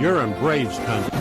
You're in Braves country.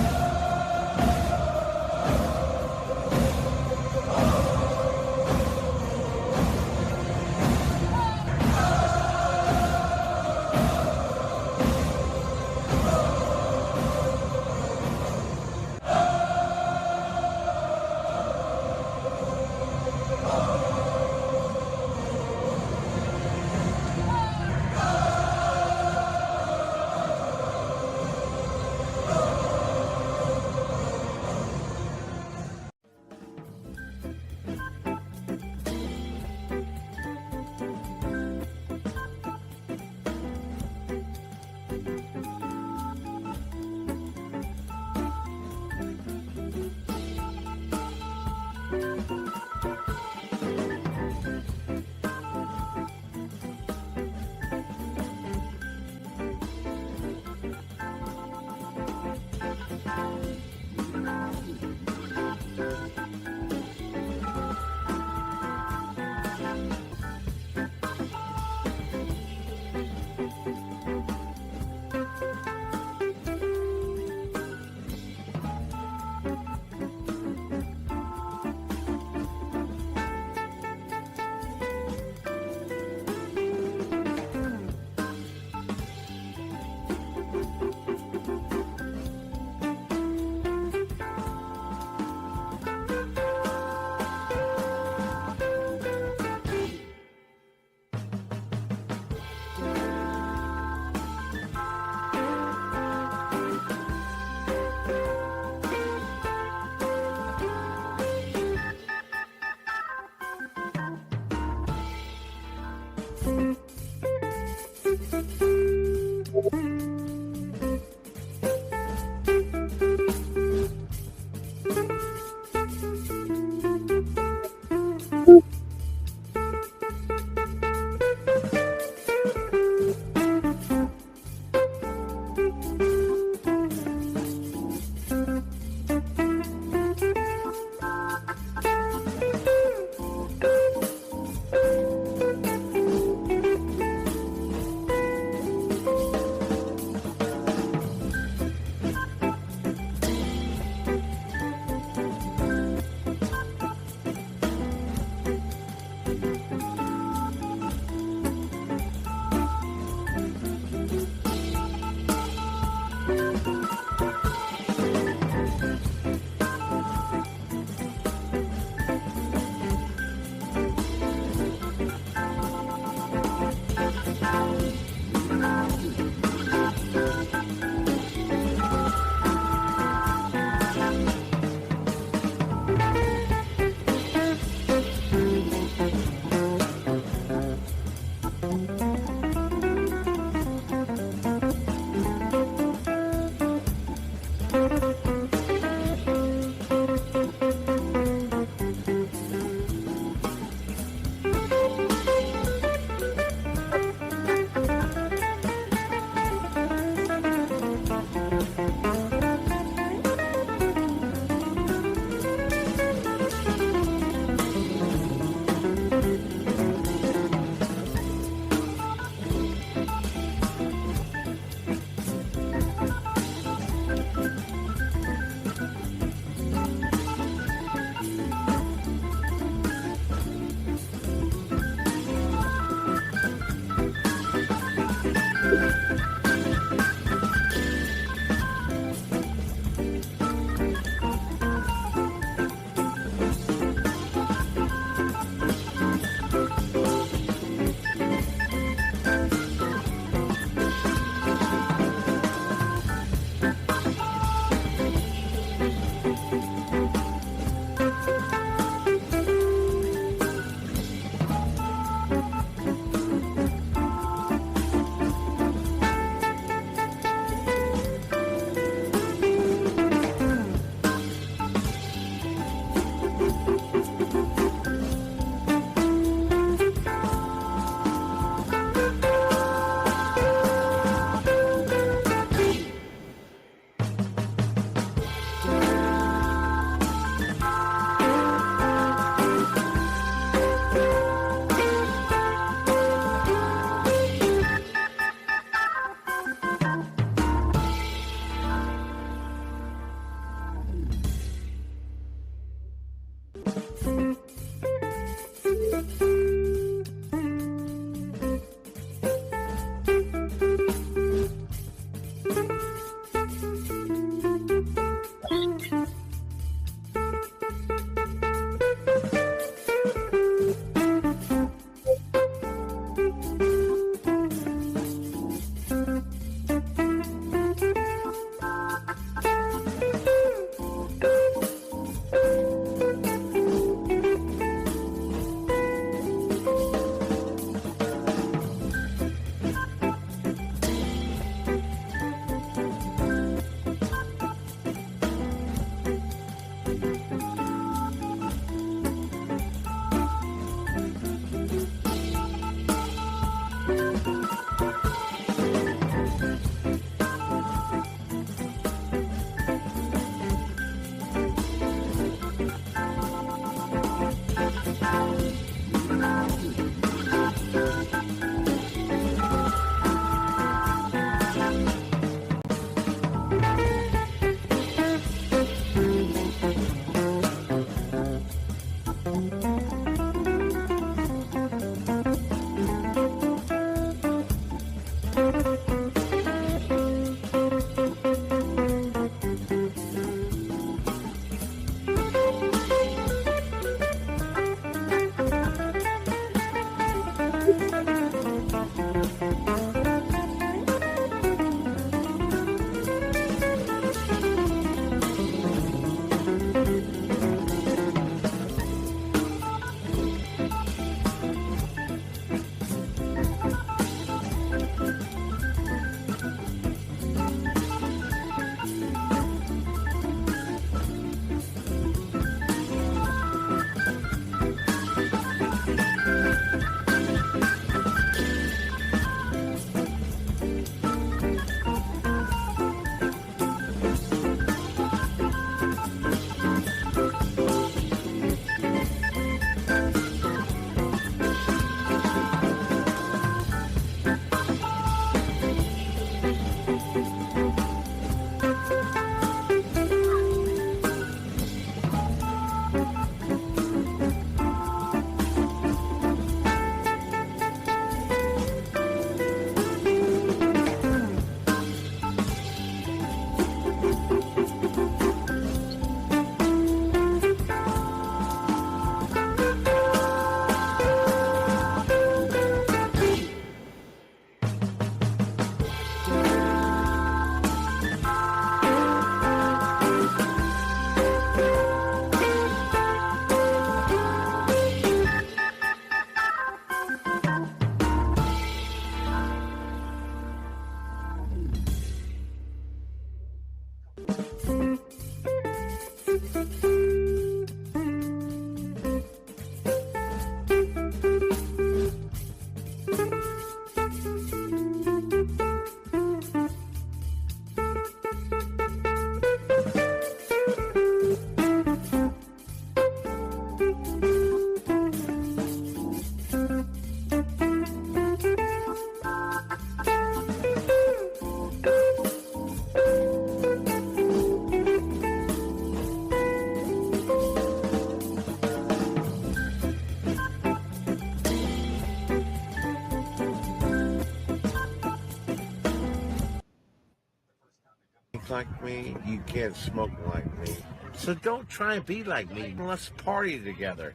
Like me, you can't smoke like me. So don't try and be like me. Let's party together.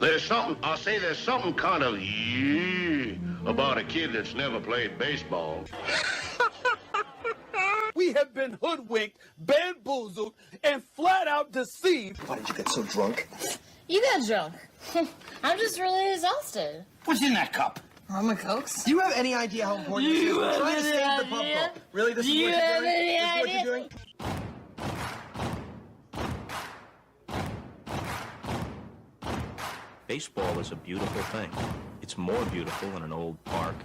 There's something kind of about a kid that's never played baseball. We have been hoodwinked, bamboozled, and flat out deceived. Why did you get so drunk? You got drunk. I'm just really exhausted. What's in that cup? Rum and Cokes. Do you have any idea how important this is? We're trying to save the pub. Really? This is what you're doing? This is what you're doing? Baseball is a beautiful thing. It's more beautiful in an old park.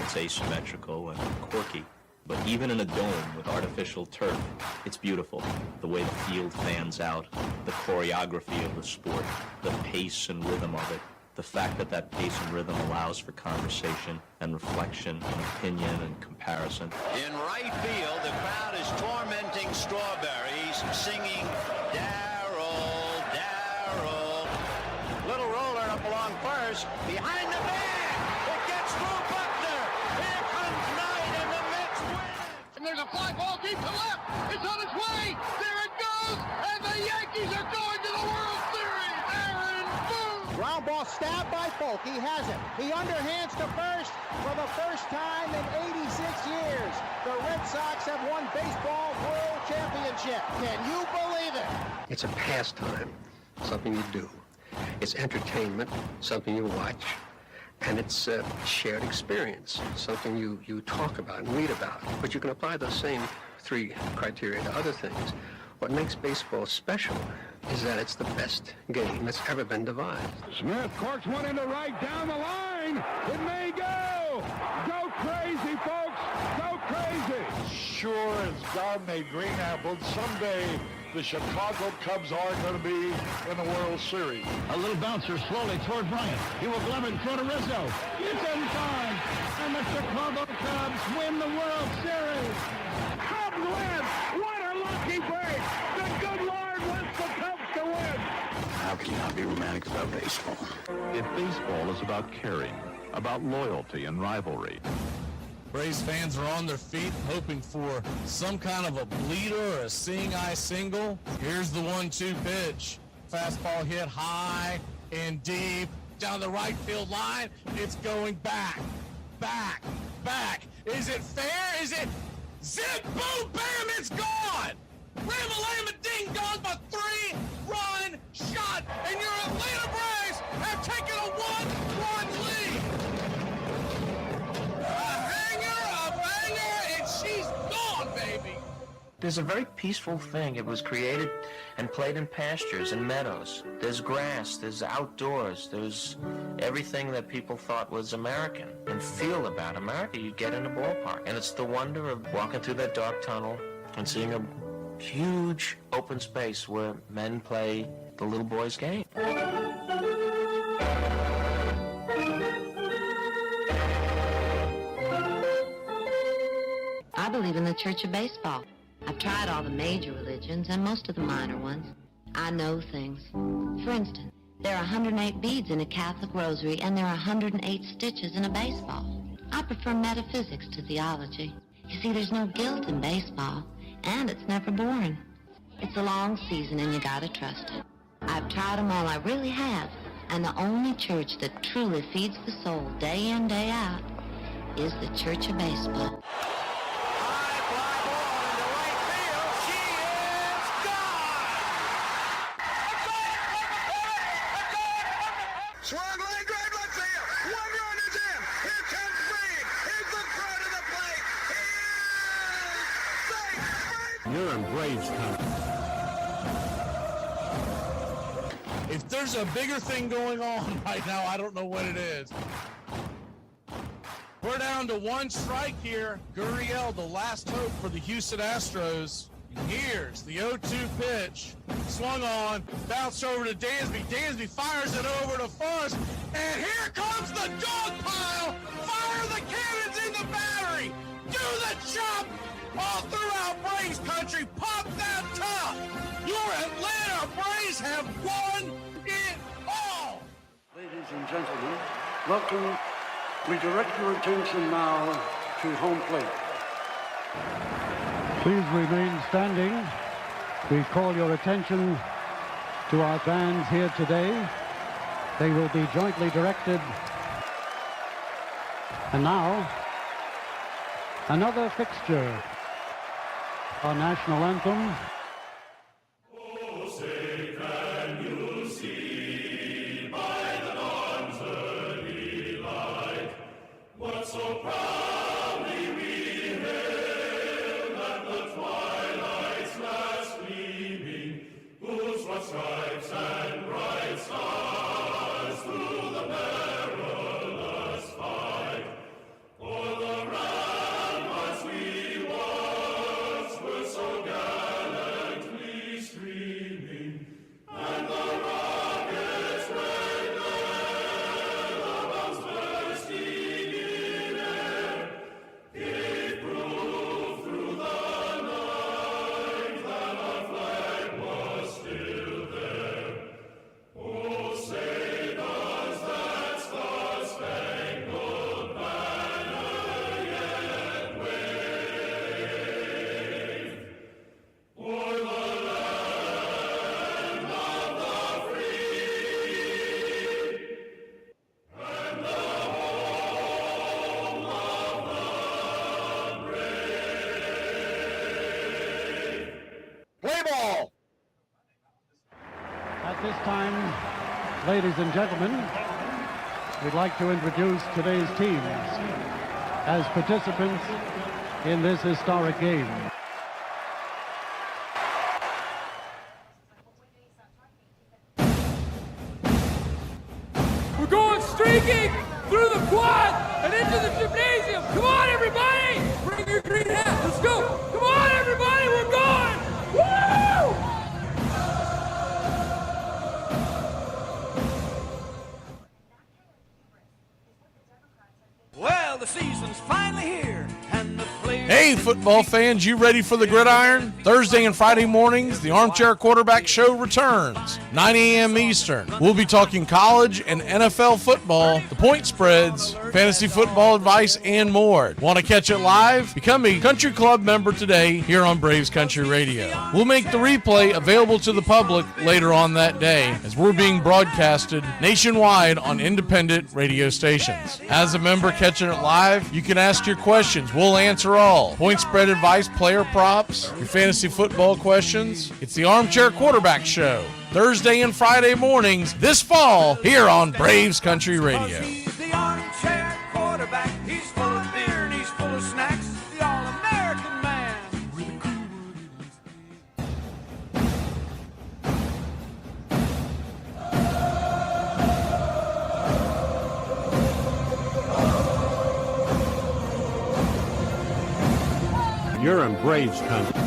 It's asymmetrical and quirky. But even in a dome with artificial turf, it's beautiful. The way the field fans out, the choreography of the sport, the pace and rhythm of it, the fact that that pace and rhythm allows for conversation and reflection and opinion and comparison. In right field, the crowd is tormenting Strawberries, singing, Darryl, Darryl. Little roller up along first, behind the bag. It gets through Buckner. Here comes Knight, and the Mets win. And there's a fly ball deep to left. It's on its way. There it goes. And the Yankees are going to the World Series. Aaron Boone. Ground ball stabbed by Polk. He has it. He underhands to first for the first time in 86 years. The Red Sox have won baseball world championship. Can you believe it? It's a pastime, something you do. It's entertainment, something you watch. And it's a shared experience, something you talk about and read about. But you can apply those same three criteria to other things. What makes baseball special is that it's the best game that's ever been devised. Smith corks one into right down the line. It may go. Go crazy, folks. Go crazy. Sure as God made green apples, someday the Chicago Cubs are going to be in the World Series. A little bouncer slowly toward Bryant. He will glove it in front of Rizzo. It's in time. And the Chicago Cubs win the World Series. Cubs win. What a lucky break. The good Lord wants the Cubs to win. How can you not be romantic about baseball? If baseball is about caring, about loyalty and rivalry, Braves fans are on their feet hoping for some kind of a bleeder or a seeing-eye single. Here's the 1-2 pitch. Fastball hit high and deep down the right field line. It's going back, back, back. Is it fair? Is it zip, boom, bam, it's gone. Ram-a-lam-a ding-dong, a 3-run shot, and your Atlanta Braves have taken a 1-run lead. She's gone, baby! There's a very peaceful thing. It was created and played in pastures and meadows. There's grass, there's outdoors, there's everything that people thought was American and feel about America you get in a ballpark. And it's the wonder of walking through that dark tunnel and seeing a huge open space where men play the little boy's game. I believe in the Church of Baseball. I've tried all the major religions and most of the minor ones. I know things. For instance, there are 108 beads in a Catholic rosary and there are 108 stitches in a baseball. I prefer metaphysics to theology. You see, there's no guilt in baseball, and it's never boring. It's a long season and you gotta trust it. I've tried them all, I really have. And the only church that truly feeds the soul day in, day out is the Church of Baseball. Swung line drive left field. 1 run is in. You're in Braves country. If there's a bigger thing going on right now, I don't know what it is. We're down to one strike here. Gurriel, the last hope for the Houston Astros. Here's the 0-2 pitch. Swung on, bounced over to Dansby. Dansby fires it over to first. And here comes the dog pile. Fire the cannons in the battery. Do the chop all throughout Braves country. Pop that top. Your Atlanta Braves have won it all. Ladies and gentlemen, welcome. We direct your attention now to home plate. Please remain standing. We call your attention to our bands here today. They will be jointly directed. And now, another fixture. Our national anthem. So proudly we hail at the twilight's last gleaming, whose broad stripes and bright stars through the perilous fight, o'er the ramparts we once were so gallantly streaming, and the rockets' red glare, the bombs bursting gave proof through the night that our flag was still there. Oh, say does that star-spangled banner yet wave o'er the land of the free and the home of the Play ball! At this time, ladies and gentlemen, we'd like to introduce today's teams as participants in this historic game. We're going streaking through the quad and into the gymnasium. Come on, everybody! Bring your green hat. Let's go. Come on, everybody. We're going. Woo! Well, the season's finally here, and the players... Hey, football fans, you ready for the gridiron? Thursday and Friday mornings, the Armchair Quarterback Show returns, 9 a.m. Eastern. We'll be talking college and NFL football, the point spreads, fantasy football advice, and more. Want to catch it live? Become a Country Club member today here on Braves Country Radio. We'll make the replay available to the public later on that day as we're being broadcasted nationwide on independent radio stations. As a member catching it live, you can ask your questions. We'll answer all. Point spread advice, player props, your fantasy football questions. It's the Armchair Quarterback Show, Thursday and Friday mornings this fall here on Braves Country Radio. The armchair quarterback, he's full of beer and he's full of snacks. The all-American man. You're in Braves country.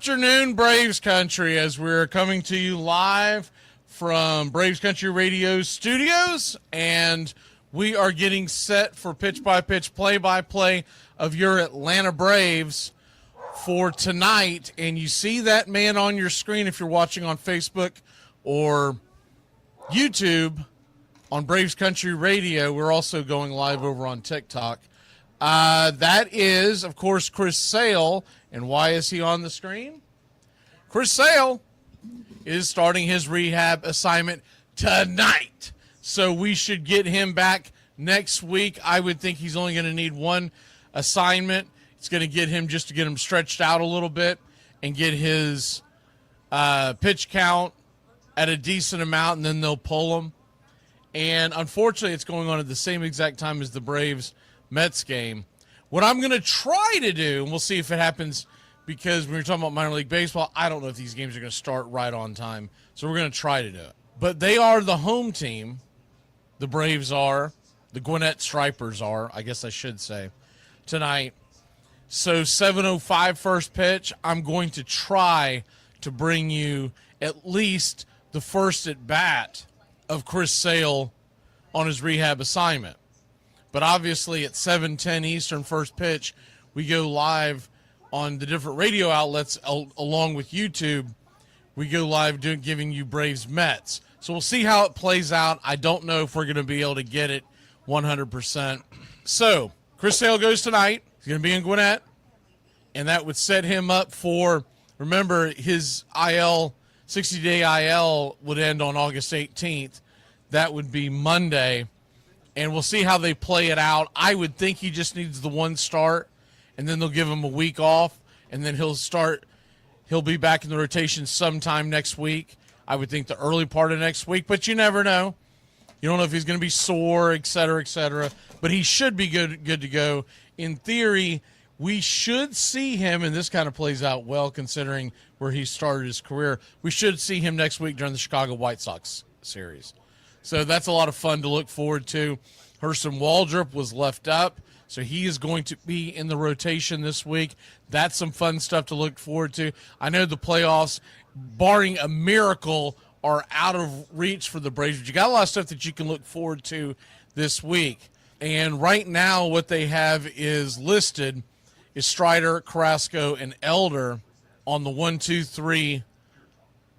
Afternoon, Braves Country, as we're coming to you live from Braves Country Radio studios, and we are getting set for pitch-by-pitch, play-by-play of your Atlanta Braves for tonight. And you see that man on your screen if you're watching on Facebook or YouTube on Braves Country Radio. We're also going live over on TikTok. That is, of course, Chris Sale. And why is he on the screen? Chris Sale is starting his rehab assignment tonight. So we should get him back next week. I would think he's only going to need one assignment. It's going to get him just to get him stretched out a little bit and get his pitch count at a decent amount, and then they'll pull him. And unfortunately, it's going on at the same exact time as the Braves METS game. What I'm going to try to do, and we'll see if it happens, because when you're talking about minor league baseball, I don't know if these games are going to start right on time. So we're going to try to do it. But they are the home team. The Braves are. The Gwinnett Stripers are, I guess I should say, tonight. So 7:05 first pitch. I'm going to try to bring you at least the first at bat of Chris Sale on his rehab assignment. But obviously at 7:10 Eastern first pitch, we go live on the different radio outlets along with YouTube. We go live giving you Braves METS. So we'll see how it plays out. I don't know if we're going to be able to get it 100%. So Chris Sale goes tonight. He's going to be in Gwinnett, and that would set him up for, remember, his IL, 60-day IL would end on August 18th. That would be Monday, and we'll see how they play it out. I would think he just needs the one start, and then they'll give him a week off, and then he'll be back in the rotation sometime next week. I would think the early part of next week, but you never know. You don't know if he's going to be sore, et cetera, but he should be good to go. In theory, we should see him, and this kind of plays out well considering where he started his career. We should see him next week during the Chicago White Sox series. So that's a lot of fun to look forward to. Hurston Waldrop was left up, so he is going to be in the rotation this week. That's some fun stuff to look forward to. I know the playoffs, barring a miracle, are out of reach for the Braves, but you got a lot of stuff that you can look forward to this week. And right now what they have is listed is Strider, Carrasco, and Elder on the 1, 2, 3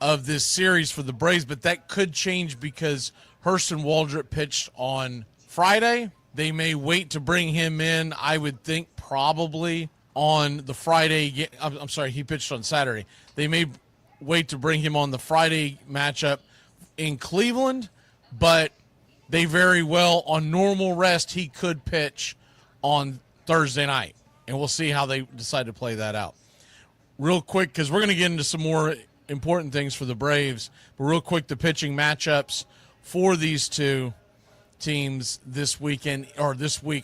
of this series for the Braves, but that could change because Hurston Waldrop pitched on Friday. They may wait to bring him in, I would think, probably on the Friday. I'm sorry, he pitched on Saturday. They may wait to bring him on the Friday matchup in Cleveland, but they very well, on normal rest, he could pitch on Thursday night, and we'll see how they decide to play that out. Real quick, because we're going to get into some more important things for the Braves, but real quick, the pitching matchups for these two teams this weekend, or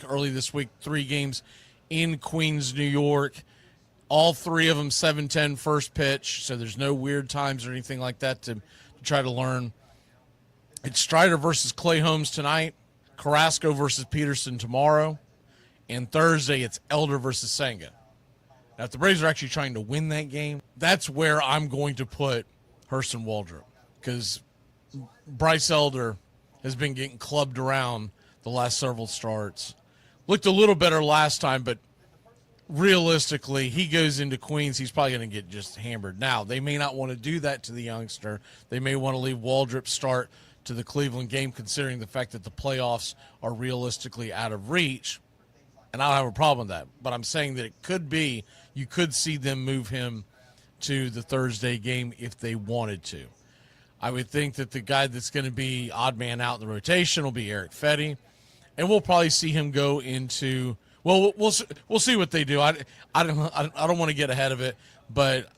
early this week, 3 games in Queens, New York. All 3 of them 7:10 first pitch, so there's no weird times or anything like that to try to learn. It's Strider versus Clay Holmes tonight, Carrasco versus Peterson tomorrow, and Thursday it's Elder versus Senga. Now, if the Braves are actually trying to win that game, that's where I'm going to put Hurston Waldrop, because Bryce Elder has been getting clubbed around the last several starts. Looked a little better last time, but realistically, he goes into Queens, he's probably going to get just hammered. Now, they may not want to do that to the youngster. They may want to leave Waldrop start to the Cleveland game, considering the fact that the playoffs are realistically out of reach. And I don't have a problem with that. But I'm saying that it could be, you could see them move him to the Thursday game if they wanted to. I would think that the guy that's going to be odd man out in the rotation will be Eric Fetty. And we'll probably see him go into, well, we'll see what they do. I don't want to get ahead of it, but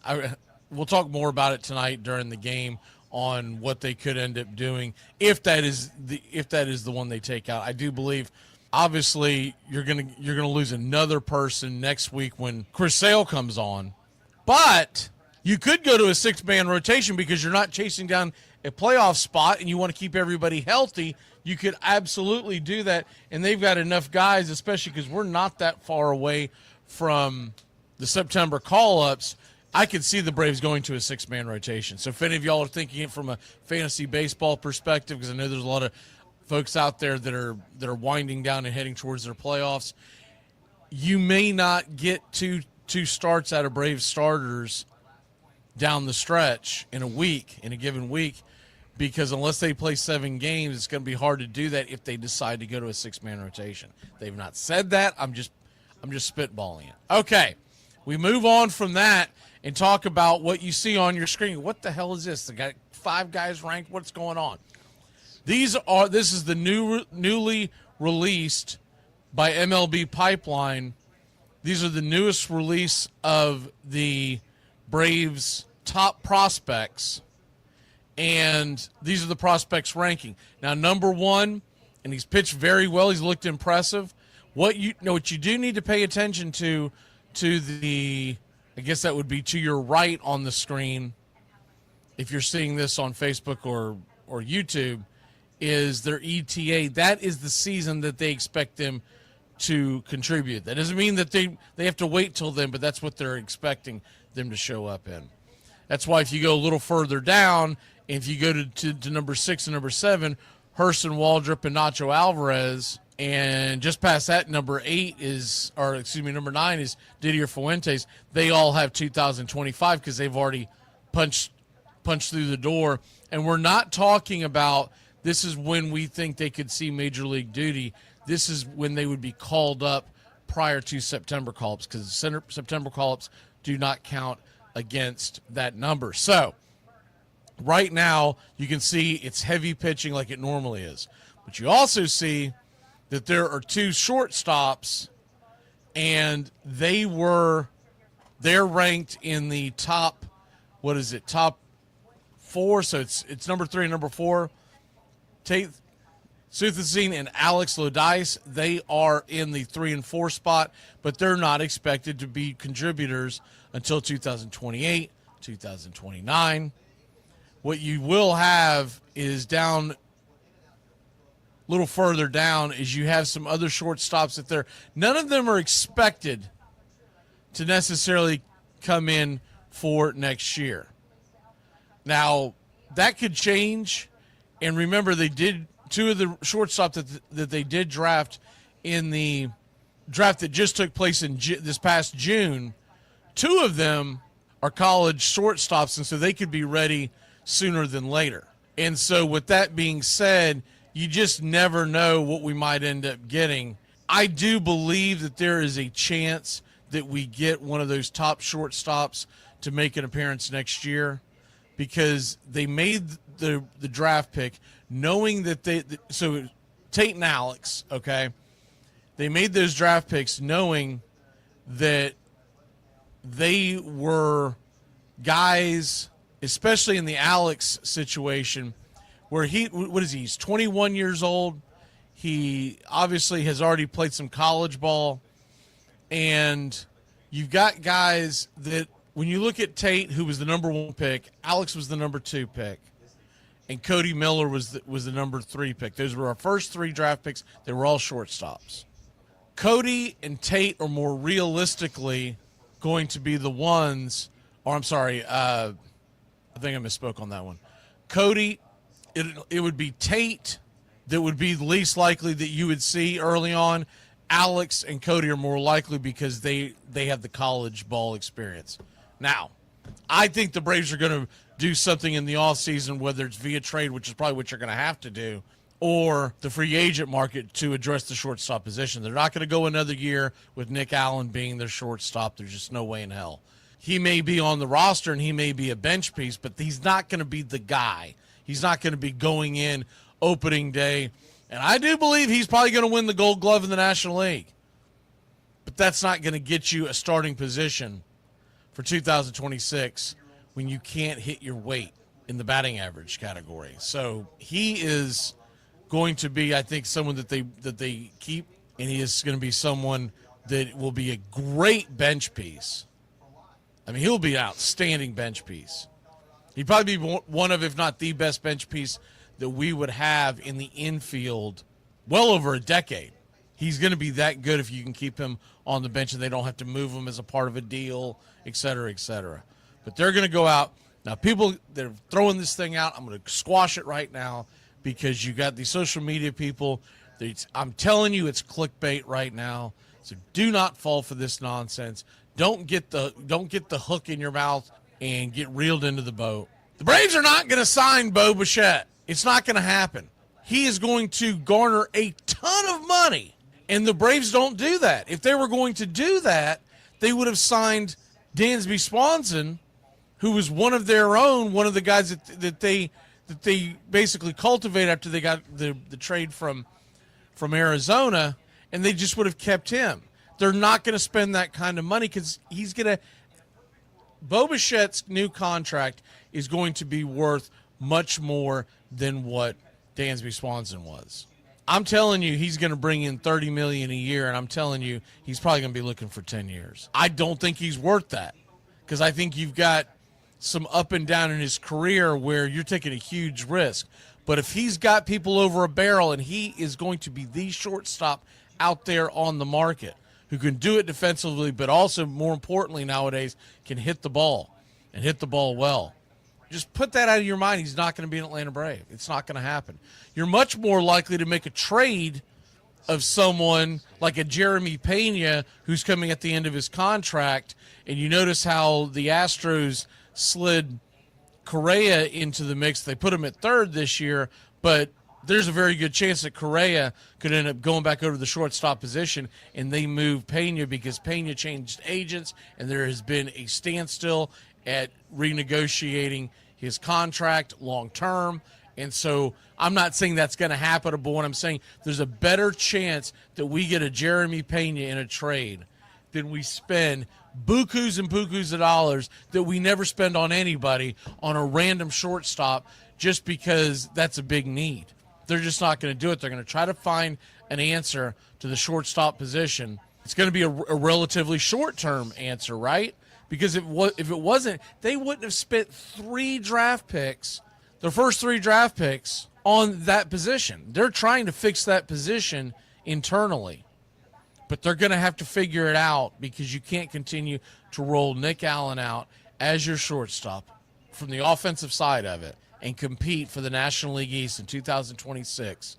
we'll talk more about it tonight during the game on what they could end up doing if that is the one they take out. I do believe, obviously, you're gonna lose another person next week when Chris Sale comes on, but you could go to a 6-man rotation because you're not chasing down a playoff spot and you want to keep everybody healthy. You could absolutely do that, and they've got enough guys, especially because we're not that far away from the September call-ups. I could see the Braves going to a 6-man rotation. So if any of y'all are thinking it from a fantasy baseball perspective, because I know there's a lot of folks out there that are winding down and heading towards their playoffs, you may not get two starts out of Braves starters down the stretch in a given week, because unless they play 7 games, it's going to be hard to do that if they decide to go to a 6-man rotation. They've not said that. I'm just I'm just spitballing it. Okay, we move on from that and talk about what you see on your screen. What the hell is this? They got 5 guys ranked. What's going on? This is the newly released by MLB Pipeline. These are the newest release of the Braves top prospects, and these are the prospects ranking. Now, number 1, and he's pitched very well. He's looked impressive. What you do need to pay attention to the, I guess that would be to your right on the screen, if you're seeing this on Facebook or YouTube, is their ETA. That is the season that they expect them to contribute. That doesn't mean that they have to wait till then, but that's what they're expecting them to show up in. That's why if you go a little further down, if you go to number 6 and number 7, Hurston Waldrop and Nacho Alvarez, and just past that, number 9 is Didier Fuentes. They all have 2025 because they've already punched through the door. And we're not talking about this is when we think they could see major league duty. This is when they would be called up prior to September call-ups, because September call-ups do not count against that number. So right now you can see it's heavy pitching like it normally is. But you also see that there are 2 shortstops, and they're ranked in the top, top 4. So it's number 3 and number 4. Tate Suthasine and Alex Lodice, they are in the 3 and 4 spot, but they're not expected to be contributors until 2028, 2029. What you will have is down a little further down is you have some other shortstops that none of them are expected to necessarily come in for next year. Now, that could change, and remember, they did 2 of the shortstops that they did draft in the draft that just took place in this past June. 2 of them are college shortstops, and so they could be ready sooner than later. And so with that being said, you just never know what we might end up getting. I do believe that there is a chance that we get one of those top shortstops to make an appearance next year, because they made the draft pick knowing that so Tate and Alex, okay, they made those draft picks knowing that they were guys, especially in the Alex situation, where he's 21 years old. He obviously has already played some college ball, and you've got guys that, when you look at Tate, who was the number 1 pick, Alex was the number 2 pick, and Cody Miller was the number 3 pick. Those were our first 3 draft picks. They were all shortstops. Cody and Tate are more realistically going to be the ones, or I'm sorry, I think I misspoke on that one. Cody, it would be Tate that would be the least likely that you would see early on. Alex and Cody are more likely because they have the college ball experience. Now, I think the Braves are going to do something in the offseason, whether it's via trade, which is probably what you're going to have to do, or the free agent market to address the shortstop position. They're not going to go another year with Nick Allen being their shortstop. There's just no way in hell. He may be on the roster and he may be a bench piece, but he's not going to be the guy. He's not going to be going in opening day. And I do believe he's probably going to win the Gold Glove in the National League. But that's not going to get you a starting position for 2026 when you can't hit your weight in the batting average category. So he is going to be, I think, someone that they keep, and he is going to be someone that will be a great bench piece. I mean, he'll be an outstanding bench piece. He'd probably be one of, if not the best bench piece that we would have in the infield well over a decade. He's going to be that good if you can keep him on the bench and they don't have to move him as a part of a deal, et cetera, et cetera. But they're going to go out. Now, people that are throwing this thing out, I'm going to squash it right now because you got these social media people. I'm telling you, it's clickbait right now. So do not fall for this nonsense. Don't get the hook in your mouth and get reeled into the boat. The Braves are not going to sign Bo Bichette. It's not going to happen. He is going to garner a ton of money, And the Braves don't do that. If they were going to do that, they would have signed Dansby Swanson, who was one of their own, one of the guys that they basically cultivated after they got the trade from Arizona, and they just would have kept him. They're not going to spend that kind of money because he's going to – Bo Bichette's new contract is going to be worth much more than what Dansby Swanson was. I'm telling you, he's going to bring in $30 million a year, and I'm telling you, he's probably going to be looking for 10 years. I don't think he's worth that because I think you've got some up and down in his career where you're taking a huge risk. But if he's got people over a barrel and he is going to be the shortstop out there on the market who can do it defensively, but also, more importantly nowadays, can hit the ball and hit the ball well. Just put that out of your mind. He's not going to be an Atlanta Brave. It's not going to happen. You're much more likely to make a trade of someone like a Jeremy Pena who's coming at the end of his contract, and you notice how the Astros slid Correa into the mix. They put him at third this year, but there's a very good chance that Correa could end up going back over to the shortstop position, and they moved Pena because Pena changed agents, and there has been a standstill at renegotiating his contract long term. And so I'm not saying that's going to happen, but what I'm saying, there's a better chance that we get a Jeremy Pena in a trade than we spend bukus and bukus of dollars that we never spend on anybody on a random shortstop just because that's a big need. They're just not going to do it. They're going to try to find an answer to the shortstop position. It's going to be a relatively short-term answer, right? Because if it wasn't, they wouldn't have spent their first 3 draft picks on that position. They're trying to fix that position internally. But they're going to have to figure it out because you can't continue to roll Nick Allen out as your shortstop from the offensive side of it and compete for the National League East in 2026.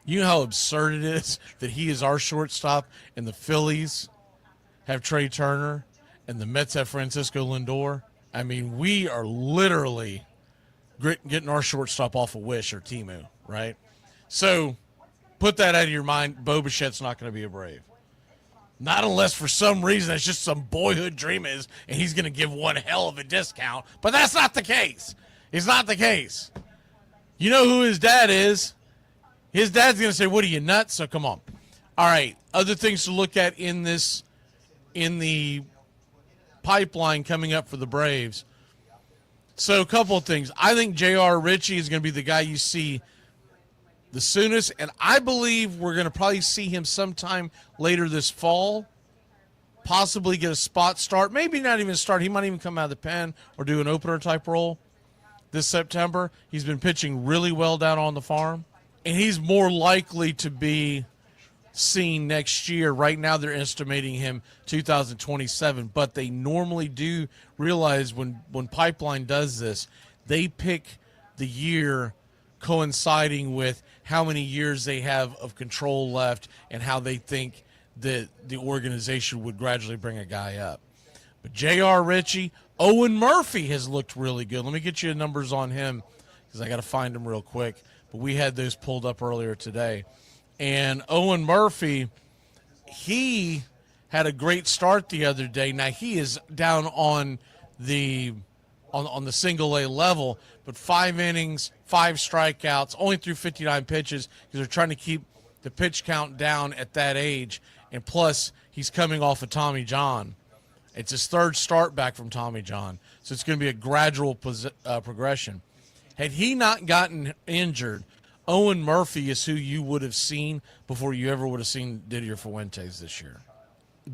You know how absurd it is that he is our shortstop and the Phillies have Trey Turner and the Mets have Francisco Lindor? I mean, we are literally getting our shortstop off of Wish or Temu, right? So put that out of your mind. Bo Bichette's not going to be a Brave. Not unless for some reason it's just some boyhood dream and he's going to give one hell of a discount. But that's not the case. It's not the case. You know who his dad is. His dad's going to say, what are you, nuts? So come on. All right, other things to look at in the pipeline coming up for the Braves. So a couple of things. I think J.R. Ritchie is going to be the guy you see the soonest, and I believe we're going to probably see him sometime later this fall, possibly get a spot start, maybe not even start. He might even come out of the pen or do an opener type role this September. He's been pitching really well down on the farm, and he's more likely to be seen next year. Right now they're estimating him 2027, but they normally do realize when Pipeline does this, they pick the year coinciding with how many years they have of control left and how they think that the organization would gradually bring a guy up. But J.R. Ritchie, Owen Murphy has looked really good. Let me get you the numbers on him because I got to find them real quick. But we had those pulled up earlier today. And Owen Murphy, he had a great start the other day. Now he is down on the single A level, but 5 innings, 5 strikeouts, only threw 59 pitches because they're trying to keep the pitch count down at that age. And plus, he's coming off of Tommy John. It's his 3rd start back from Tommy John, so it's going to be a gradual progression. Had he not gotten injured, Owen Murphy is who you would have seen before you ever would have seen Didier Fuentes this year.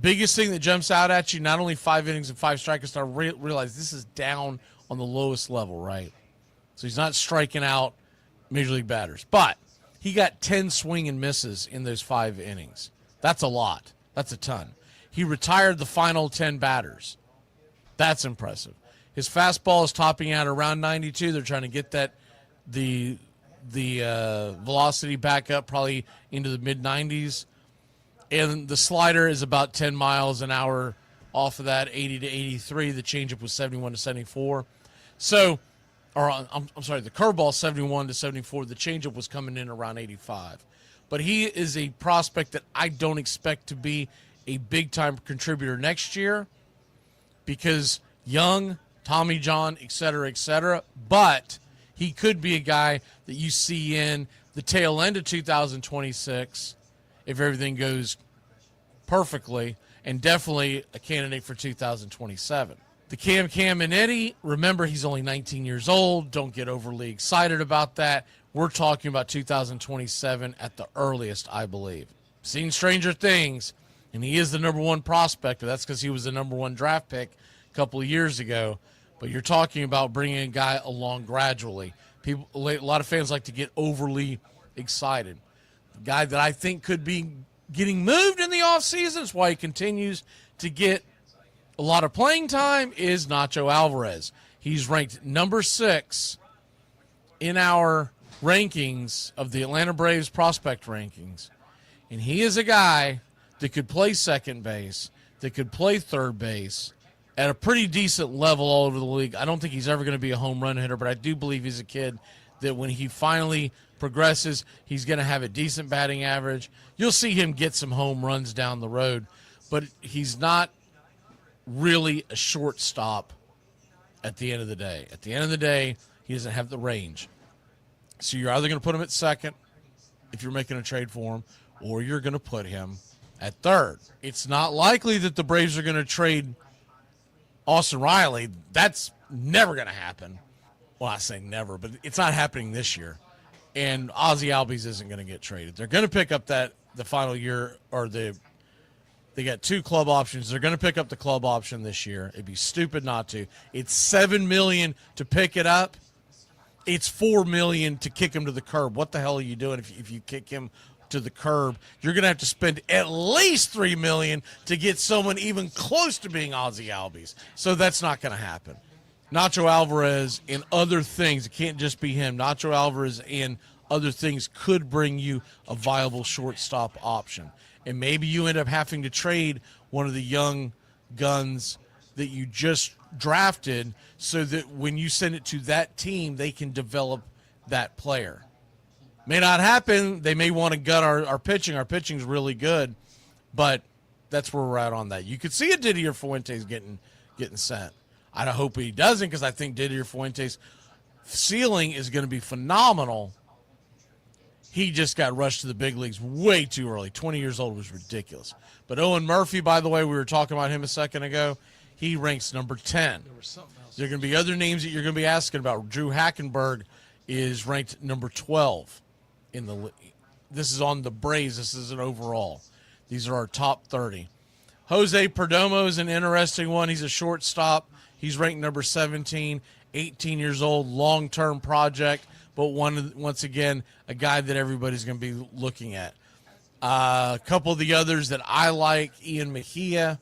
Biggest thing that jumps out at you, not only 5 innings and 5 strikeouts, I realize this is down on the lowest level, right? So he's not striking out Major League batters. But he got 10 swing and misses in those 5 innings. That's a lot. That's a ton. He retired the final 10 batters. That's impressive. His fastball is topping out around 92. They're trying to get the velocity back up probably into the mid-90s. And the slider is about 10 miles an hour off of that, 80 to 83. The changeup was 71 to 74. So I'm sorry, the curveball 71 to 74. The changeup was coming in around 85. But he is a prospect that I don't expect to be a big-time contributor next year because young, Tommy John, et cetera, but he could be a guy that you see in the tail end of 2026 if everything goes perfectly, and definitely a candidate for 2027. The Cam and Eddie, remember he's only 19 years old. Don't get overly excited about that. We're talking about 2027 at the earliest, I believe. Seen stranger things, and he is the number one prospect, but that's because he was the number one draft pick a couple of years ago. But you're talking about bringing a guy along gradually. A lot of fans like to get overly excited. The guy that I think could be getting moved in the offseason, that's why he continues to get a lot of playing time, is Nacho Alvarez. He's ranked number 6 in our rankings of the Atlanta Braves prospect rankings. And he is a guy that could play second base, that could play third base at a pretty decent level all over the league. I don't think he's ever going to be a home run hitter, but I do believe he's a kid that when he finally progresses, he's going to have a decent batting average. You'll see him get some home runs down the road, but he's not really a shortstop at the end of the day. At the end of the day, he doesn't have the range. So you're either going to put him at second if you're making a trade for him, or you're going to put him at third. It's not likely that the Braves are going to trade Austin Riley. That's never going to happen. Well, I say never, but it's not happening this year. And Ozzy Albies isn't going to get traded. They're going to pick up the final year, or they got 2 club options. They're going to pick up the club option this year. It'd be stupid not to. It's $7 million to pick it up. It's $4 million to kick him to the curb. What the hell are you doing if you kick him to the curb? You're going to have to spend at least $3 million to get someone even close to being Ozzy Albies. So that's not going to happen. Nacho Alvarez and other things, it can't just be him. Nacho Alvarez and other things could bring you a viable shortstop option. And maybe you end up having to trade one of the young guns that you just drafted so that when you send it to that team, they can develop that player. May not happen. They may want to gut our pitching. Our pitching's really good, but that's where we're at on that. You could see a Didier Fuentes getting sent. I hope he doesn't, because I think Didier Fuentes' ceiling is going to be phenomenal. He just got rushed to the big leagues way too early. 20 years old was ridiculous. But Owen Murphy, by the way, we were talking about him a second ago. He ranks number 10. There are going to be other names that you're going to be asking about. Drew Hackenberg is ranked number 12 in the league. This is on the Braves. This is an overall. These are our top 30. Jose Perdomo is an interesting one. He's a shortstop. He's ranked number 17, 18 years old, long-term project, but once again, a guy that everybody's going to be looking at. A couple of the others that I like, Ian Mejia,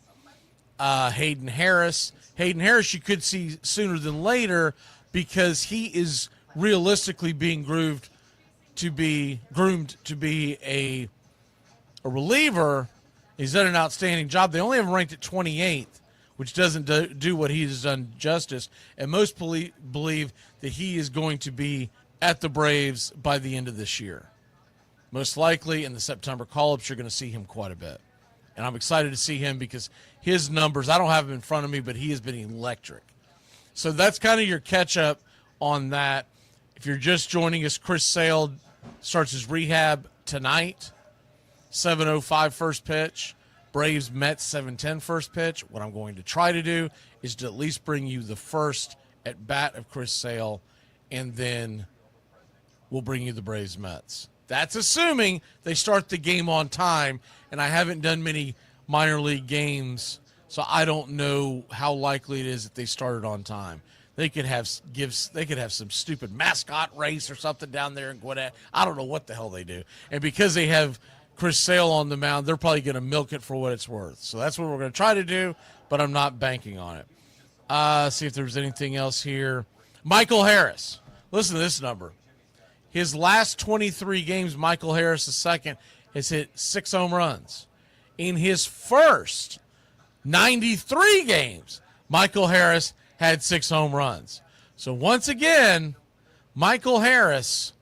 Hayden Harris. Hayden Harris you could see sooner than later because he is realistically being groomed to be a reliever. He's done an outstanding job. They only have him ranked at 28th, which doesn't do what he has done justice. And most believe that he is going to be at the Braves by the end of this year. Most likely in the September call-ups, you're going to see him quite a bit. And I'm excited to see him because his numbers, I don't have him in front of me, but he has been electric. So that's kind of your catch-up on that. If you're just joining us, Chris Sale starts his rehab tonight, 7:05 first pitch. Braves Mets 7:10 first pitch. What I'm going to try to do is to at least bring you the first at bat of Chris Sale, and then we'll bring you the Braves Mets. That's assuming they start the game on time, and I haven't done many minor league games, so I don't know how likely it is that they started on time. They could have some stupid mascot race or something down there in Gwinnett. I don't know what the hell they do. And because they have Chris Sale on the mound, they're probably going to milk it for what it's worth. So that's what we're going to try to do, but I'm not banking on it. See if there's anything else here. Michael Harris. Listen to this number. His last 23 games, Michael Harris II has hit 6 home runs. In his first 93 games, Michael Harris had 6 home runs. So once again, Michael Harris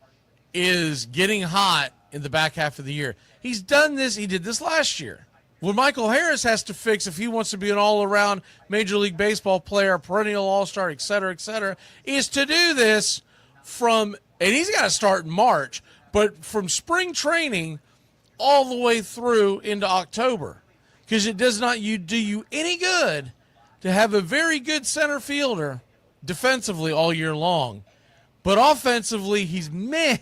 is getting hot in the back half of the year. He's done this. He did this last year. What Michael Harris has to fix if he wants to be an all-around Major League Baseball player, perennial all-star, et cetera, is to do this from, and he's got to start in March, but from spring training all the way through into October, because it does not do you any good to have a very good center fielder defensively all year long, but offensively he's meh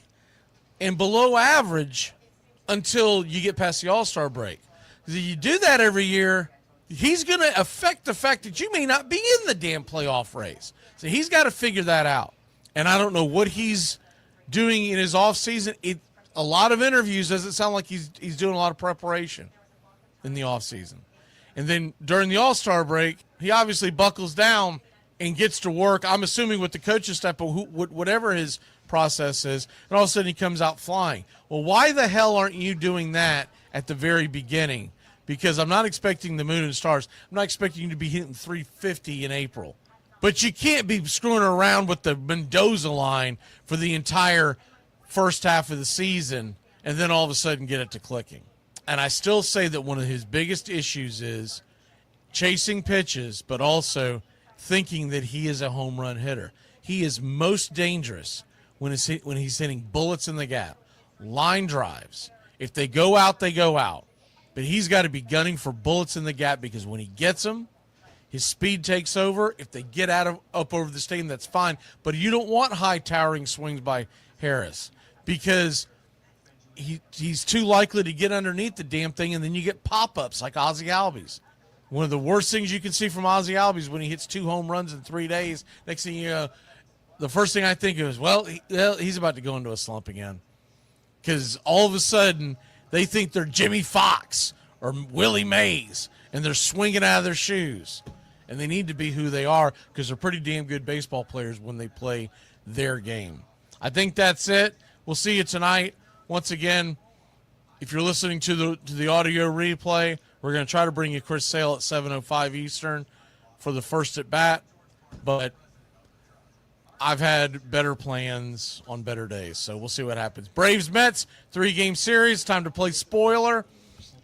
and below average until you get past the All-Star break. If you do that every year, he's going to affect the fact that you may not be in the damn playoff race. So he's got to figure that out. And I don't know what he's doing in his offseason. A lot of interviews doesn't sound like he's doing a lot of preparation in the offseason. And then during the All-Star break, he obviously buckles down and gets to work, I'm assuming with the coaching staff, but whatever his process is, and all of a sudden he comes out flying. Well, why the hell aren't you doing that at the very beginning? Because I'm not expecting the moon and stars. I'm not expecting you to be hitting 350 in April. But you can't be screwing around with the Mendoza line for the entire first half of the season and then all of a sudden get it to clicking. And I still say that one of his biggest issues is chasing pitches, but also thinking that he is a home run hitter. He is most dangerous when he's hitting bullets in the gap, line drives. If they go out, they go out. But he's got to be gunning for bullets in the gap, because when he gets them, his speed takes over. If they get up over the stadium, that's fine. But you don't want high towering swings by Harris, because he's too likely to get underneath the damn thing, and then you get pop-ups like Ozzie Albies. One of the worst things you can see from Ozzie Albies when he hits 2 home runs in 3 days. Next thing you know, the first thing I think of is, well, he's about to go into a slump again. Because all of a sudden, they think they're Jimmy Fox or Willie Mays, and they're swinging out of their shoes. And they need to be who they are, because they're pretty damn good baseball players when they play their game. I think that's it. We'll see you tonight. Once again, if you're listening to the audio replay, we're going to try to bring you Chris Sale at 7:05 Eastern for the first at bat. But I've had better plans on better days, so we'll see what happens. Braves Mets 3-game series. Time to play spoiler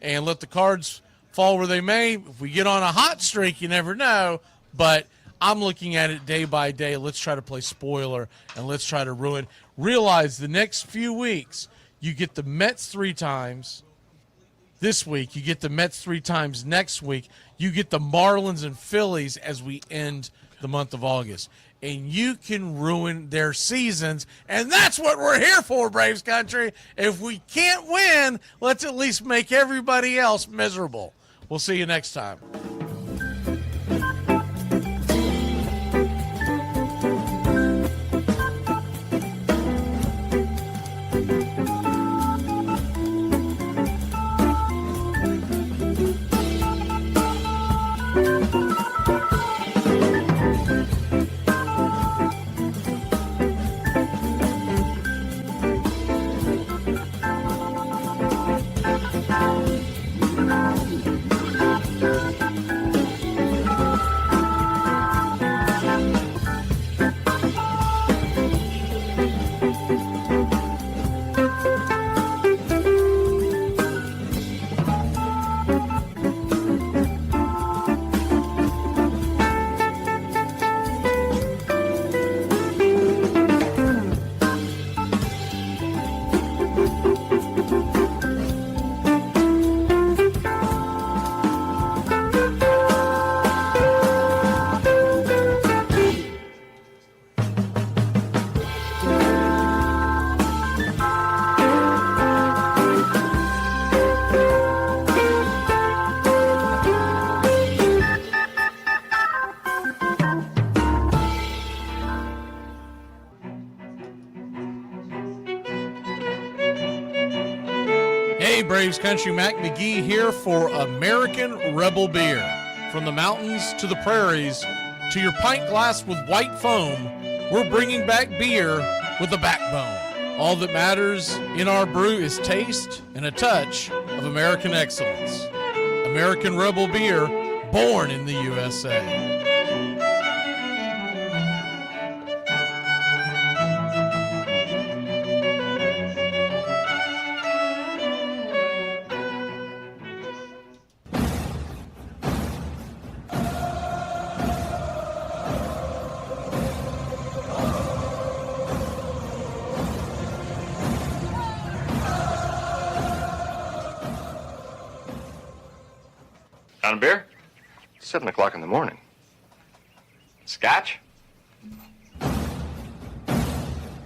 and let the cards fall where they may. If we get on a hot streak, you never know. But I'm looking at it day by day. Let's try to play spoiler, and let's try to ruin. Realize the next few weeks, you get the Mets 3 times this week. You get the Mets 3 times next week. You get the Marlins and Phillies as we end the month of August. And you can ruin their seasons, and that's what we're here for, Braves country. If we can't win, let's at least make everybody else miserable. We'll see you next time. Braves Country, Mac McGee here for American Rebel Beer. From the mountains to the prairies to your pint glass with white foam, we're bringing back beer with a backbone. All that matters in our brew is taste and a touch of American excellence. American Rebel Beer, born in the USA. On a beer? 7 o'clock in the morning. Scotch?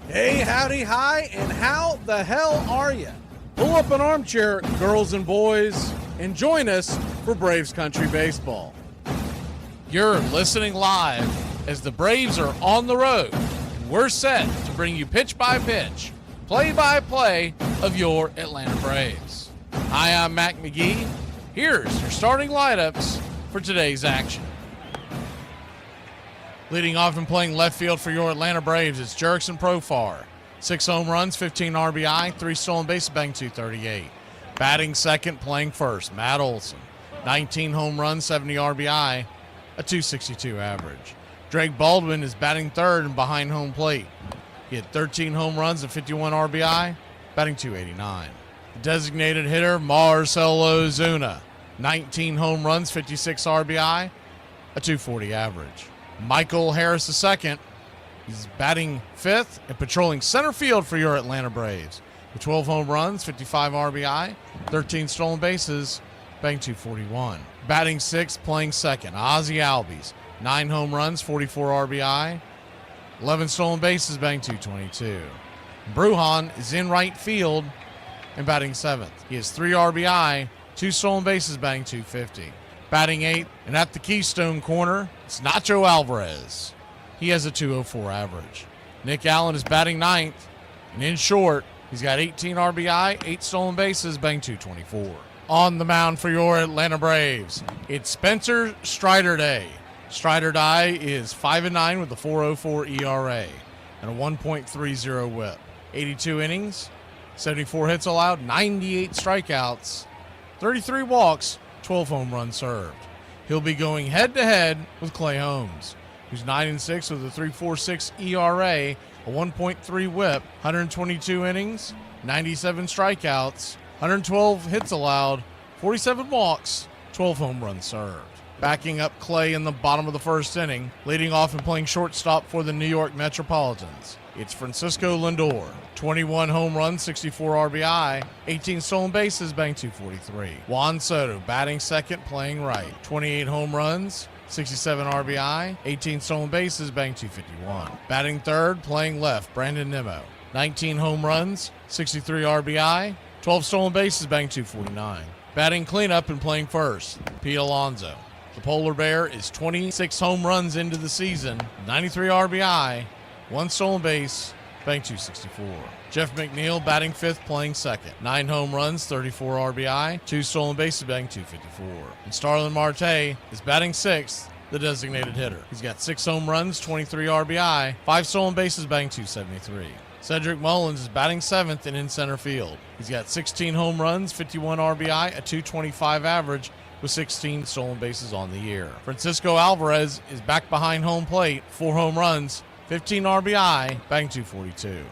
Hey, howdy, hi, and how the hell are you? Pull up an armchair, girls and boys, and join us for Braves Country Baseball. You're listening live as the Braves are on the road, and we're set to bring you pitch by pitch, play by play of your Atlanta Braves. Hi, I'm Mac McGee. Here's your starting lineups for today's action. Leading off and playing left field for your Atlanta Braves, it's Jurickson Profar. 6 home runs, 15 RBI, 3 stolen bases, batting .238. Batting second, playing first, Matt Olson. 19 home runs, 70 RBI, a .262 average. Drake Baldwin is batting third and behind home plate. He had 13 home runs and 51 RBI, batting .289. Designated hitter, Marcell Ozuna. 19 home runs, 56 RBI, a .240 average. Michael Harris II, he's batting fifth and patrolling center field for your Atlanta Braves. With 12 home runs, 55 RBI, 13 stolen bases, batting .241. Batting sixth, playing second, Ozzie Albies. 9 home runs, 44 RBI, 11 stolen bases, batting .222. Brujan is in right field and batting seventh. He has 3 RBI, 2 stolen bases, batting .250. Batting eighth, and at the Keystone corner, it's Nacho Alvarez. He has a .204 average. Nick Allen is batting ninth, and in short, he's got 18 RBI, 8 stolen bases, batting .224. On the mound for your Atlanta Braves, it's Spencer Strider Day. Strider Day is 5-9 with a .404 ERA and a 1.30 whip. 82 innings, 74 hits allowed, 98 strikeouts, 33 walks, 12 home runs served. He'll be going head-to-head with Clay Holmes, who's 9-6 with a .346 ERA, a 1.3 whip, 122 innings, 97 strikeouts, 112 hits allowed, 47 walks, 12 home runs served. Backing up Clay in the bottom of the first inning, leading off and playing shortstop for the New York Metropolitans, it's Francisco Lindor. 21 home runs, 64 RBI, 18 stolen bases, batting .243. Juan Soto batting second, playing right. 28 home runs, 67 RBI, 18 stolen bases, batting .251. Batting third, playing left, Brandon Nimmo. 19 home runs, 63 RBI, 12 stolen bases, batting .249. Batting cleanup and playing first, Pete Alonso. The Polar Bear is 26 home runs into the season, 93 RBI, 1 stolen base, batting .264. Jeff McNeil batting fifth, playing second. 9 home runs, 34 RBI, 2 stolen bases, batting .254. And Starlin Marte is batting sixth, the designated hitter. He's got 6 home runs, 23 RBI, 5 stolen bases, batting .273. Cedric Mullins is batting seventh and in center field. He's got 16 home runs, 51 RBI, a .225 average, with 16 stolen bases on the year. Francisco Alvarez is back behind home plate, 4 home runs, 15 RBI, batting .242.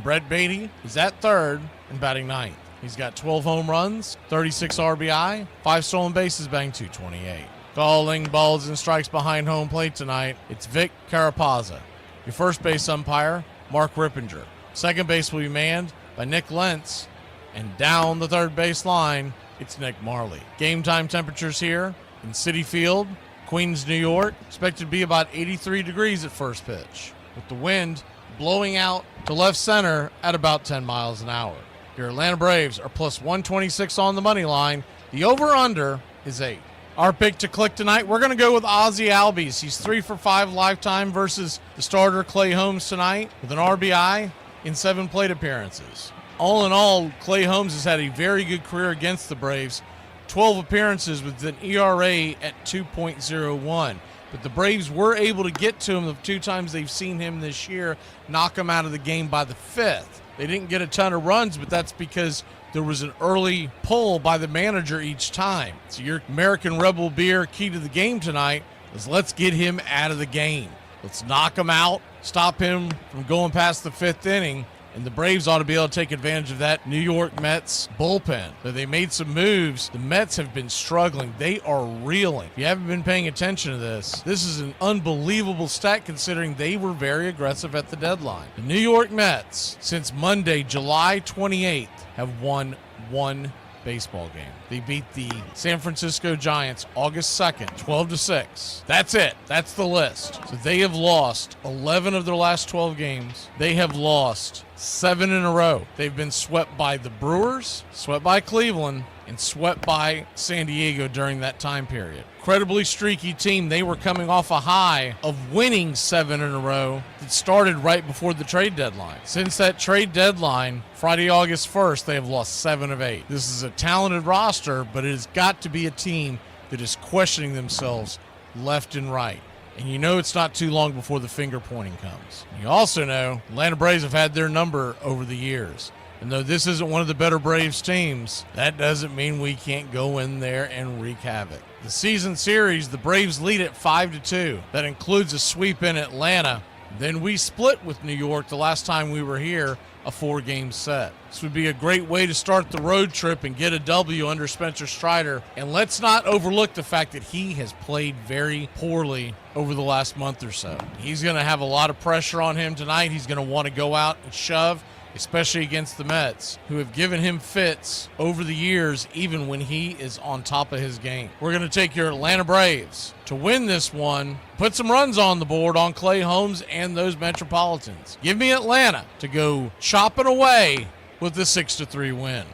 Brett Beatty is at third and batting ninth. He's got 12 home runs, 36 RBI, 5 stolen bases, batting .228. Calling balls and strikes behind home plate tonight, it's Vic Carapazza. Your first base umpire, Mark Rippinger. Second base will be manned by Nick Lentz. And down the third base line, it's Nick Marley. Game time temperatures here in Citi Field, Queens, New York, expected to be about 83 degrees at first pitch, with the wind blowing out to left center at about 10 miles an hour. Your Atlanta Braves are plus 126 on the money line. The over-under is 8. Our pick to click tonight, we're going to go with Ozzie Albies. He's 3 for 5 lifetime versus the starter Clay Holmes tonight with an RBI in 7 plate appearances. All in all, Clay Holmes has had a very good career against the Braves. 12 appearances with an ERA at 2.01. But the Braves were able to get to him the 2 times they've seen him this year, knock him out of the game by the 5th. They didn't get a ton of runs, but that's because there was an early pull by the manager each time. So your American Rebel Beer key to the game tonight is let's get him out of the game. Let's knock him out, stop him from going past the 5th inning, and the Braves ought to be able to take advantage of that New York Mets bullpen. So they made some moves. The Mets have been struggling. They are reeling. If you haven't been paying attention to this is an unbelievable stat considering they were very aggressive at the deadline. The New York Mets, since Monday, July 28th, have won 1 baseball game. They beat the San Francisco Giants August 2nd, 12-6. That's it. That's the list. So they have lost 11 of their last 12 games. They have lost 7 in a row. They've been swept by the Brewers, swept by Cleveland, and swept by San Diego during that time period. Incredibly streaky team. They were coming off a high of winning 7 in a row that started right before the trade deadline. Since that trade deadline, Friday, August 1st, they have lost 7 of 8. This is a talented roster, but it has got to be a team that is questioning themselves left and right. And you know it's not too long before the finger pointing comes. You also know Atlanta Braves have had their number over the years. And though this isn't one of the better Braves teams, that doesn't mean we can't go in there and wreak havoc. The season series, the Braves lead at 5-2. That includes a sweep in Atlanta. Then we split with New York the last time we were here, a 4-game set. This would be a great way to start the road trip and get a W under Spencer Strider. And let's not overlook the fact that he has played very poorly over the last month or so. He's going to have a lot of pressure on him tonight. He's going to want to go out and shove, especially against the Mets, who have given him fits over the years, even when he is on top of his game. We're going to take your Atlanta Braves to win this one, put some runs on the board on Clay Holmes and those Metropolitans. Give me Atlanta to go chopping away with the 6-3 win.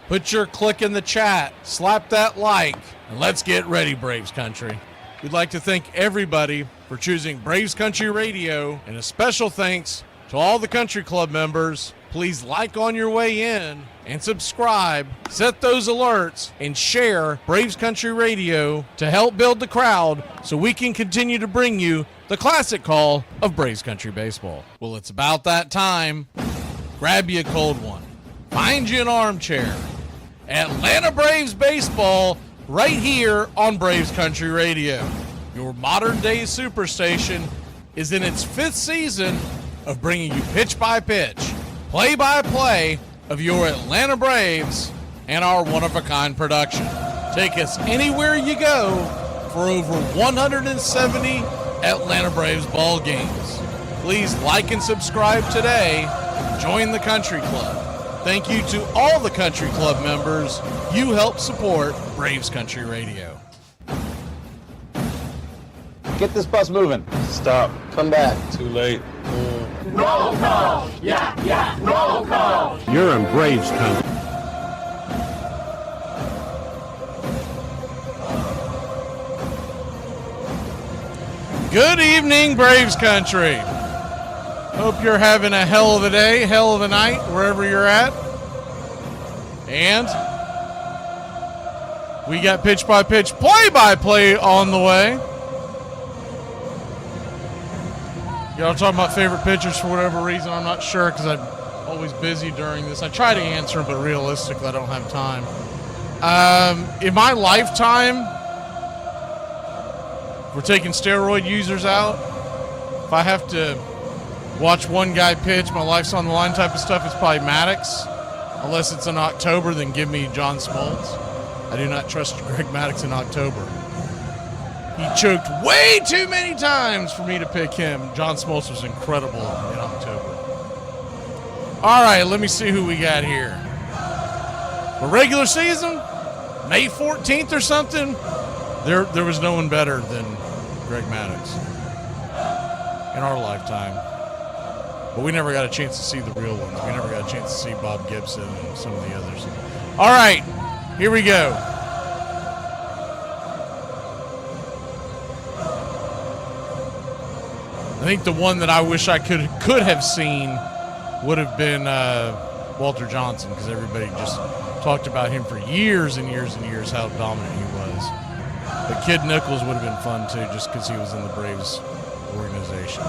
Put your click in the chat, slap that like, and let's get ready, Braves Country. We'd like to thank everybody for choosing Braves Country Radio, and a special thanks to all the country club members. Please like on your way in and subscribe, set those alerts, and share Braves Country Radio to help build the crowd so we can continue to bring you the classic call of Braves Country Baseball. Well, it's about that time. Grab you a cold one. Find you an armchair. Atlanta Braves Baseball right here on Braves Country Radio. Your modern-day superstation is in its 5th season of bringing you pitch-by-pitch, play-by-play of your Atlanta Braves and our one-of-a-kind production. Take us anywhere you go for over 170 Atlanta Braves ball games. Please like and subscribe today. Join the Country Club. Thank you to all the Country Club members. You help support Braves Country Radio. Get this bus moving. Stop. Come back. Too late. Roll call! Yeah, roll call! You're in Braves Country. Good evening, Braves Country. Hope you're having a hell of a day, hell of a night, wherever you're at. And we got pitch-by-pitch, play-by-play on the way. Y'all talking about favorite pitchers for whatever reason. I'm not sure because I'm always busy during this. I try to answer them, but realistically, I don't have time. In my lifetime, we're taking steroid users out. If I have to watch one guy pitch, my life's on the line type of stuff, it's probably Maddox. Unless it's in October, then give me John Smoltz. I do not trust Greg Maddox in October. He choked way too many times for me to pick him. John Smoltz was incredible in October. All right, let me see who we got here. The regular season, May 14th or something, there was no one better than Greg Maddox in our lifetime. But we never got a chance to see the real ones. We never got a chance to see Bob Gibson and some of the others. All right, here we go. I think the one that I wish I could have seen would have been Walter Johnson, because everybody just talked about him for years and years and years, how dominant he was. But Kid Nichols would have been fun too, just because he was in the Braves organization.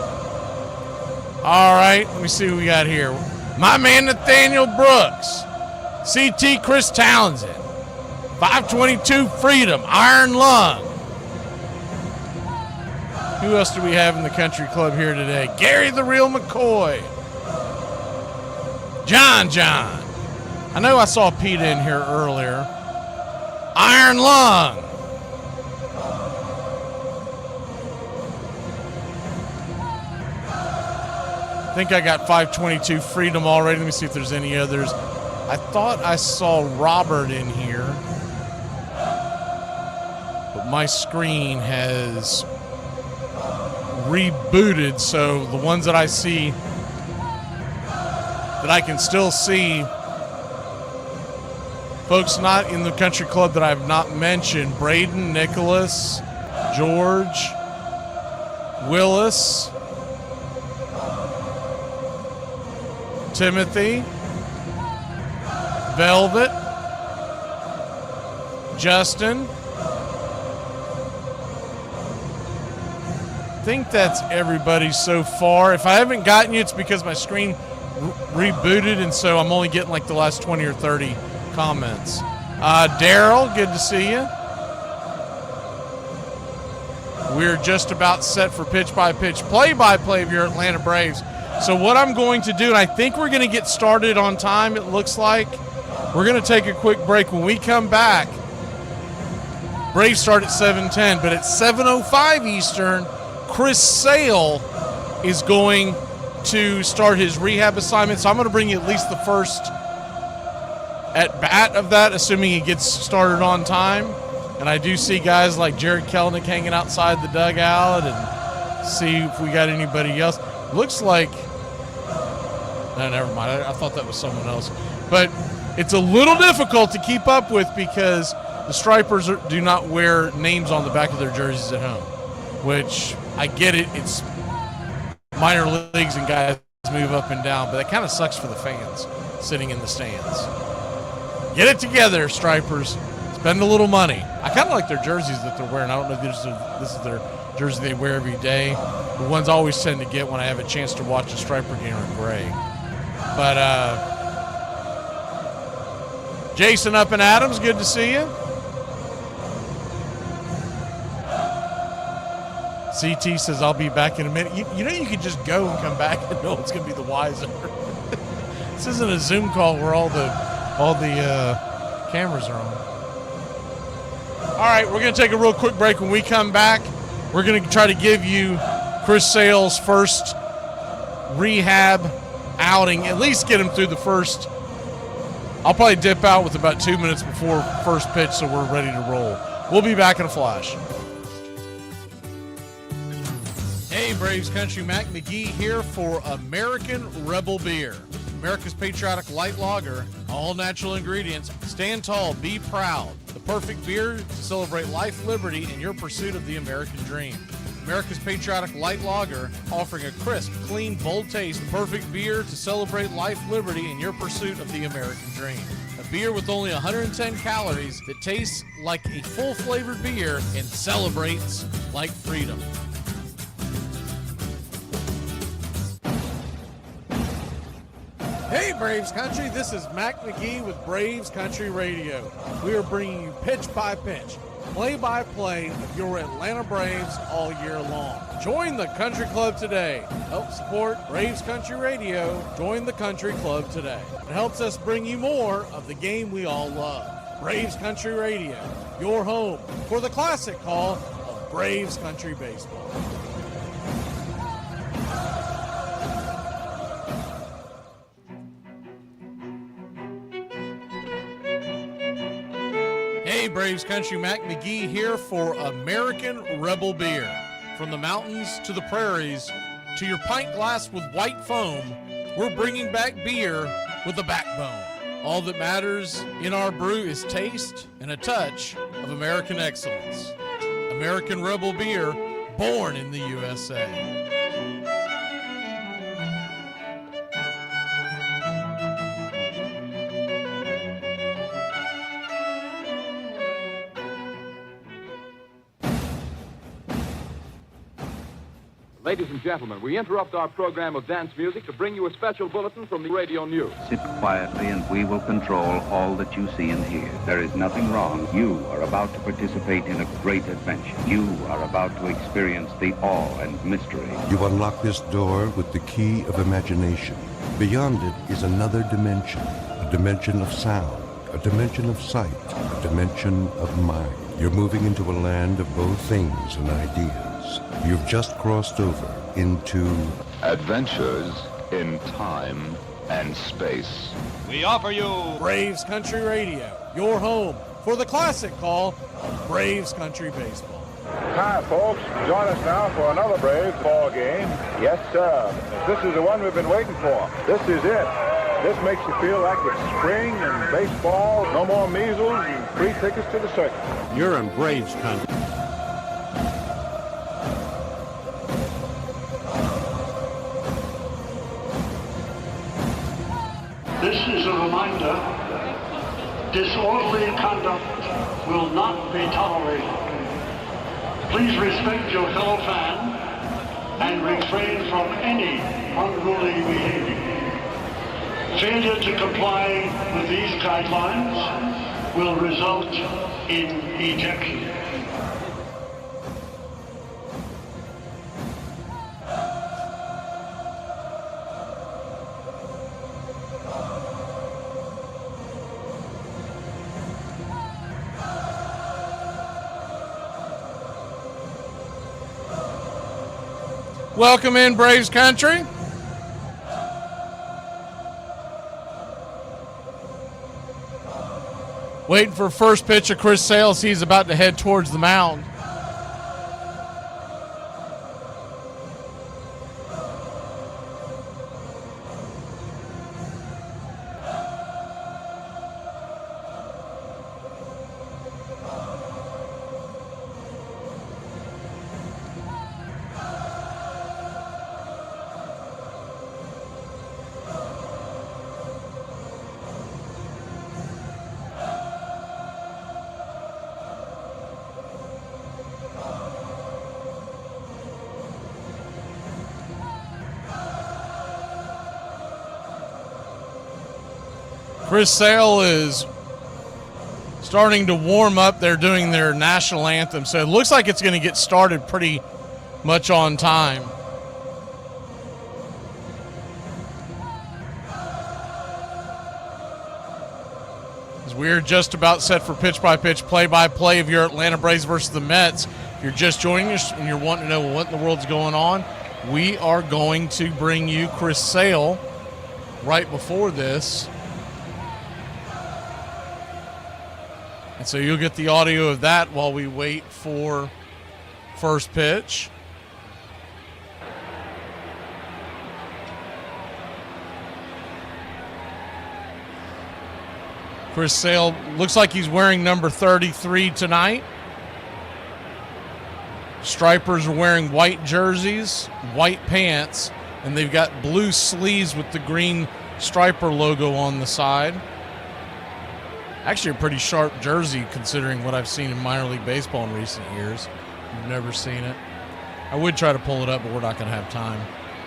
All right, let me see who we got here. My man Nathaniel Brooks, CT Chris Townsend, 522 Freedom, Iron Lung. Who else do we have in the country club here today? Gary the Real McCoy. John. I know I saw Pete in here earlier. Iron Lung. I think I got 522 Freedom already. Let me see if there's any others. I thought I saw Robert in here, but my screen has rebooted, so the ones that I see that I can still see, folks not in the country club that I've not mentioned: Braden, Nicholas, George, Willis, Timothy, Velvet, Justin. I think that's everybody so far. If I haven't gotten you, it's because my screen rebooted, and so I'm only getting like the last 20 or 30 comments. Daryl, good to see you. We're just about set for pitch-by-pitch, play-by-play of your Atlanta Braves. So what I'm going to do, and I think we're going to get started on time, it looks like. We're going to take a quick break. When we come back, Braves start at 7:10, but at 7:05 Eastern, Chris Sale is going to start his rehab assignment. So I'm going to bring you at least the first at-bat of that, assuming he gets started on time. And I do see guys like Jared Kelenic hanging outside the dugout, and see if we got anybody else. Looks like, no, never mind. I thought that was someone else. But it's a little difficult to keep up with because the Stripers do not wear names on the back of their jerseys at home, which I get it. It's minor leagues and guys move up and down, but that kind of sucks for the fans sitting in the stands. Get it together, Stripers. Spend a little money. I kind of like their jerseys that they're wearing. I don't know if this is their jersey they wear every day. The ones I always tend to get when I have a chance to watch a Striper game are gray. But Jason up in Adams, good to see you. CT says, I'll be back in a minute. You know you could just go and come back and no one's going to be the wiser. This isn't a Zoom call where all the cameras are on. All right, we're going to take a real quick break. When we come back, we're going to try to give you Chris Sale's first rehab outing, at least get him through the first. I'll probably dip out with about 2 minutes before first pitch, so we're ready to roll. We'll be back in a flash. Hey, Braves Country, Mac McGee here for American Rebel Beer. America's patriotic light lager, all natural ingredients. Stand tall, be proud. The perfect beer to celebrate life, liberty, and your pursuit of the American dream. America's patriotic light lager, offering a crisp, clean, bold taste. The perfect beer to celebrate life, liberty, and your pursuit of the American dream. A beer with only 110 calories that tastes like a full-flavored beer and celebrates like freedom. Hey, Braves Country, this is Mac McGee with Braves Country Radio. We are bringing you pitch by pitch, play-by-play of your Atlanta Braves all year long. Join the Country Club today. Help support Braves Country Radio. Join the Country Club today. It helps us bring you more of the game we all love. Braves Country Radio, your home for the classic call of Braves Country Baseball. Hey, Braves Country, Mac McGee here for American Rebel Beer. From the mountains to the prairies to your pint glass with white foam, we're bringing back beer with a backbone. All that matters in our brew is taste and a touch of American excellence. American Rebel Beer, born in the USA. Ladies and gentlemen, we interrupt our program of dance music to bring you a special bulletin from the radio news. Sit quietly and we will control all that you see and hear. There is nothing wrong. You are about to participate in a great adventure. You are about to experience the awe and mystery. You unlock this door with the key of imagination. Beyond it is another dimension, a dimension of sound, a dimension of sight, a dimension of mind. You're moving into a land of both things and ideas. You've just crossed over into Adventures in Time and space. We offer you Braves Country Radio, your home for the classic call, Braves Country Baseball. Hi, folks. Join us now for another Braves ball game. Yes, sir. This is the one we've been waiting for. This is it. This makes you feel like it's spring and baseball, no more measles, and free tickets to the circus. You're in Braves country. This is a reminder, disorderly conduct will not be tolerated. Please respect your fellow fan and refrain from any unruly behavior. Failure to comply with these guidelines will result in ejection. Welcome in, Braves Country. Waiting for first pitch of Chris Sale. He's about to head towards the mound. Chris Sale is starting to warm up. They're doing their national anthem, so it looks like it's going to get started pretty much on time. As we're just about set for pitch-by-pitch, play-by-play of your Atlanta Braves versus the Mets. If you're just joining us and you're wanting to know what in the world's going on, we are going to bring you Chris Sale right before this. And so you'll get the audio of that while we wait for first pitch. Chris Sale looks like he's wearing number 33 tonight. Stripers are wearing white jerseys, white pants, and they've got blue sleeves with the green Striper logo on the side. Actually a pretty sharp jersey considering what I've seen in minor league baseball in recent years. You've never seen it. I would try to pull it up, but we're not going to have time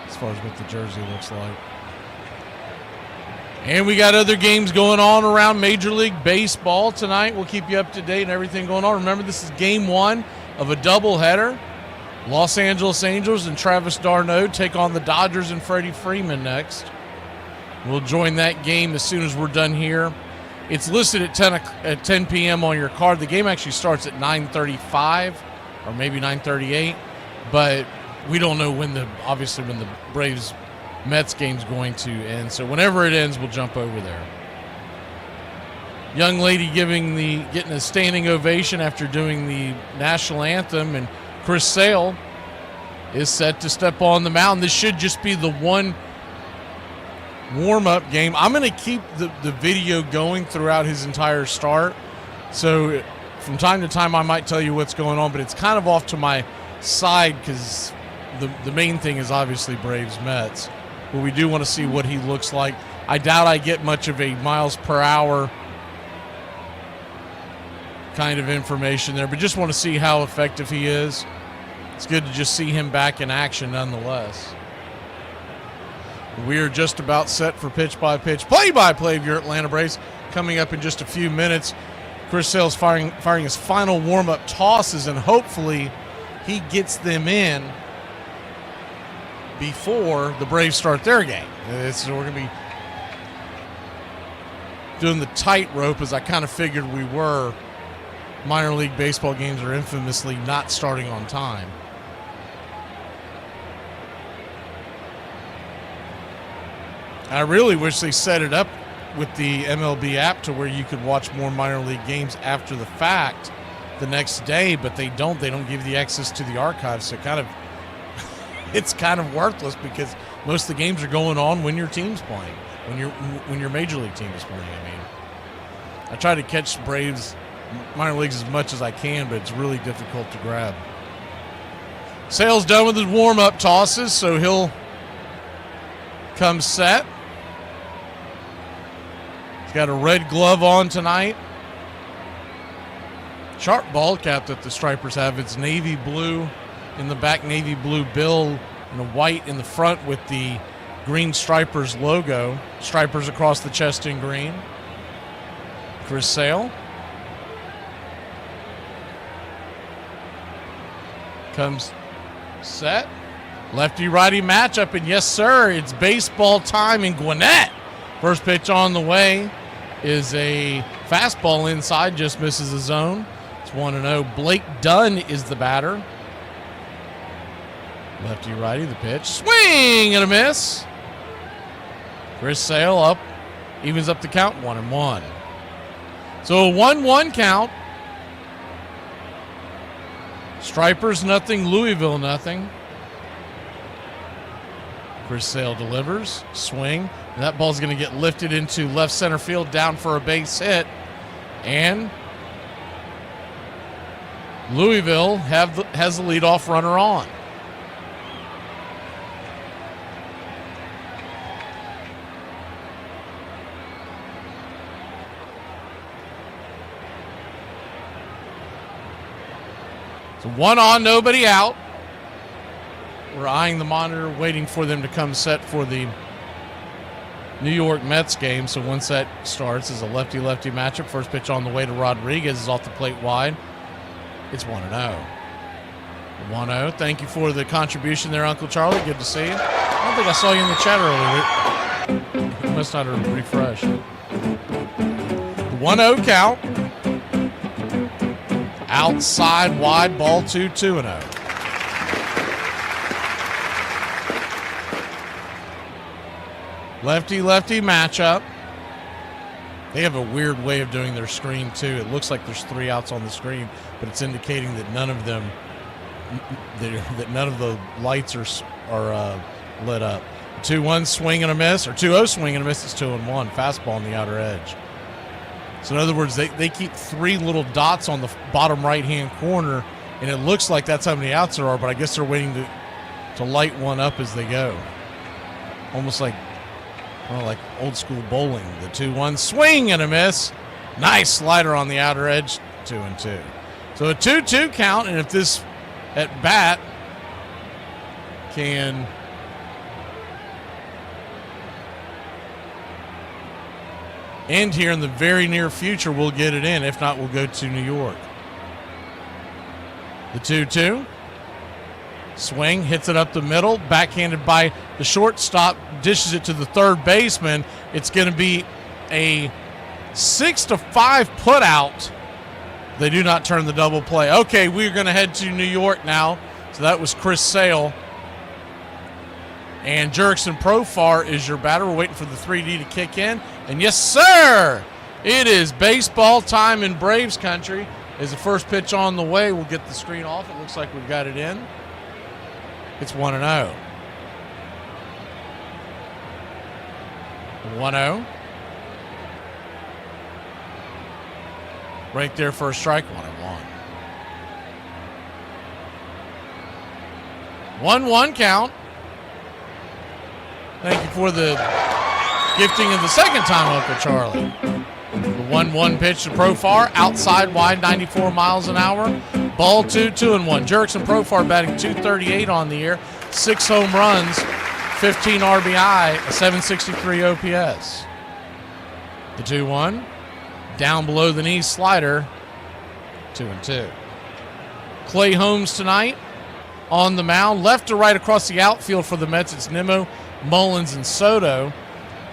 as far as what the jersey looks like. And we got other games going on around Major League Baseball tonight. We'll keep you up to date and everything going on. Remember, this is game one of a doubleheader. Los Angeles Angels and Travis d'Arnaud take on the Dodgers and Freddie Freeman next. We'll join that game as soon as we're done here. It's listed at 10 p.m. on your card. The game actually starts at 9:35 or maybe 9:38, but we don't know when the Braves Mets game's going to end. So whenever it ends, we'll jump over there. Young lady getting a standing ovation after doing the national anthem, and Chris Sale is set to step on the mound. This should just be the one warm-up game. I'm going to keep the video going throughout his entire start. So from time to time, I might tell you what's going on, but it's kind of off to my side because the main thing is obviously Braves Mets. But we do want to see what he looks like. I doubt I get much of a miles per hour kind of information there, but just want to see how effective he is. It's good to just see him back in action nonetheless. We are just about set for pitch-by-pitch, play-by-play of your Atlanta Braves coming up in just a few minutes. Chris Sale's firing his final warm-up tosses, and hopefully he gets them in before the Braves start their game. So we're going to be doing the tightrope, as I kind of figured we were. Minor league baseball games are infamously not starting on time. I really wish they set it up with the MLB app to where you could watch more minor league games after the fact the next day, but they don't. They don't give you access to the archives, so it's kind of worthless because most of the games are going on when your team's playing, when your major league team is playing. I mean, I try to catch Braves minor leagues as much as I can, but it's really difficult to grab. Sale's done with his warm-up tosses, so he'll come set. He's got a red glove on tonight. Sharp ball cap that the Stripers have. It's navy blue in the back, navy blue bill, and a white in the front with the green Stripers logo. Stripers across the chest in green. Chris Sale comes set. Lefty-righty matchup, and yes, sir, it's baseball time in Gwinnett. First pitch on the way is a fastball inside, just misses the zone. It's 1-0. Blake Dunn is the batter. Lefty-righty, the pitch. Swing and a miss. Chris Sale up, evens up the count, 1-1. So a 1-1 count. Stripers nothing, Louisville nothing. Chris Sale delivers, swing, and that ball's going to get lifted into left center field, down for a base hit, and Louisville has the leadoff runner on. So 1 on, nobody out. We're eyeing the monitor, waiting for them to come set for the New York Mets game. So once that starts, is a lefty-lefty matchup. First pitch on the way to Rodriguez is off the plate wide. It's 1-0. 1-0. Thank you for the contribution there, Uncle Charlie. Good to see you. I don't think I saw you in the chat earlier. You must not have refreshed. 1-0 count. Outside wide, ball 2-0. Lefty-lefty matchup. They have a weird way of doing their screen, too. It looks like there's 3 outs on the screen, but it's indicating that none of the lights are lit up. 2-1 swing and a miss, or 2-0 swing and a miss. It's 2-1. Fastball on the outer edge. So in other words, they keep 3 little dots on the bottom right-hand corner, and it looks like that's how many outs there are, but I guess they're waiting to light one up as they go. Almost like old school bowling. The 2-1 swing and a miss. Nice slider on the outer edge. 2-2. So a 2-2 count, and if this at bat can end here in the very near future, we'll get it in. If not, we'll go to New York. The 2-2. Swing, hits it up the middle, backhanded by the shortstop, dishes it to the third baseman. It's going to be a 6-5 putout. They do not turn the double play. Okay, we're going to head to New York now. So that was Chris Sale. And Jerickson Profar is your batter. We're waiting for the 3D to kick in. And yes, sir, it is baseball time in Braves country. As the first pitch on the way, we'll get the screen off. It looks like we've got it in. It's 1-0. 1-0. Right there for a strike, 1-1. 1-1 count. Thank you for the gifting of the second time, Uncle Charlie. The 1-1 pitch to Profar, outside wide, 94 miles an hour. Ball 2-1. Jerickson Profar batting .238 on the year, 6 home runs, 15 RBI, a .763 OPS. The 2-1, down below the knee slider, 2-2. Clay Holmes tonight on the mound, left to right across the outfield for the Mets. It's Nimmo, Mullins, and Soto.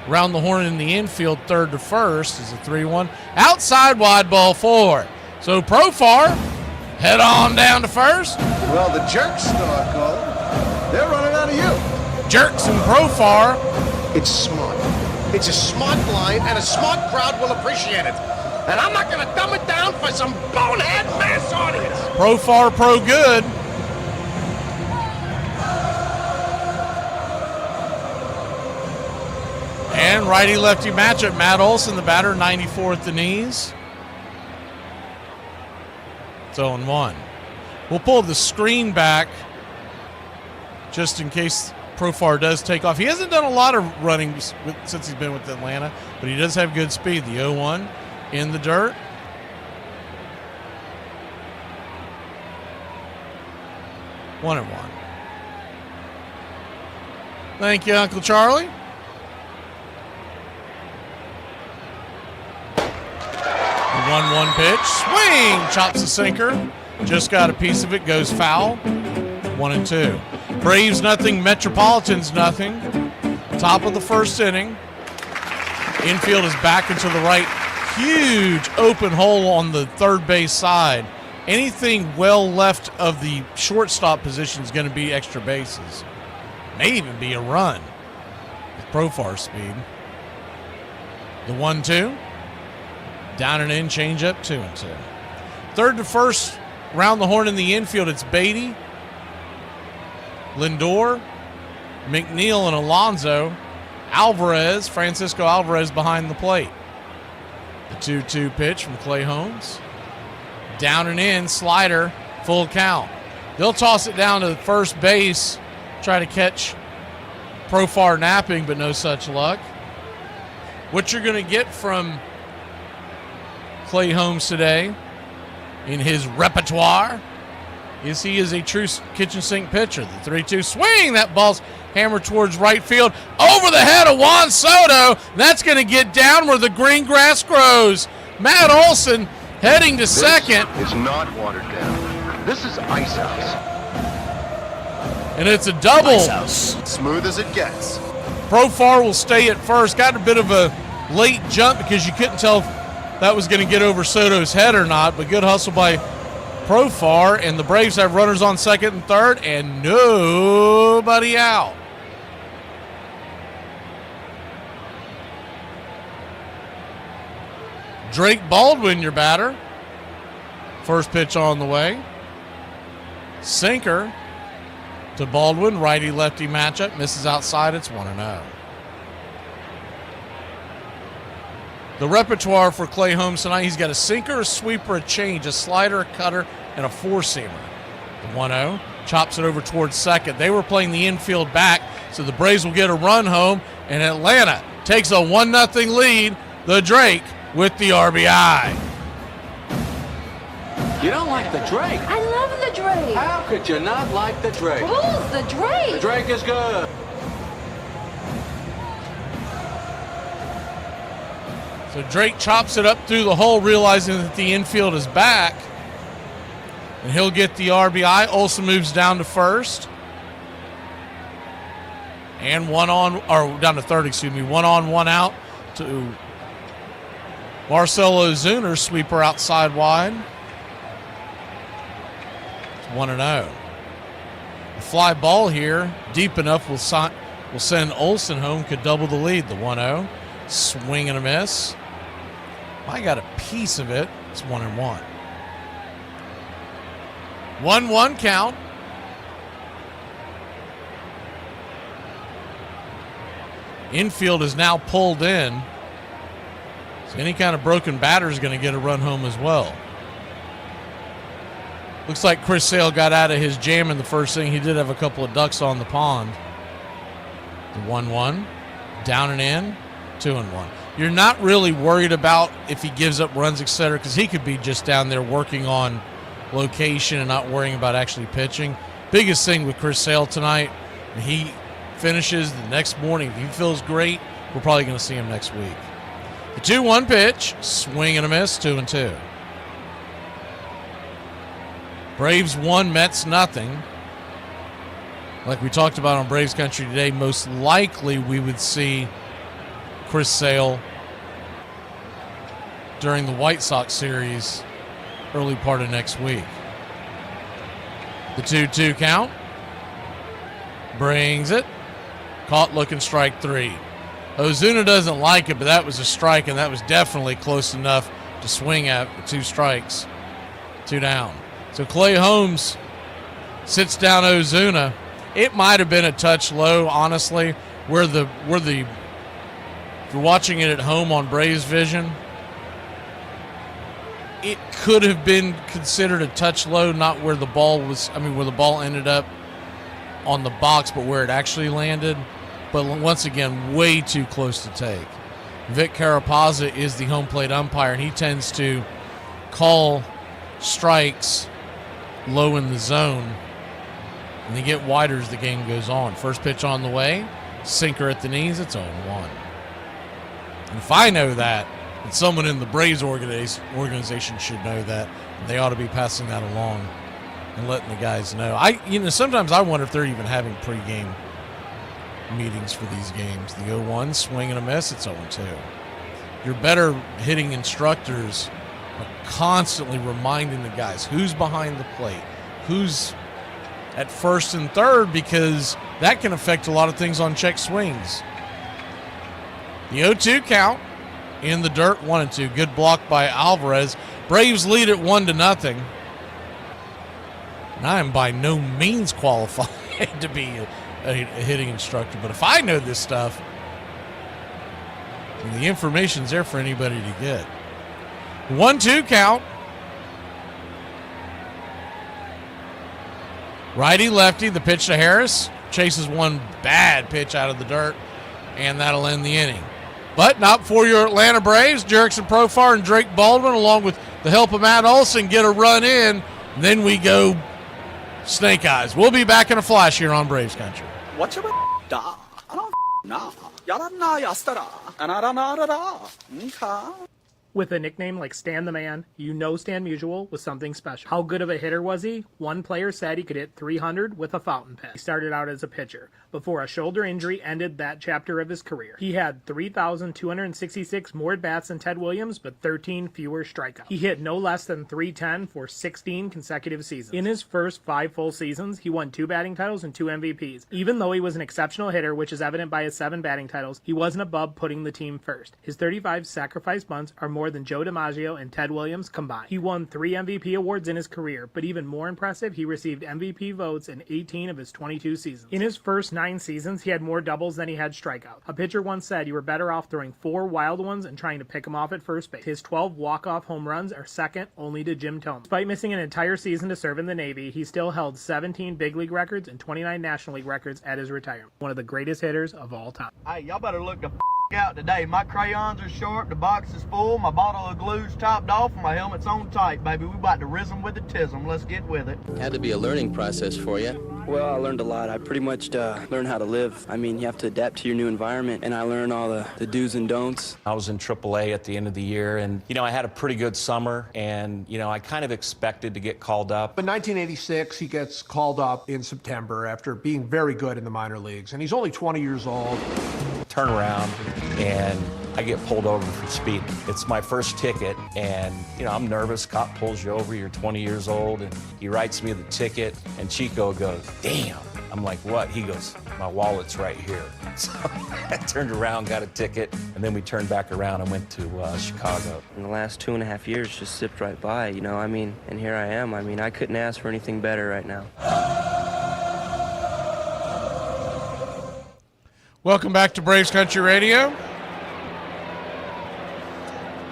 Round the horn in the infield, third to first is a 3-1. Outside wide, ball 4. So Profar, head on down to first. Well, the Jerks star called. They're running out of you. Jerks and Profar. It's smart. It's a smart line, and a smart crowd will appreciate it. And I'm not going to dumb it down for some bonehead mass audience. Pro far, pro good. And righty-lefty matchup. Matt Olson, the batter, 94 at the knees. It's 0-1. We'll pull the screen back just in case Profar does take off. He hasn't done a lot of running since he's been with Atlanta, but he does have good speed. The 0-1 in the dirt. One and one. Thank you, Uncle Charlie. The 1-1 pitch. Swing! Chops the sinker. Just got a piece of it. Goes foul. 1-2. Braves nothing. Metropolitans nothing. Top of the first inning. Infield is back into the right. Huge open hole on the third base side. Anything well left of the shortstop position is going to be extra bases. May even be a run with Profar speed. The 1-2. Down and in, change up, 2-2. Third to first, round the horn in the infield. It's Beatty, Lindor, McNeil, and Alonso. Alvarez, Francisco Alvarez behind the plate. The 2-2 pitch from Clay Holmes. Down and in, slider, full count. They'll toss it down to first base, try to catch Profar napping, but no such luck. What you're going to get from Clay Holmes today in his repertoire is he is a true kitchen sink pitcher. The 3-2 swing, that ball's hammered towards right field over the head of Juan Soto. That's going to get down where the green grass grows. Matt Olson heading to second. This is not watered down. This is Ice House. And it's a double. Ice House. Smooth as it gets. Profar will stay at first. Got a bit of a late jump because you couldn't tell if that was going to get over Soto's head or not, but good hustle by Profar, and the Braves have runners on second and third, and nobody out. Drake Baldwin, your batter. First pitch on the way. Sinker to Baldwin, righty-lefty matchup. Misses outside, it's 1-0. The repertoire for Clay Holmes tonight, he's got a sinker, a sweeper, a change, a slider, a cutter, and a four-seamer. The 1-0 chops it over towards second. They were playing the infield back, so the Braves will get a run home, and Atlanta takes a 1-0 lead. The Drake with the RBI. You don't like the Drake? I love the Drake. How could you not like the Drake? Who's the Drake? The Drake is good. So Drake chops it up through the hole, realizing that the infield is back. And he'll get the RBI. Olsen moves down to first. And down to third, excuse me. 1 on, 1 out to Marcelo Zuner, sweeper outside wide. It's 1-0. A fly ball here, deep enough, will send Olsen home, could double the lead. The 1-0. Swing and a miss. I got a piece of it. It's 1-1. 1-1 count. Infield is now pulled in. So any kind of broken batter is going to get a run home as well. Looks like Chris Sale got out of his jam in the first inning. He did have a couple of ducks on the pond. The 1-1. Down and in. 2-1. You're not really worried about if he gives up runs, etc., because he could be just down there working on location and not worrying about actually pitching. Biggest thing with Chris Sale tonight, he finishes the next morning. If he feels great, we're probably going to see him next week. The 2-1 pitch, swing and a miss, 2-2. Braves 1, Mets nothing. Like we talked about on Braves Country today, most likely we would see Chris Sale during the White Sox series early part of next week. The 2-2 count. Brings it. Caught looking, strike 3. Ozuna doesn't like it, but that was a strike, and that was definitely close enough to swing at with 2 strikes, 2 down. So Clay Holmes sits down Ozuna. It might have been a touch low, honestly, where the if you're watching it at home on Braves Vision, it could have been considered a touch low, not where the ball was, where the ball ended up on the box, but where it actually landed. But once again, way too close to take. Vic Carapazza is the home plate umpire, and he tends to call strikes low in the zone, and they get wider as the game goes on. First pitch on the way, sinker at the knees, it's 0-1. And if I know that, then someone in the Braves organization should know that, and they ought to be passing that along and letting the guys know. Sometimes I wonder if they're even having pregame meetings for these games. The 0-1, swing and a miss, it's 0-2. Your better hitting instructors are constantly reminding the guys who's behind the plate, who's at first and third, because that can affect a lot of things on check swings. The 0-2 count in the dirt, 1-2. Good block by Alvarez. Braves lead it 1-0. And I am by no means qualified to be a hitting instructor, but if I know this stuff, the information's there for anybody to get. 1-2 count. Righty lefty, the pitch to Harris, chases one bad pitch out of the dirt, and that'll end the inning. But not for your Atlanta Braves. Jerickson Profar and Drake Baldwin, along with the help of Matt Olson, get a run in. Then we go snake eyes. We'll be back in a flash here on Braves Country. What's your da? I don't know. Yarana yastara. Anarana. With a nickname like Stan the Man, you know Stan Musial was something special. How good of a hitter was he? One player said he could hit 300 with a fountain pen. He started out as a pitcher before a shoulder injury ended that chapter of his career. He had 3,266 more at-bats than Ted Williams, but 13 fewer strikeouts. He hit no less than .310 for 16 consecutive seasons. In his first 5 full seasons, he won 2 batting titles and 2 MVPs. Even though he was an exceptional hitter, which is evident by his 7 batting titles, he wasn't above putting the team first. His 35 sacrifice bunts are more than Joe DiMaggio and Ted Williams combined. He won 3 MVP awards in his career, but even more impressive, he received MVP votes in 18 of his 22 seasons. In his first 9 seasons, he had more doubles than he had strikeouts. A pitcher once said you were better off throwing 4 wild ones and trying to pick him off at first base. His 12 walk-off home runs are second only to Jim Thome. Despite missing an entire season to serve in the Navy, he still held 17 big league records and 29 National League records at his retirement. One of the greatest hitters of all time. Hey, y'all better look the out today. My crayons are short, the box is full, my bottle of glue's topped off, and my helmet's on tight, baby. We about to rism with the tism. Let's get with it. Had to be a learning process for you. Well, I learned a lot. I pretty much learned how to live. I mean, you have to adapt to your new environment, and I learned all the do's and don'ts. I was in AAA at the end of the year, and, I had a pretty good summer, and, I kind of expected to get called up. In 1986, he gets called up in September after being very good in the minor leagues, and he's only 20 years old. Turn around, and I get pulled over for speed. It's my first ticket, and, I'm nervous. Cop pulls you over, you're 20 years old, and he writes me the ticket, and Chico goes, "Damn." I'm like, "What?" He goes, "My wallet's right here." So I turned around, got a ticket, and then we turned back around and went to Chicago. In the last 2.5 years just zipped right by, and here I am. I couldn't ask for anything better right now. Welcome back to Braves Country Radio.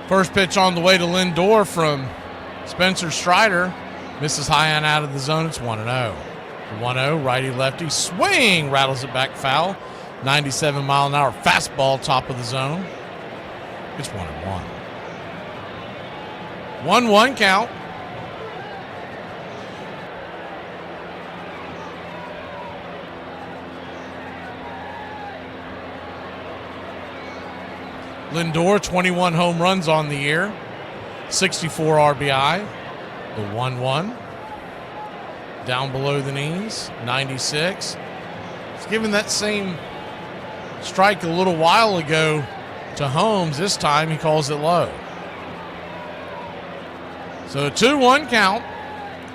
First pitch on the way to Lindor from Spencer Strider. Misses high and out of the zone. It's 1-0. 1-0, righty-lefty. Swing! Rattles it back foul. 97-mile-an-hour fastball, top of the zone. It's 1-1. 1-1 count. Lindor, 21 home runs on the year, 64 RBI, the 1-1. Down below the knees, 96. He's given that same strike a little while ago to Holmes. This time he calls it low. So a 2-1 count.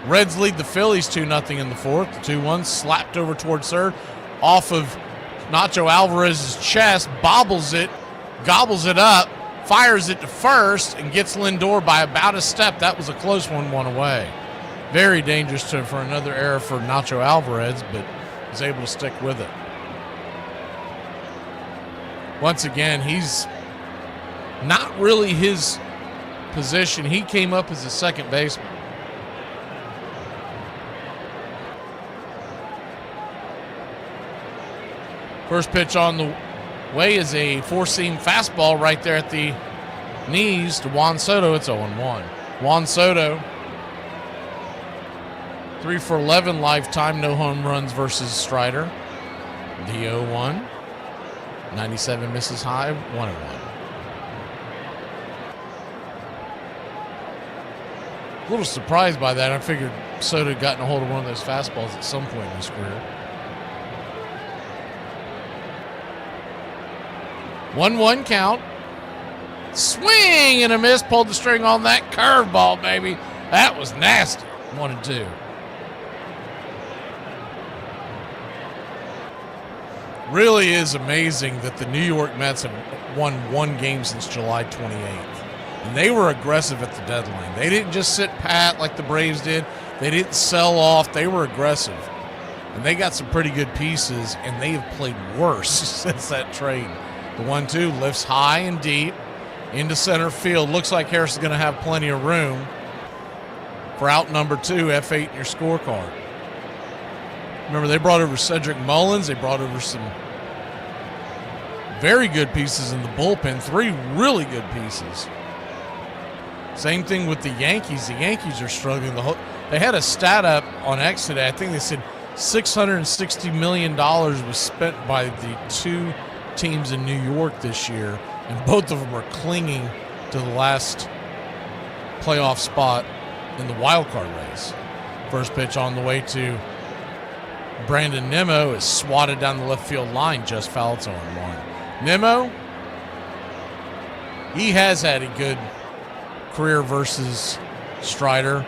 Reds lead the Phillies 2-0 in the fourth. The 2-1 slapped over towards third off of Nacho Alvarez's chest, bobbles it, gobbles it up, fires it to first, and gets Lindor by about a step. That was a close one away. Very dangerous for another error for Nacho Alvarez, but was able to stick with it. Once again, he's not really his position. He came up as a second baseman. First pitch on the way is a four-seam fastball right there at the knees to Juan Soto. It's 0-1. Juan Soto, 3 for 11 lifetime, no home runs versus Strider. The 0-1. 97 misses high, 1-1. A little surprised by that. I figured Soto had gotten a hold of one of those fastballs at some point in his career. 1-1 count. Swing and a miss. Pulled the string on that curveball, baby. That was nasty. 1-2. Really is amazing that the New York Mets have won one game since July 28th. And they were aggressive at the deadline. They didn't just sit pat like the Braves did. They didn't sell off. They were aggressive. And they got some pretty good pieces, and they have played worse since that trade. The 1-2 lifts high and deep into center field. Looks like Harris is going to have plenty of room for out number 2, F8 in your scorecard. Remember, they brought over Cedric Mullins. They brought over some very good pieces in the bullpen. 3 really good pieces. Same thing with the Yankees. The Yankees are struggling. They had a stat up on X today. I think they said $660 million was spent by the 2 teams in New York this year, and both of them are clinging to the last playoff spot in the wild card race. First pitch on the way to Brandon Nimmo is swatted down the left field line, just foul. It's 0-1. Nimmo, he has had a good career versus Strider.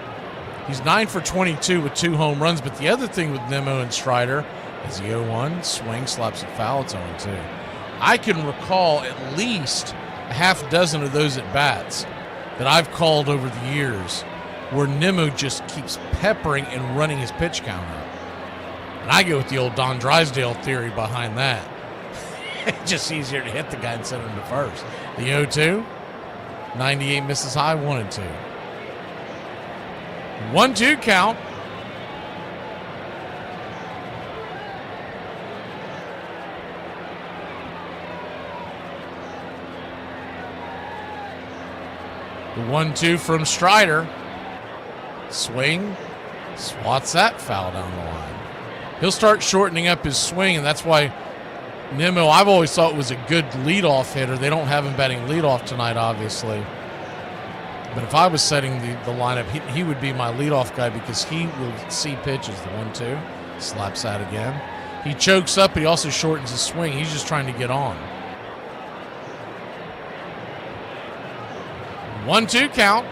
He's 9 for 22 with 2 home runs, but the other thing with Nimmo and Strider is the 0-1 swing, slaps it foul. It's 0-2. I can recall at least a half dozen of those at bats that I've called over the years where Nimmo just keeps peppering and running his pitch count up. And I go with the old Don Drysdale theory behind that. It's just easier to hit the guy and send him to first. The 0-2, 98 misses high, 1-2. 1-2 count. The 1-2 from Strider. Swing. Swats that foul down the line. He'll start shortening up his swing, and that's why Nimmo, I've always thought, was a good leadoff hitter. They don't have him batting leadoff tonight, obviously. But if I was setting the lineup, he would be my leadoff guy because he will see pitches. The 1-2. Slaps that again. He chokes up, but he also shortens his swing. He's just trying to get on. 1-2 count.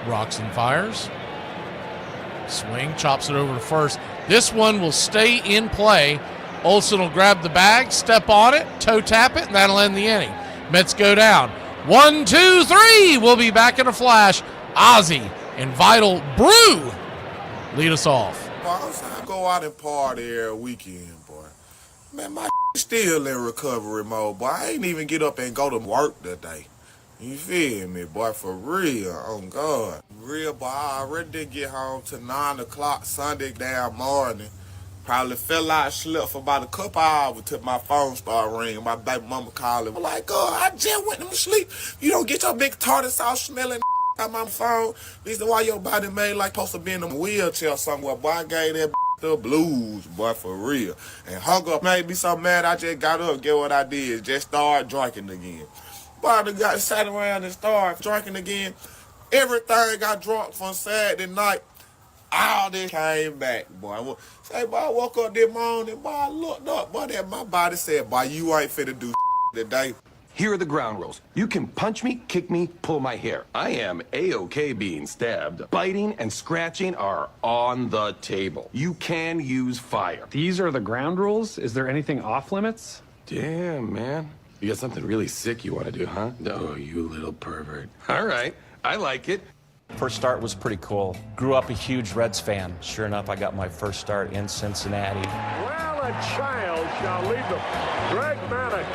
Rocks and fires. Swing, chops it over to first. This one will stay in play. Olsen will grab the bag, step on it, toe tap it, and that'll end the inning. Mets go down. 1, 2, 3. We'll be back in a flash. Ozzie and Vital Brew lead us off. I go out and party every weekend, boy. Man, my still in recovery mode, boy. I ain't even get up and go to work today. You feel me, boy, for real, oh God. Real, boy, I already did get home to 9 o'clock Sunday damn morning. Probably fell out, slept for about a couple hours till my phone started ringing. My baby mama calling. I'm like, God, I just went to sleep. You don't get your big tartar sauce smelling out my phone. Reason why your body made like supposed to be in a wheelchair somewhere. Boy, I gave that the blues, boy, for real. And hung up, made me so mad I just got up, get what I did, just started drinking again. Boy, I got sat around and started drinking again. Everything got drunk from Saturday night. All this came back, boy. Say, boy, I woke up this morning, boy, I looked up, boy, that my body said, boy, you ain't finna do today. Here are the ground rules. You can punch me, kick me, pull my hair. I am A-OK being stabbed. Biting and scratching are on the table. You can use fire. These are the ground rules? Is there anything off limits? Damn, man. You got something really sick you want to do, huh? Oh, you little pervert. All right, I like it. First start was pretty cool. Grew up a huge Reds fan. Sure enough, I got my first start in Cincinnati. Well, a child shall lead them. Greg Maddox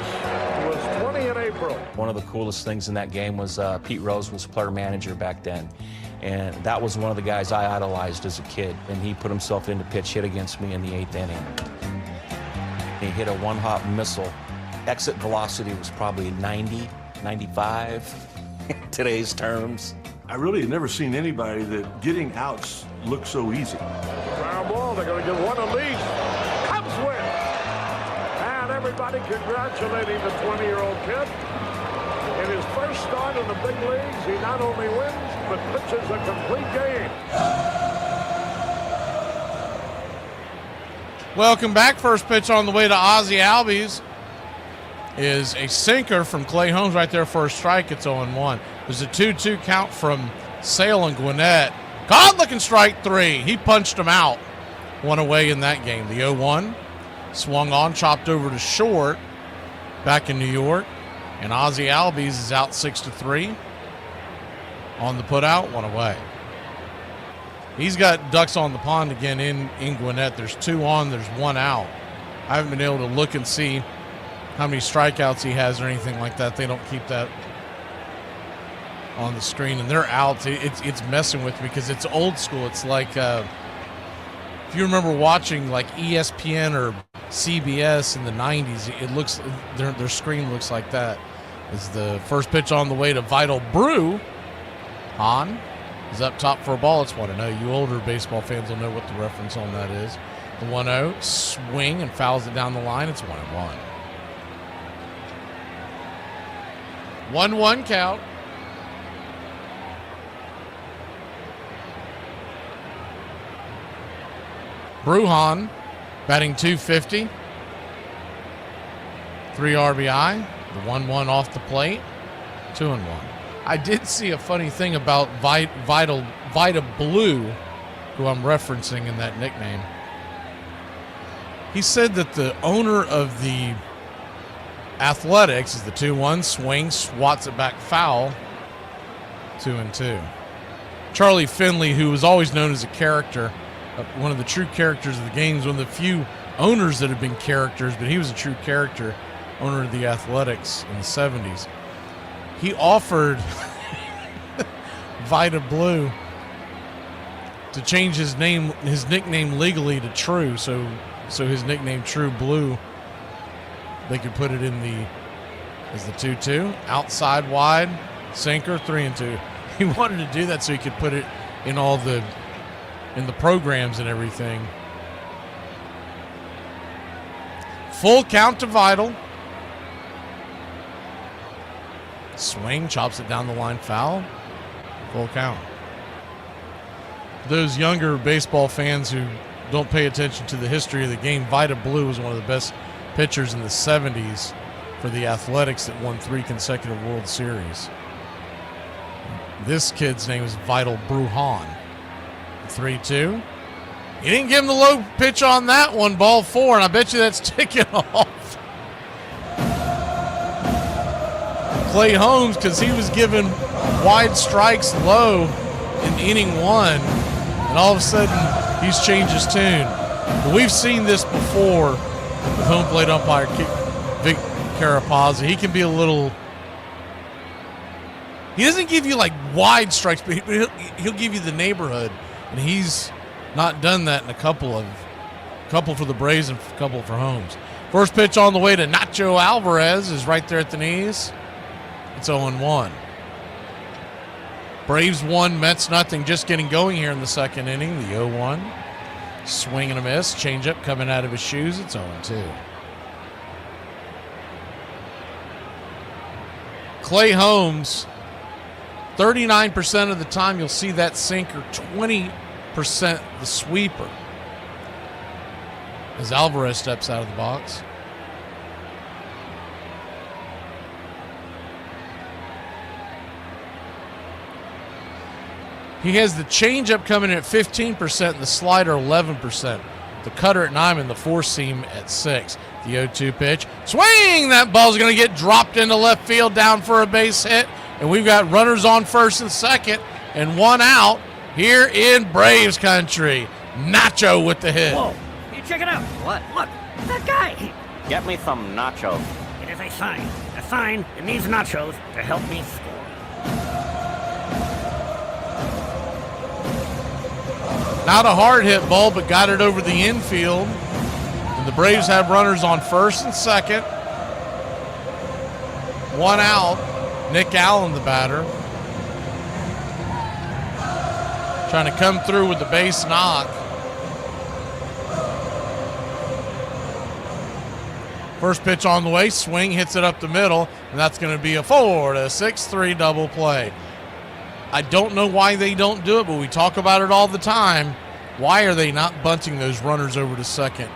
was 20 in April. One of the coolest things in that game was Pete Rose was player manager back then. And that was one of the guys I idolized as a kid. And he put himself into pitch hit against me in the 8th inning. He hit a one-hop missile. Exit velocity was probably 90, 95 in today's terms. I really have never seen anybody that getting outs looks so easy. Ground ball, they're going to get one at least. Cubs win. And everybody congratulating the 20-year-old kid. In his first start in the big leagues, he not only wins, but pitches a complete game. Welcome back. First pitch on the way to Ozzie Albies is a sinker from Clay Holmes right there for a strike. It's 0-1. There's a 2-2 count from Sale and Gwinnett. God-looking strike 3. He punched him out. One away in that game. The 0-1 swung on, chopped over to short back in New York. And Ozzie Albies is out 6-3 on the putout, one away. He's got ducks on the pond again in Gwinnett. There's 2 on, there's 1 out. I haven't been able to look and see how many strikeouts he has or anything like that. They don't keep that on the screen, and they're out. It's messing with me because it's old school. It's like if you remember watching like ESPN or CBS in the 90s, it looks their screen looks like that. It's the first pitch on the way to Vital Brew. Hahn is up top for a ball. It's 1-0. You older baseball fans will know what the reference on that is. The 1-0 swing and fouls it down the line. It's 1-1. 1-1 count. Bruhan batting .250. 3 RBI. The 1-1 off the plate. 2-1. I did see a funny thing about Vita Blue, who I'm referencing in that nickname. He said that the owner of the Athletics is the 2-1 swing, swats it back foul. 2-2. Charlie Finley, who was always known as a character, one of the true characters of the games, one of the few owners that have been characters, but he was a true character, owner of the Athletics in the 70s. He offered Vita Blue to change his nickname legally to True, so his nickname True Blue, they could put it in as the 2-2, outside wide, sinker, 3-2. He wanted to do that so he could put it in in the programs and everything. Full count to Vital. Swing, chops it down the line, foul. Full count. Those younger baseball fans who don't pay attention to the history of the game, Vita Blue was one of the best pitchers in the 70s for the Athletics that won 3 consecutive World Series. This kid's name is Vital Bruhan. 3-2. He didn't give him the low pitch on that one, ball 4, and I bet you that's ticking off. Clay Holmes, because he was given wide strikes low in inning 1, and all of a sudden he's changed his tune. But we've seen this before with home plate umpire Vic Carapazzi. He can be a little... He doesn't give you like wide strikes, but he'll give you the neighborhood, and he's not done that in a couple for the Braves and a couple for Holmes. First pitch on the way to Nacho Alvarez is right there at the knees. It's 0-1. Braves 1, Mets nothing. Just getting going here in the second inning. The 0-1. Swing and a miss. Changeup coming out of his shoes. It's 0-2. Clay Holmes, 39% of the time you'll see that sinker, 20% the sweeper. As Alvarez steps out of the box. He has the changeup coming in at 15% and the slider 11%. The cutter at 9 and the four seam at 6. The 0-2 pitch. Swing! That ball's going to get dropped into left field down for a base hit. And we've got runners on first and second and one out here in Braves country. Nacho with the hit. Whoa, you check it out. What? Look, that guy. Get me some nachos. It is a sign. A sign. It needs nachos to help me score. Not a hard hit ball, but got it over the infield. And the Braves have runners on first and second. One out. Nick Allen, the batter. Trying to come through with the base knock. First pitch on the way. Swing, hits it up the middle. And that's going to be a 4-6-3 double play. I don't know why they don't do it, but we talk about it all the time. Why are they not bunting those runners over to second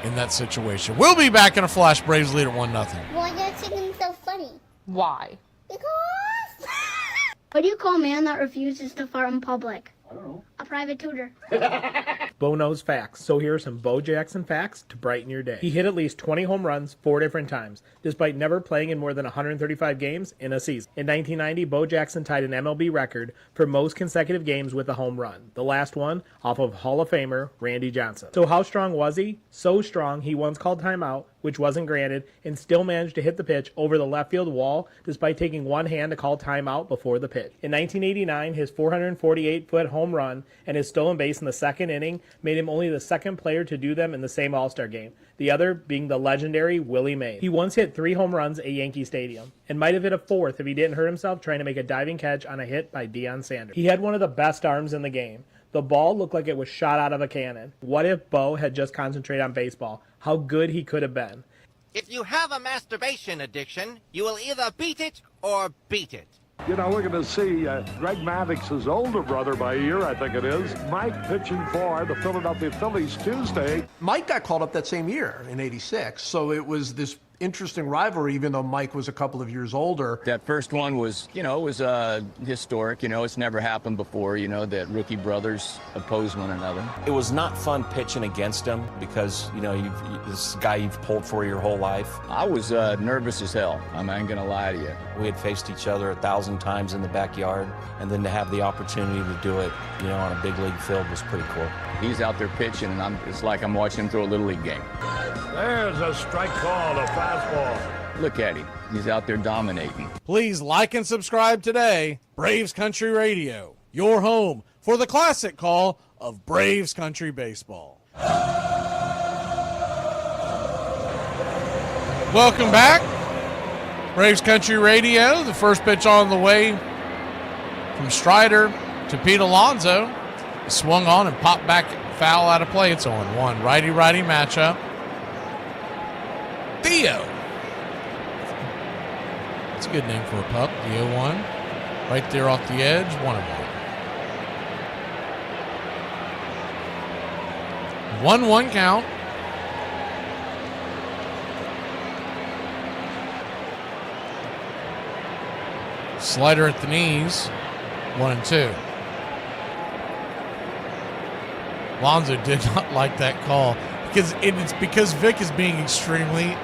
in that situation? We'll be back in a flash. Braves lead at 1-0. Why are you singing so funny? Why? Because. What do you call a man that refuses to fart in public? I don't know. A private tutor. Bo knows facts, so here are some Bo Jackson facts to brighten your day. He hit at least 20 home runs 4 different times, despite never playing in more than 135 games in a season. In 1990, Bo Jackson tied an MLB record for most consecutive games with a home run, the last one off of Hall of Famer Randy Johnson. So how strong was he? So strong, he once called timeout, which wasn't granted, and still managed to hit the pitch over the left field wall despite taking one hand to call timeout before the pitch. In 1989, his 448-foot home run and his stolen base in the second inning made him only the second player to do them in the same All-Star game, the other being the legendary Willie Mays. He once hit 3 home runs at Yankee Stadium, and might have hit a 4th if he didn't hurt himself trying to make a diving catch on a hit by Deion Sanders. He had one of the best arms in the game. The ball looked like it was shot out of a cannon. What if Bo had just concentrated on baseball? How good he could have been. If you have a masturbation addiction, you will either beat it or beat it. You know, we're going to see Greg Maddox's older brother by a year, I think it is, Mike pitching for the Philadelphia Phillies Tuesday. Mike got called up that same year in '86, so it was this interesting rivalry, even though Mike was a couple of years older. That first one was, it was historic. It's never happened before, that rookie brothers oppose one another. It was not fun pitching against him because, this guy you've pulled for your whole life. I was nervous as hell. I ain't going to lie to you. We had faced each other 1,000 times in the backyard, and then to have the opportunity to do it, on a big league field was pretty cool. He's out there pitching, and it's like I'm watching him throw a Little League game. There's a strike call, a fastball. Look at him. He's out there dominating. Please like and subscribe today. Braves Country Radio, your home for the classic call of Braves Country Baseball. Welcome back. Braves Country Radio, the first pitch on the way from Strider to Pete Alonso. Swung on and popped back, foul out of play. It's 0-1. Righty-righty matchup. Theo. That's a good name for a pup. The 0-1. Right there off the edge. 1-1. 1-1 count. Slider at the knees. 1-2. Lonzo did not like that call because Vic is being extremely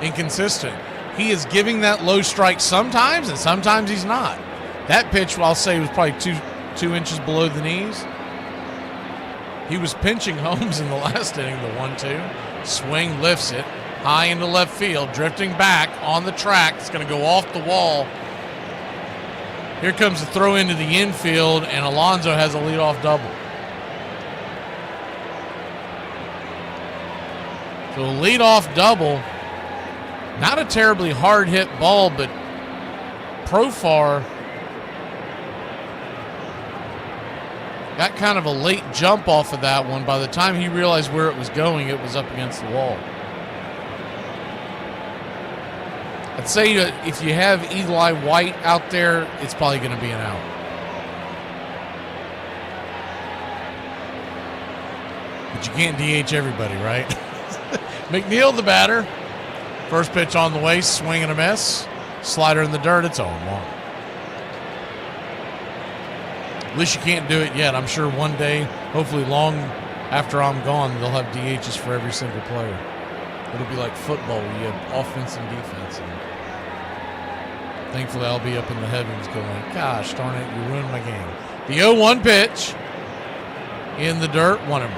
inconsistent. He is giving that low strike sometimes, and sometimes he's not. That pitch, I'll say, was probably two inches below the knees. He was pinching Holmes in the last inning, the 1-2. Swing, lifts it, high into left field, drifting back on the track. It's going to go off the wall. Here comes the throw into the infield, and Alonso has a leadoff double. So a leadoff double, not a terribly hard hit ball, but Profar got kind of a late jump off of that one. By the time he realized where it was going, it was up against the wall. I'd say if you have Eli White out there, it's probably going to be an out. But you can't DH everybody, right? McNeil, the batter. First pitch on the way, swing and a miss. Slider in the dirt, it's 0-1. At least you can't do it yet. I'm sure one day, hopefully long after I'm gone, they'll have DHs for every single player. It'll be like football where you have offense and defense. And thankfully, I'll be up in the heavens going, gosh, darn it, you ruined my game. The 0-1 pitch in the dirt, 1-1.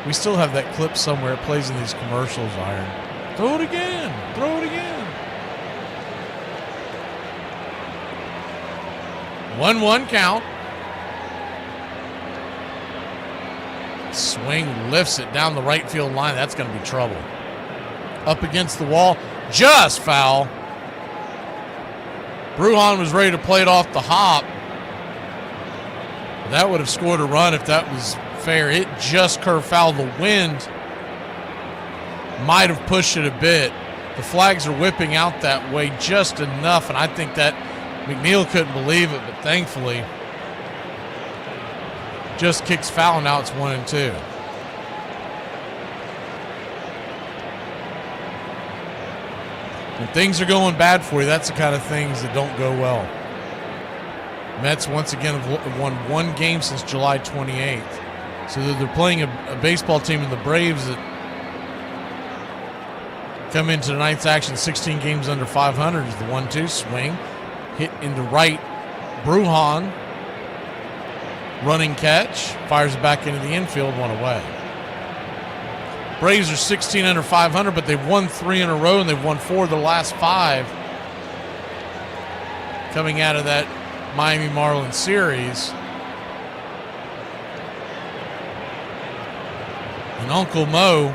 We still have that clip somewhere. It plays in these commercials, Iron. Throw it again. Throw it again. 1-1 count. Swing, lifts it down the right field line. That's going to be trouble. Up against the wall. Just foul. Brujan was ready to play it off the hop. That would have scored a run if that was fair. It just curved foul. The wind might have pushed it a bit. The flags are whipping out that way just enough, and I think that McNeil couldn't believe it, but thankfully just kicks foul. Now it's 1-2. When things are going bad for you, that's the kind of things that don't go well. Mets once again have won one game since July 28th. So they're playing a baseball team in the Braves that come into tonight's action 16 games under 500 is the 1-2 swing. Hit into right. Brujan, running catch, fires it back into the infield, one away. Braves are 16 under 500, but they've won 3 in a row, and they've won 4 of the last 5 coming out of that Miami Marlins series. And Uncle Mo,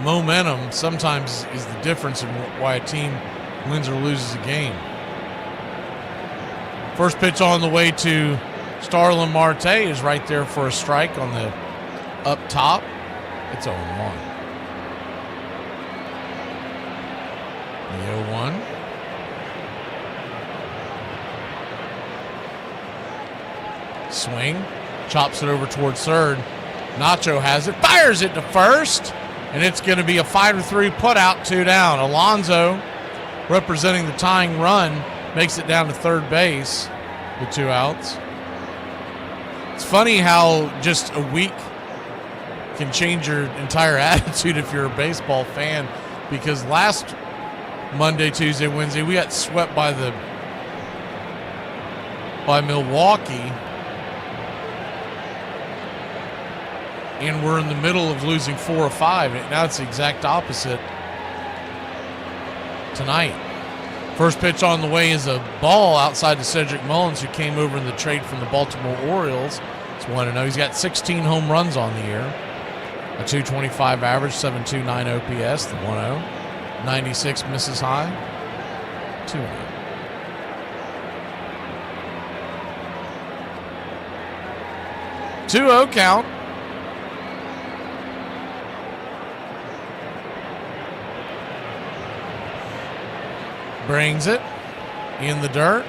momentum sometimes is the difference in why a team wins or loses a game. First pitch on the way to Starlin Marte is right there for a strike on the up top. It's 0-1. The 0-1. Swing. Chops it over towards third. Nacho has it. Fires it to first. And it's going to be a 5-3 put out, 2 down. Alonso, representing the tying run, makes it down to third base with 2 outs. It's funny how just a week can change your entire attitude if you're a baseball fan, because last Monday, Tuesday, Wednesday, we got swept by Milwaukee, and we're in the middle of losing 4 or 5. Now it's the exact opposite tonight. First pitch on the way is a ball outside to Cedric Mullins, who came over in the trade from the Baltimore Orioles. It's 1-0. He's got 16 home runs on the year. A 225 average, 729 OPS, the 1-0. 96 misses high, 2-0. Two-0 count. Brings it in the dirt.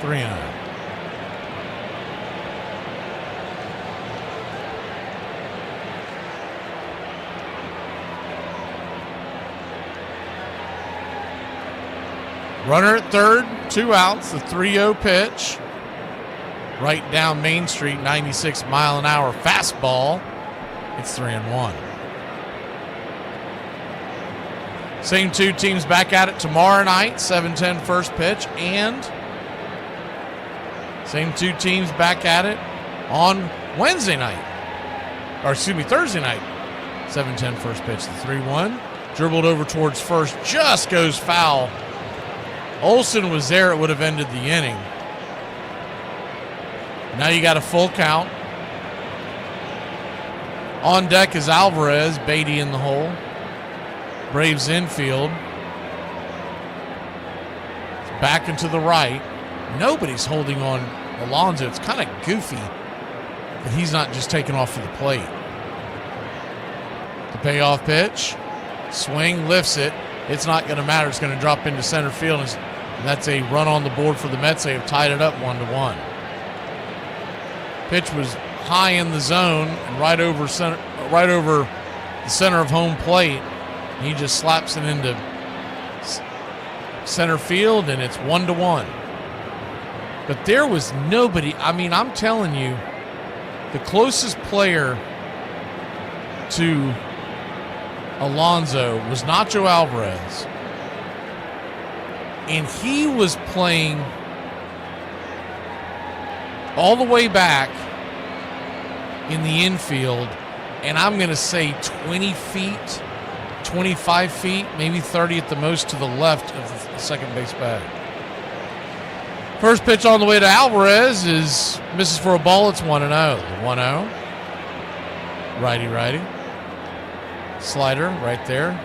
3-0. Runner at third, 2 outs, the 3-0 pitch. Right down Main Street, 96 mile an hour fastball. It's 3-1. Same 2 teams back at it tomorrow night, 7:10 first pitch, and same 2 teams back at it on Wednesday night, or excuse me, Thursday night, 7:10 first pitch. The 3-1, dribbled over towards first, just goes foul. Olsen was there, it would have ended the inning. Now you got a full count. On deck is Alvarez, Beatty in the hole. Braves infield. It's back and to the right. Nobody's holding on Alonso. It's kind of goofy that he's not just taking off for the plate. The payoff pitch. Swing, lifts it. It's not going to matter. It's going to drop into center field. And that's a run on the board for the Mets. They have tied it up 1-1. Pitch was high in the zone and right over the center of home plate. He just slaps it into center field, and it's 1-1. But there was nobody. I mean, I'm telling you, the closest player to Alonso was Nacho Alvarez. And he was playing all the way back in the infield, and I'm going to say 20 feet, 25 feet, maybe 30 at the most to the left of the second base bag. First pitch on the way to Alvarez is misses for a ball. It's 1-0. 1-0. Righty. Slider right there.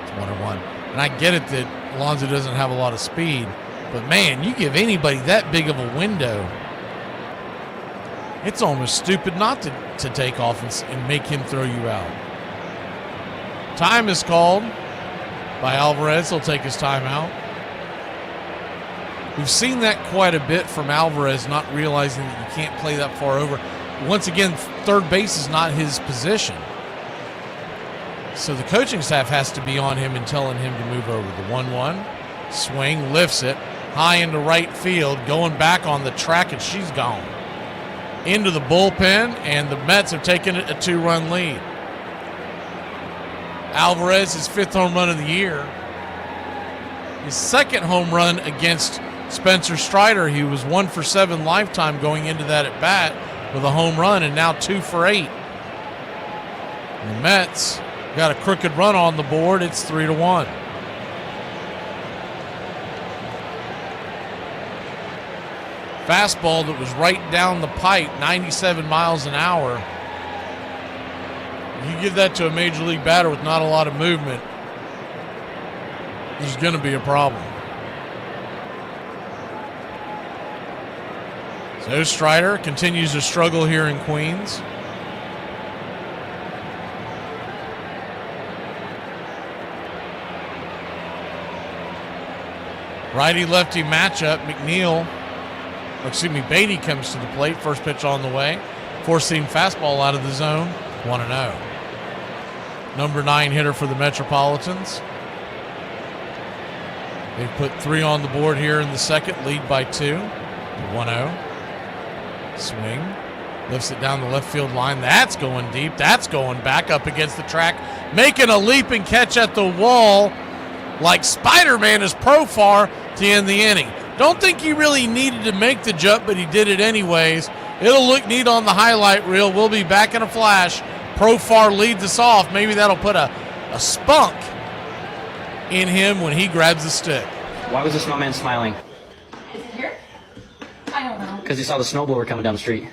It's 1-1. And I get it that Alonso doesn't have a lot of speed, but man, you give anybody that big of a window, it's almost stupid not to take off and make him throw you out. Time is called by Alvarez. He'll take his time out. We've seen that quite a bit from Alvarez, not realizing that you can't play that far over. Once again, third base is not his position. So the coaching staff has to be on him and telling him to move over. The 1-1, swing, lifts it, high into right field, going back on the track, and she's gone. Into the bullpen, and the Mets have taken a 2-run lead. Alvarez, his 5th home run of the year. His 2nd home run against Spencer Strider. He was 1 for 7 lifetime going into that at bat with a home run, and now 2 for 8. And the Mets got a crooked run on the board. It's 3-1. Fastball that was right down the pipe, 97 miles an hour. You give that to a major league batter with not a lot of movement, there's going to be a problem. So Strider continues to struggle here in Queens. Righty-lefty matchup. Beatty comes to the plate. First pitch on the way. Four-seam fastball out of the zone. 1-0. Number 9 hitter for the Metropolitans. They've put 3 on the board here in the second. Lead by 2. 1-0. Swing. Lifts it down the left field line. That's going deep. That's going back up against the track. Making a leaping catch at the wall like Spider-Man is Profar to end the inning. Don't think he really needed to make the jump, but he did it anyways. It'll look neat on the highlight reel. We'll be back in a flash. Profar leads us off. Maybe that'll put a spunk in him when he grabs the stick. Why was the snowman smiling? Is it here? I don't know. Because he saw the snowblower coming down the street.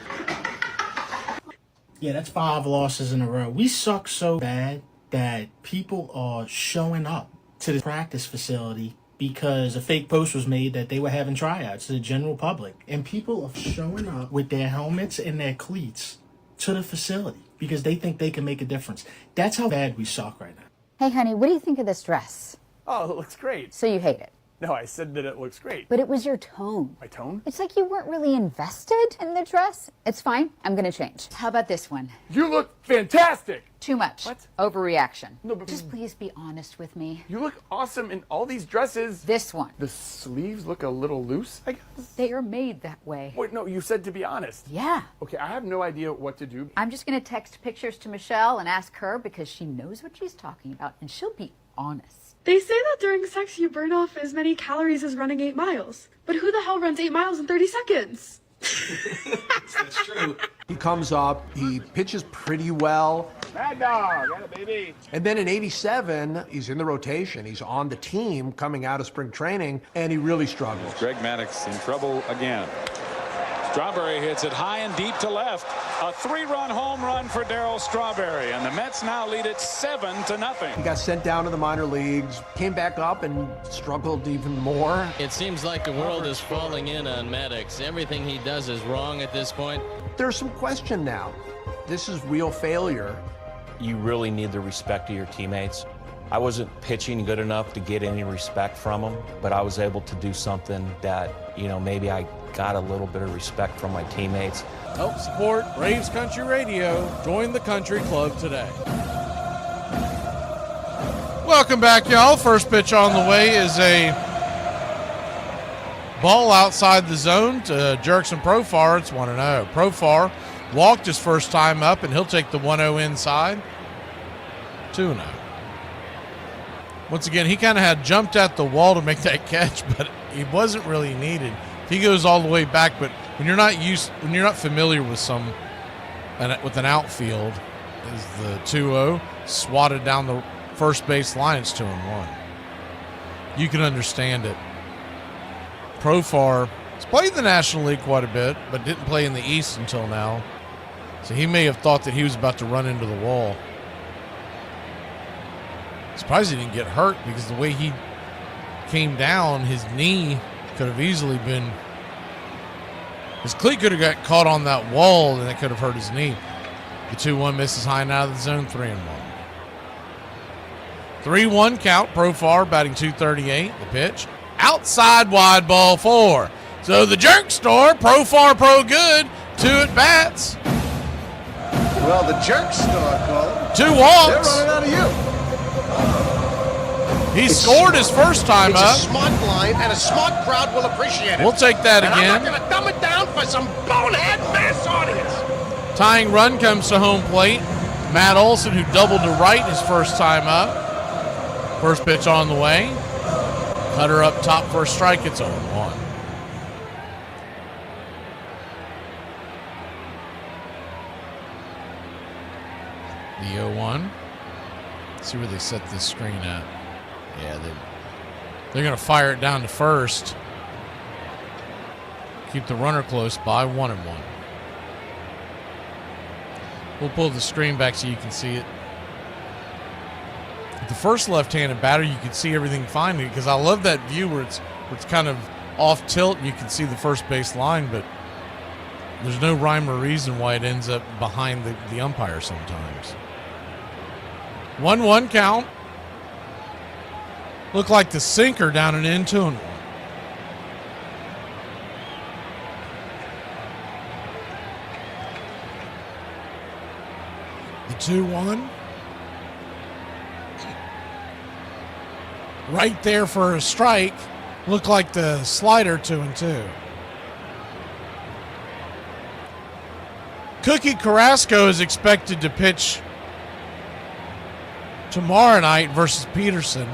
Yeah, that's 5 losses in a row. We suck so bad that people are showing up to the practice facility because a fake post was made that they were having tryouts to the general public. And people are showing up with their helmets and their cleats to the facility because they think they can make a difference. That's how bad we suck right now. Hey, honey, what do you think of this dress? Oh, it looks great. So you hate it? No, I said that it looks great. But it was your tone. My tone? It's like you weren't really invested in the dress. It's fine. I'm going to change. How about this one? You look fantastic. Too much. What? Overreaction. No, but just please be honest with me. You look awesome in all these dresses. This one. The sleeves look a little loose, I guess. They are made that way. Wait, no, you said to be honest. Yeah. Okay, I have no idea what to do. I'm just going to text pictures to Michelle and ask her because she knows what she's talking about and she'll be honest. They say that during sex you burn off as many calories as running 8 miles. But who the hell runs 8 miles in 30 seconds? That's true. He comes up, he pitches pretty well. Mad dog, got it, baby. And then in 87, he's in the rotation. He's on the team coming out of spring training, and he really struggles. Greg Maddux in trouble again. Strawberry hits it high and deep to left. A 3-run home run for Darryl Strawberry, and the Mets now lead it 7-0. He got sent down to the minor leagues, came back up and struggled even more. It seems like the world is falling in on Maddux. Everything he does is wrong at this point. There's some question now. This is real failure. You really need the respect of your teammates. I wasn't pitching good enough to get any respect from them, but I was able to do something that, maybe I got a little bit of respect from my teammates. Help support Braves Country Radio. Join the country club today. Welcome back, y'all. First pitch on the way is a Ball outside the zone to Jerkson Profar. It's 1-0. Profar walked his first time up, and he'll take the 1-0 inside. 2-0. Once again, he kind of had jumped at the wall to make that catch, but it wasn't really needed. He goes all the way back, but when you're not familiar with an outfield, is the 2-0 swatted down the first base line. It's 2-1. You can understand it. Profar has played in the National League quite a bit, but didn't play in the East until now. So he may have thought that he was about to run into the wall. Surprised he didn't get hurt, because the way he came down, his knee could have easily been, his cleat could have got caught on that wall, and it could have hurt his knee. The 2-1 misses high and out of the zone, 3-1. 3-1 count. Profar batting .238. The pitch outside, wide, ball 4. So the jerk store, Profar pro good, 2 at bats. Well, the jerk store, Cole. 2 walks. They're running out of you. He scored his first time up. It's a smart line, and a smart crowd will appreciate it. We'll take that and again. I'm not going to dumb it down for some bonehead mass audience. Tying run comes to home plate. Matt Olson, who doubled to right his first time up. First pitch on the way. Cutter up top for a strike. It's 0-1. The 0-1. Let's see where they set this screen at. Yeah, they're going to fire it down to first. Keep the runner close by. 1-1. We'll pull the screen back so you can see it. The first left-handed batter, you can see everything fine, because I love that view where it's kind of off tilt and you can see the first base line, but there's no rhyme or reason why it ends up behind the umpire sometimes. 1-1 count. Looked like the sinker down and in, 2-1. The 2-1. Right there for a strike. Looked like the slider, 2-2. Cookie Carrasco is expected to pitch tomorrow night versus Peterson,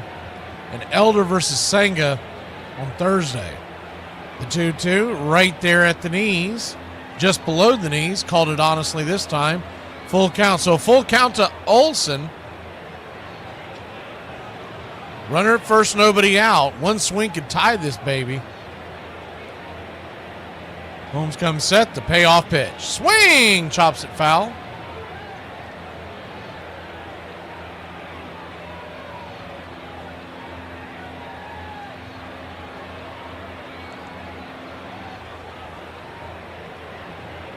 and Elder versus Senga on Thursday. The 2-2 right there at the knees, just below the knees. Called it honestly this time. Full count. So full count to Olson. Runner at first, nobody out. One swing could tie this baby. Holmes comes set, the payoff pitch. Swing! Chops it foul.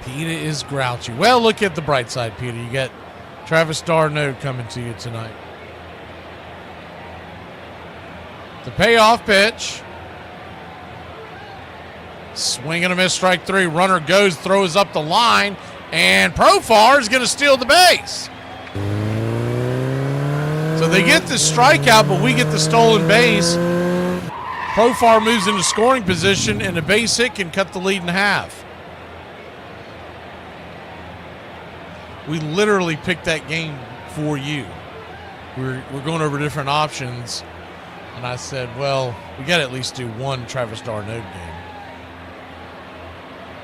Peta is grouchy. Well, look at the bright side, Peter. You got Travis d'Arnaud coming to you tonight. The payoff pitch. Swing and a miss, strike 3. Runner goes, throws up the line, and Profar is going to steal the base. So they get the strikeout, but we get the stolen base. Profar moves into scoring position, and a base hit can cut the lead in half. We literally picked that game for you. We're going over different options, and I said, well, we got to at least do one Travis d'Arnaud game.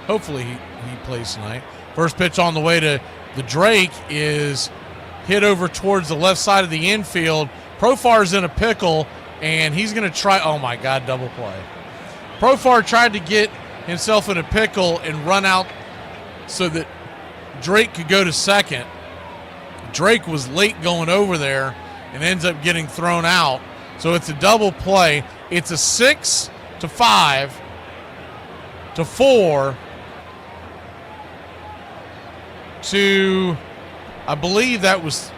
Hopefully he plays tonight. First pitch on the way to the Drake is hit over towards the left side of the infield. Profar's in a pickle, and he's going to try. Oh, my God, double play. Profar tried to get himself in a pickle and run out so that Drake could go to second. Drake was late going over there and ends up getting thrown out. So it's a double play. It's a 6-5 to 4 to, I believe that was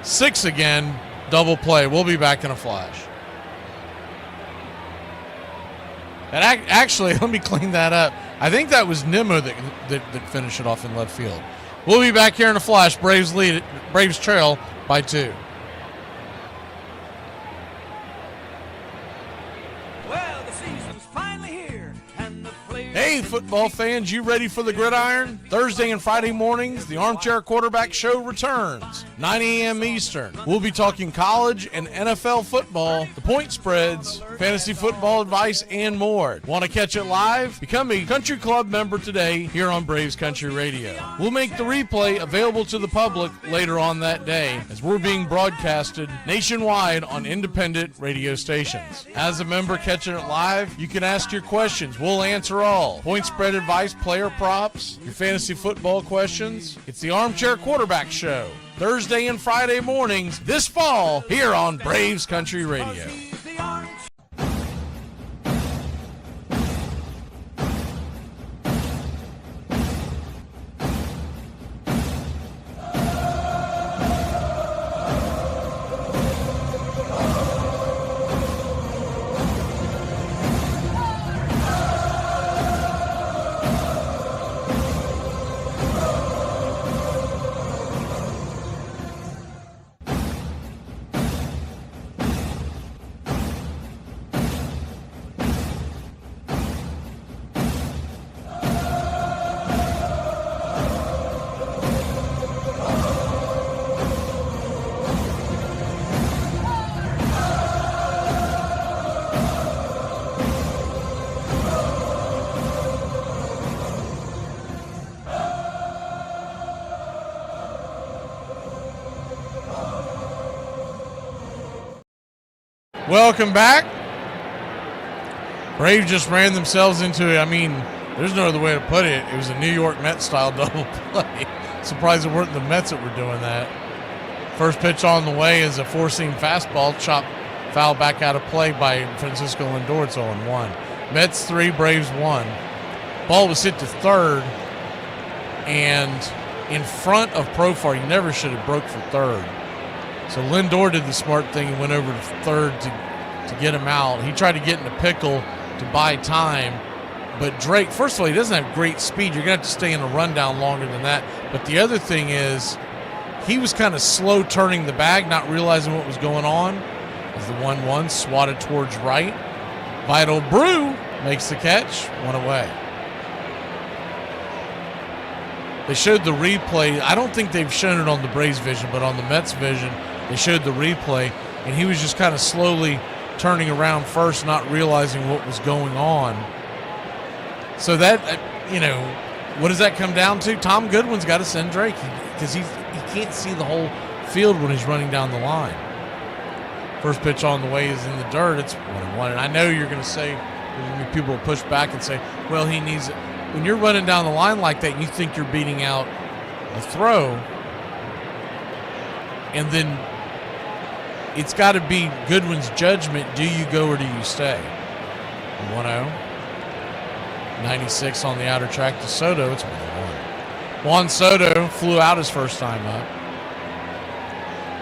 6 again, double play. We'll be back in a flash. And actually, let me clean that up. I think that was Nimmo that finished it off in left field. We'll be back here in a flash. Braves trail by 2. Well, the football fans, you ready for the gridiron? Thursday and Friday mornings, the Armchair Quarterback Show returns, 9 a.m. Eastern. We'll be talking college and NFL football, the point spreads, fantasy football advice, and more. Want to catch it live? Become a Country Club member today here on Braves Country Radio. We'll make the replay available to the public later on that day as we're being broadcasted nationwide on independent radio stations. As a member catching it live, you can ask your questions. We'll answer all. Point spread advice, player props, your fantasy football questions. It's the Armchair Quarterback Show. Thursday and Friday mornings this fall here on Braves Country Radio. Welcome back. Braves just ran themselves into, there's no other way to put it. It was a New York Mets style double play. Surprised it weren't the Mets that were doing that. First pitch on the way is a four-seam fastball, chopped foul back out of play by Francisco Lindor. It's 0-1. Mets 3, Braves 1. Ball was hit to third, and in front of Profar, he never should have broke for third. So Lindor did the smart thing and went over to third to get him out. He tried to get in a pickle to buy time. But Drake, first of all, he doesn't have great speed. You're going to have to stay in a rundown longer than that. But the other thing is he was kind of slow turning the bag, not realizing what was going on. As the 1-1 swatted towards right. Vital Brew makes the catch, one away. They showed the replay. I don't think they've shown it on the Braves vision, but on the Mets vision, they showed the replay, and he was just kind of slowly turning around first, not realizing what was going on. So that, what does that come down to? Tom Goodwin's got to send Drake because he can't see the whole field when he's running down the line. First pitch on the way is in the dirt. It's 1-1. And I know you're going to say, people will push back and say, well, he needs it. When you're running down the line like that, you think you're beating out a throw, and then it's got to be Goodwin's judgment. Do you go or do you stay? 1-0. 96 on the outer track to Soto. It's 1-1. Juan Soto flew out his first time up.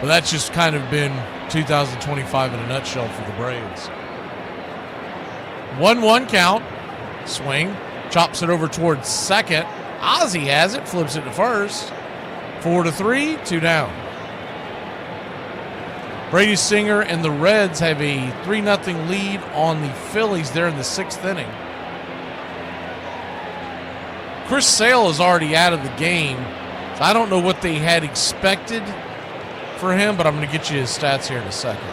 But that's just kind of been 2025 in a nutshell for the Braves. 1-1 count. Swing. Chops it over towards second. Ozzie has it. Flips it to first. 4-3. 2 down. Brady Singer and the Reds have a 3-0 lead on the Phillies there in the 6th inning. Chris Sale is already out of the game. So I don't know what they had expected for him, but I'm going to get you his stats here in a second.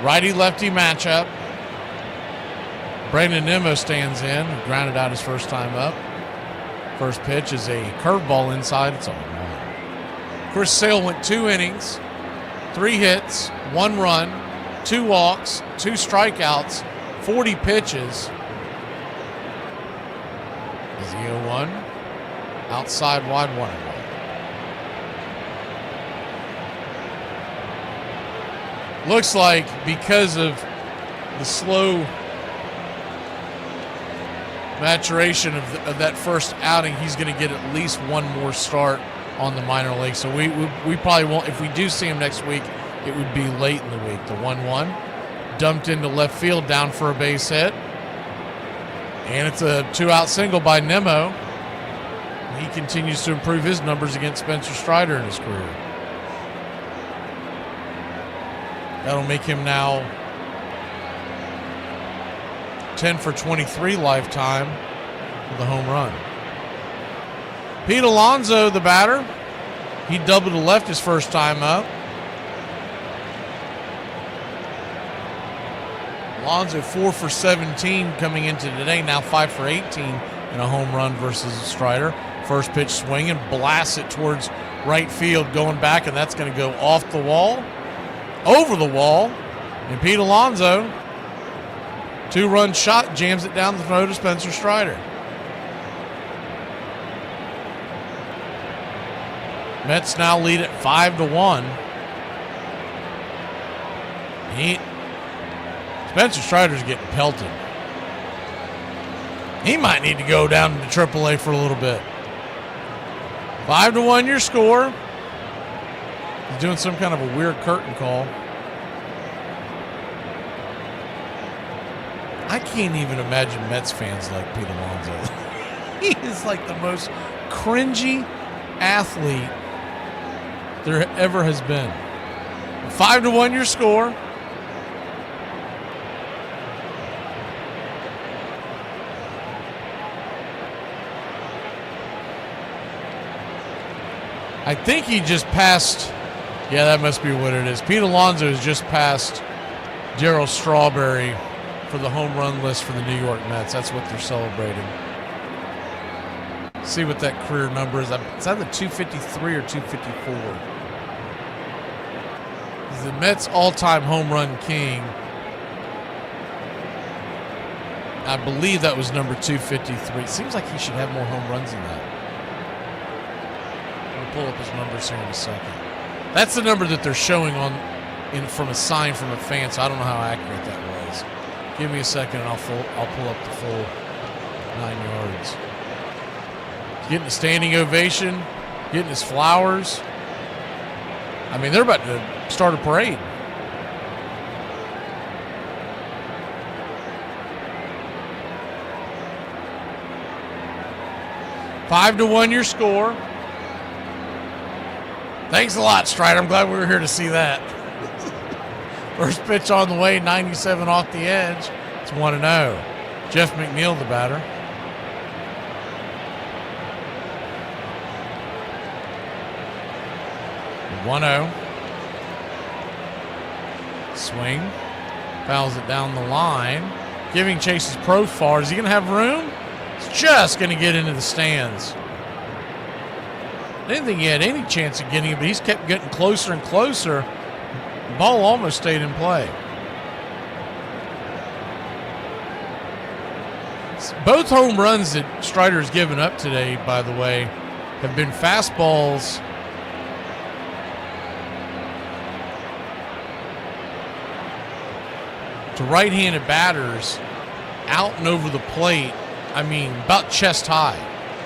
Righty-lefty matchup. Brandon Nimmo stands in, grounded out his first time up. First pitch is a curveball inside. It's 0-1. Chris Sale went 2 innings, 3 hits, 1 run, 2 walks, 2 strikeouts, 40 pitches. Is he 0-1? Outside wide 1-1. Looks like because of the slow maturation of that first outing, he's going to get at least one more start on the minor league. So we probably won't. If we do see him next week, it would be late in the week. The 1-1 dumped into left field, down for a base hit, and it's a 2-out single by Nimmo. He continues to improve his numbers against Spencer Strider in his career. That'll make him now 10 for 23 lifetime with a home run. Pete Alonso, the batter, he doubled to left his first time up. Alonso 4 for 17 coming into today, now 5 for 18 in a home run versus Strider. First pitch swinging, blasts it towards right field, going back, and that's going to go off the wall, over the wall, and Pete Alonso, 2-run shot, jams it down the throat of Spencer Strider. Mets now lead at 5-1. Spencer Strider's getting pelted. He might need to go down to AAA for a little bit. 5-1 your score. He's doing some kind of a weird curtain call. I can't even imagine Mets fans like Pete Alonso. He is like the most cringy athlete there ever has been. 5-1 your score. I think he just passed. Yeah, that must be what it is. Pete Alonso has just passed Darryl Strawberry for the home run list for the New York Mets. That's what they're celebrating. See what that career number is. It's either 253 or 254. He's the Mets' all-time home run king. I believe that was number 253. It seems like he should have more home runs than that. I'll pull up his numbers here in a second. That's the number that they're showing from a sign from a fan, so I don't know how accurate that was. Give me a second and I'll pull up the full 9 yards. He's getting a standing ovation, getting his flowers. I mean, they're about to start a parade. Five to 1 your score. Thanks a lot, Strider. I'm glad we were here to see that. First pitch on the way, 97 off the edge. It's 1-0. Jeff McNeil, the batter. (1-0). Swing. Fouls it down the line. Giving chase his profile. Is he going to have room? He's just going to get into the stands. I didn't think he had any chance of getting it, but he's kept getting closer and closer. The ball almost stayed in play. Both home runs that Strider's given up today, by the way, have been fastballs to right-handed batters out and over the plate. I mean, about chest high.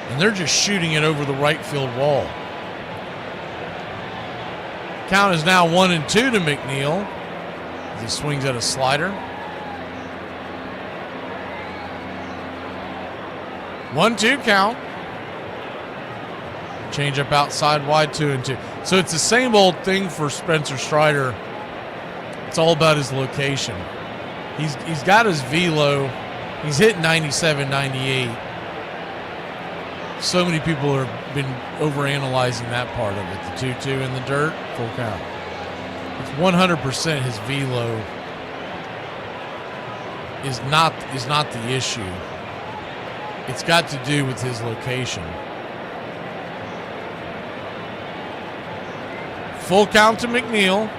And they're just shooting it over the right field wall. Count is now 1-2 to McNeil as he swings at a slider. 1-2 count. Change up outside wide, 2-2. So it's the same old thing for Spencer Strider. It's all about his location. He's got his velo. He's hit 97, 98. So many people have been overanalyzing that part of it. The 2-2 in the dirt, full count. It's 100% his velo is not the issue. It's got to do with his location. Full count to McNeil.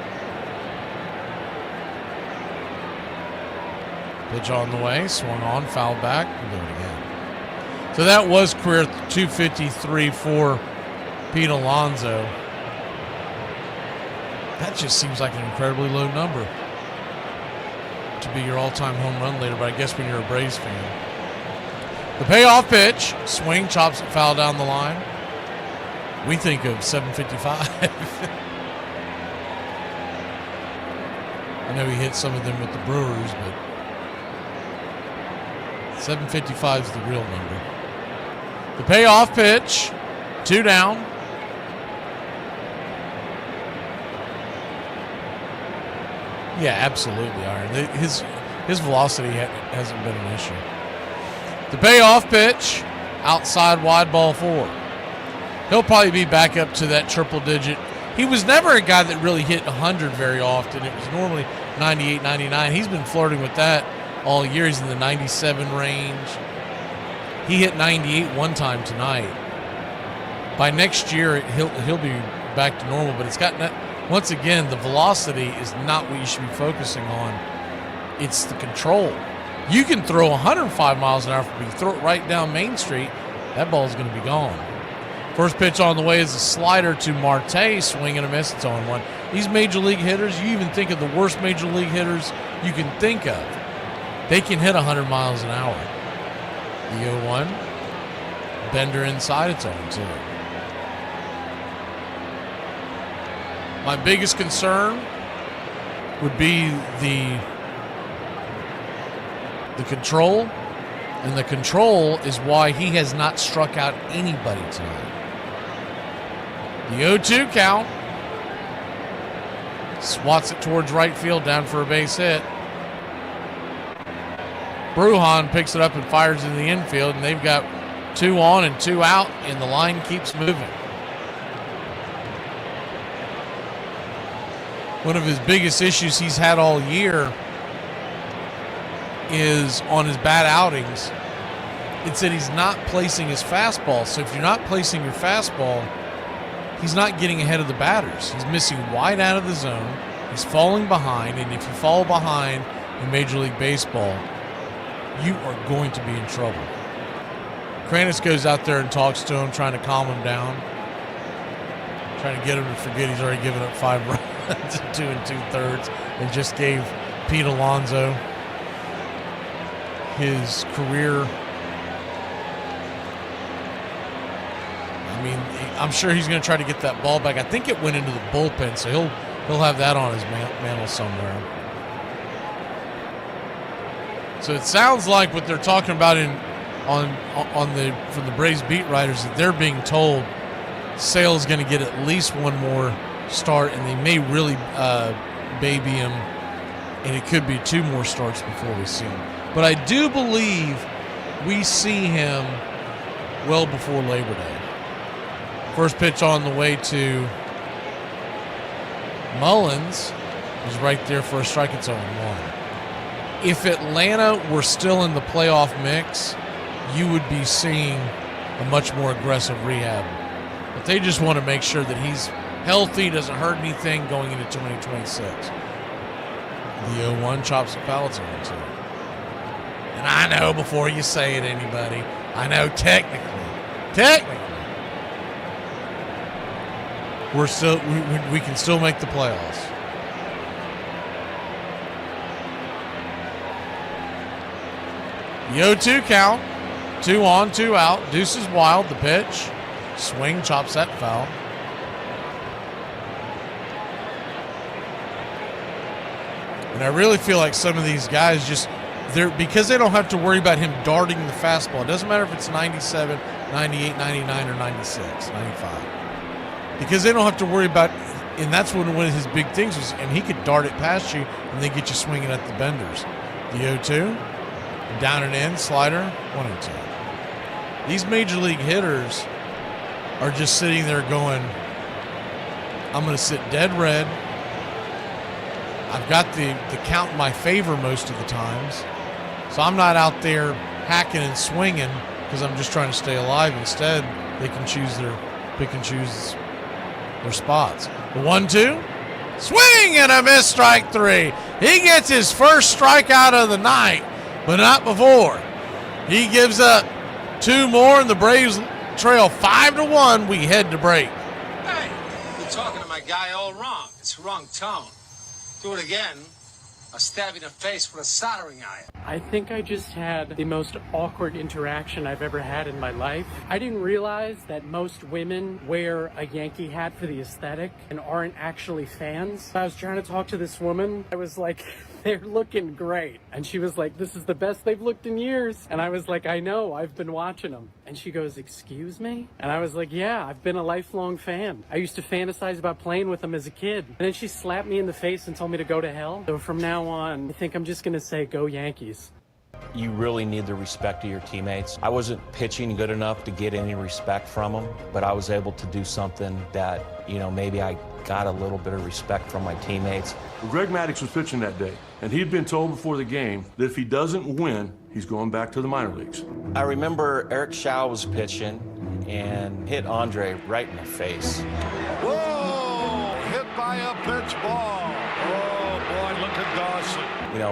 Pitch on the way, swung on, foul back, we'll do it again. So that was career 253 for Pete Alonso. That just seems like an incredibly low number to be your all-time home run leader, but I guess when you're a Braves fan. The payoff pitch, swing, chops it foul down the line. We think of 755. I know he hit some of them with the Brewers, but 755 is the real number. The payoff pitch, 2 down. Yeah, absolutely, Iron. His his velocity hasn't been an issue. The payoff pitch, outside wide ball 4. He'll probably be back up to that triple digit. He was never a guy that really hit 100 very often. It was normally 98, 99. He's been flirting with that all year. He's in the 97 range. He hit 98 one time tonight. By next year, he'll be back to normal, but it's got, once again, the velocity is not what you should be focusing on. It's the control. You can throw 105 miles an hour, but you throw it right down Main Street, that ball's going to be gone. First pitch on the way is a slider to Marte, swing and a miss. It's on 1. These major league hitters, you even think of the worst major league hitters you can think of. They can hit 100 miles an hour. The 0-1. Bender inside, it's on 2. My biggest concern would be the control, and the control is why he has not struck out anybody tonight. The 0-2 count. Swats it towards right field, down for a base hit. Brujan picks it up and fires in the infield, and they've got 2 on and 2 out, and the line keeps moving. One of his biggest issues he's had all year is on his bad outings. It's that he's not placing his fastball. So if you're not placing your fastball, he's not getting ahead of the batters. He's missing wide out of the zone. He's falling behind, and if you fall behind in Major League Baseball, you are going to be in trouble. Kranis goes out there and talks to him, trying to calm him down, trying to get him to forget he's already given up 5 runs in 2 2/3, and just gave Pete Alonso his career. I mean, I'm sure he's going to try to get that ball back. I think it went into the bullpen, so he'll have that on his mantle somewhere. So it sounds like what they're talking about from the Braves beat writers, that they're being told Sale's going to get at least one more start, and they may really baby him, and it could be 2 more starts before we see him. But I do believe we see him well before Labor Day. First pitch on the way to Mullins is right there for a strike. It's 0-1. If Atlanta were still in the playoff mix, you would be seeing a much more aggressive rehab. But they just want to make sure that he's healthy, doesn't hurt anything going into 2026. The 0-1 chops the foul. It's 0-2. And I know, before you say it, anybody, I know technically, we're still we can still make the playoffs. The 0-2 count, 2 on, 2 out. Deuce is wild. The pitch, swing, chops that foul. And I really feel like some of these guys because they don't have to worry about him darting the fastball. It doesn't matter if it's 97, 98, 99, or 96, 95. Because they don't have to worry about, and that's one of his big things was, and he could dart it past you and then get you swinging at the benders. The 0-2, down and in, slider, 1-2. These major league hitters are just sitting there going, I'm going to sit dead red. I've got the count in my favor most of the times. So I'm not out there hacking and swinging because I'm just trying to stay alive. Instead, they can pick and choose their spots. The 1-2, swing and a miss, strike 3. He gets his first strikeout of the night, but not before. He gives up 2 more, and the Braves trail 5-1. We head to break. Hey, you're talking to my guy all wrong. It's the wrong tone. Do it again, I'll stab you in the face with a soldering iron. I think I just had the most awkward interaction I've ever had in my life. I didn't realize that most women wear a Yankee hat for the aesthetic and aren't actually fans. I was trying to talk to this woman. I was like they're looking great. And she was like, this is the best they've looked in years. And I was like, I know, I've been watching them. And she goes, excuse me? And I was like, yeah, I've been a lifelong fan. I used to fantasize about playing with them as a kid. And then she slapped me in the face and told me to go to hell. So from now on, I think I'm just going to say, go Yankees. You really need the respect of your teammates. I wasn't pitching good enough to get any respect from them, but I was able to do something that, maybe I got a little bit of respect from my teammates. Greg Maddux was pitching that day, and he'd been told before the game that if he doesn't win, he's going back to the minor leagues. I remember Eric Shaw was pitching and hit Andre right in the face. Whoa! Hit by a pitch ball. Oh, boy, look at Dawson.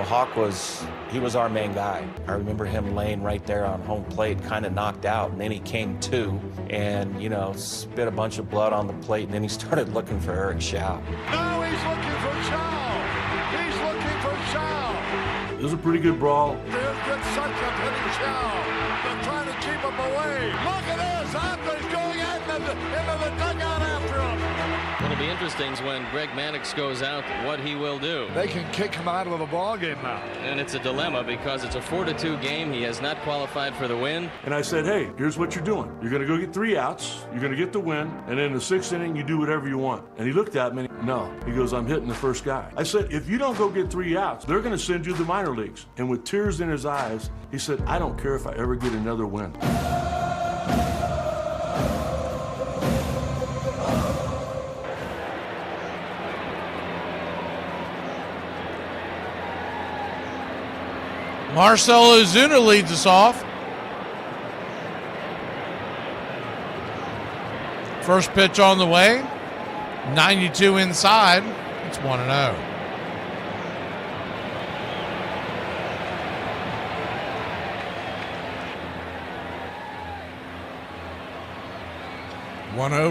Hawk was our main guy. I remember him laying right there on home plate, kind of knocked out, and then he came to and, spit a bunch of blood on the plate, and then he started looking for Eric Shaw. Now he's looking for Shaw. He's looking for Shaw. It was a pretty good brawl. Here's good suction hitting Shaw. They're trying to keep him away. Look at this. Andre's going into the dugout after him. What'll be interesting is when Greg Maddux goes out, what he will do. They can kick him out of the ball game now. And it's a dilemma because it's a 4-2 game. He has not qualified for the win. And I said, hey, here's what you're doing. You're going to go get 3 outs. You're going to get the win. And then in the 6th inning, you do whatever you want. And he looked at me. No. He goes, I'm hitting the first guy. I said, if you don't go get 3 outs, they're going to send you to the minor leagues. And with tears in his eyes, he said, I don't care if I ever get another win. Marcell Ozuna leads us off. First pitch on the way. 92 inside. It's 1-0.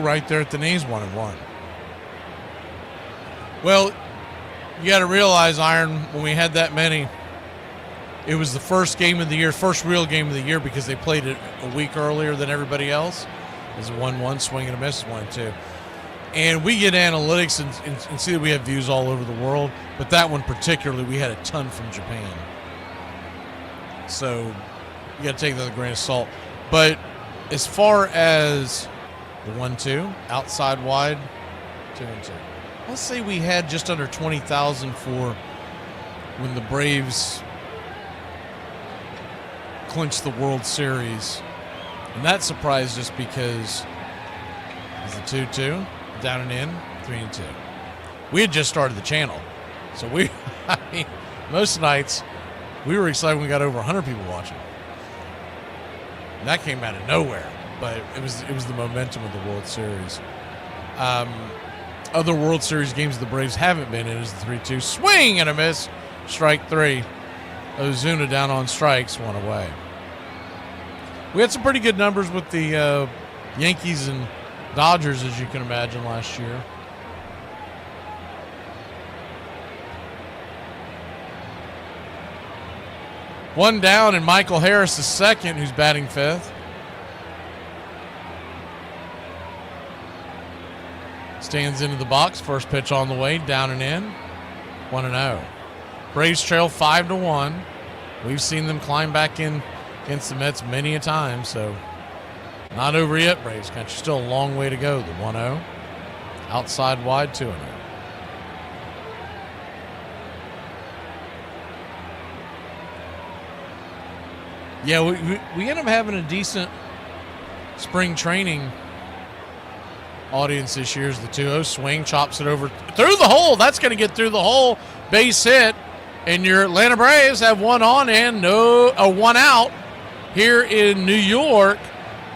Right there at the knees, 1-1. Well, you got to realize, Iron, when we had that many, it was the first game of the year, first real game of the year, because they played it a week earlier than everybody else. It was a 1-1, swing and a miss, 1-2. And we get analytics and see that we have views all over the world, but that one particularly, we had a ton from Japan. So you got to take that with a grain of salt. But as far as the 1-2, outside wide, 2-2. Let's say we had just under 20,000 for when the Braves clinched the World Series. And that surprised us because it's a 2-2, down and in, 3-2. We had just started the channel. So most nights we were excited when we got over 100 people watching. And that came out of nowhere. But it was the momentum of the World Series. Other World Series games the Braves haven't been in is the 3-2. Swing and a miss. Strike 3. Ozuna down on strikes, 1 away. We had some pretty good numbers with the Yankees and Dodgers, as you can imagine, last year. One down, and Michael Harris is second, who's batting 5th. Stands into the box. First pitch on the way, down and in. 1-0. Braves trail 5-1. We've seen them climb back in against the Mets many a time, so not over yet, Braves country. Still a long way to go. The 1-0. Outside wide, 2-0. Yeah, we end up having a decent spring training audience this year. Is the 2-0 swing, chops it over through the hole. That's going to get through the hole. Base hit, and your Atlanta Braves have 1 on and 1 out here in New York.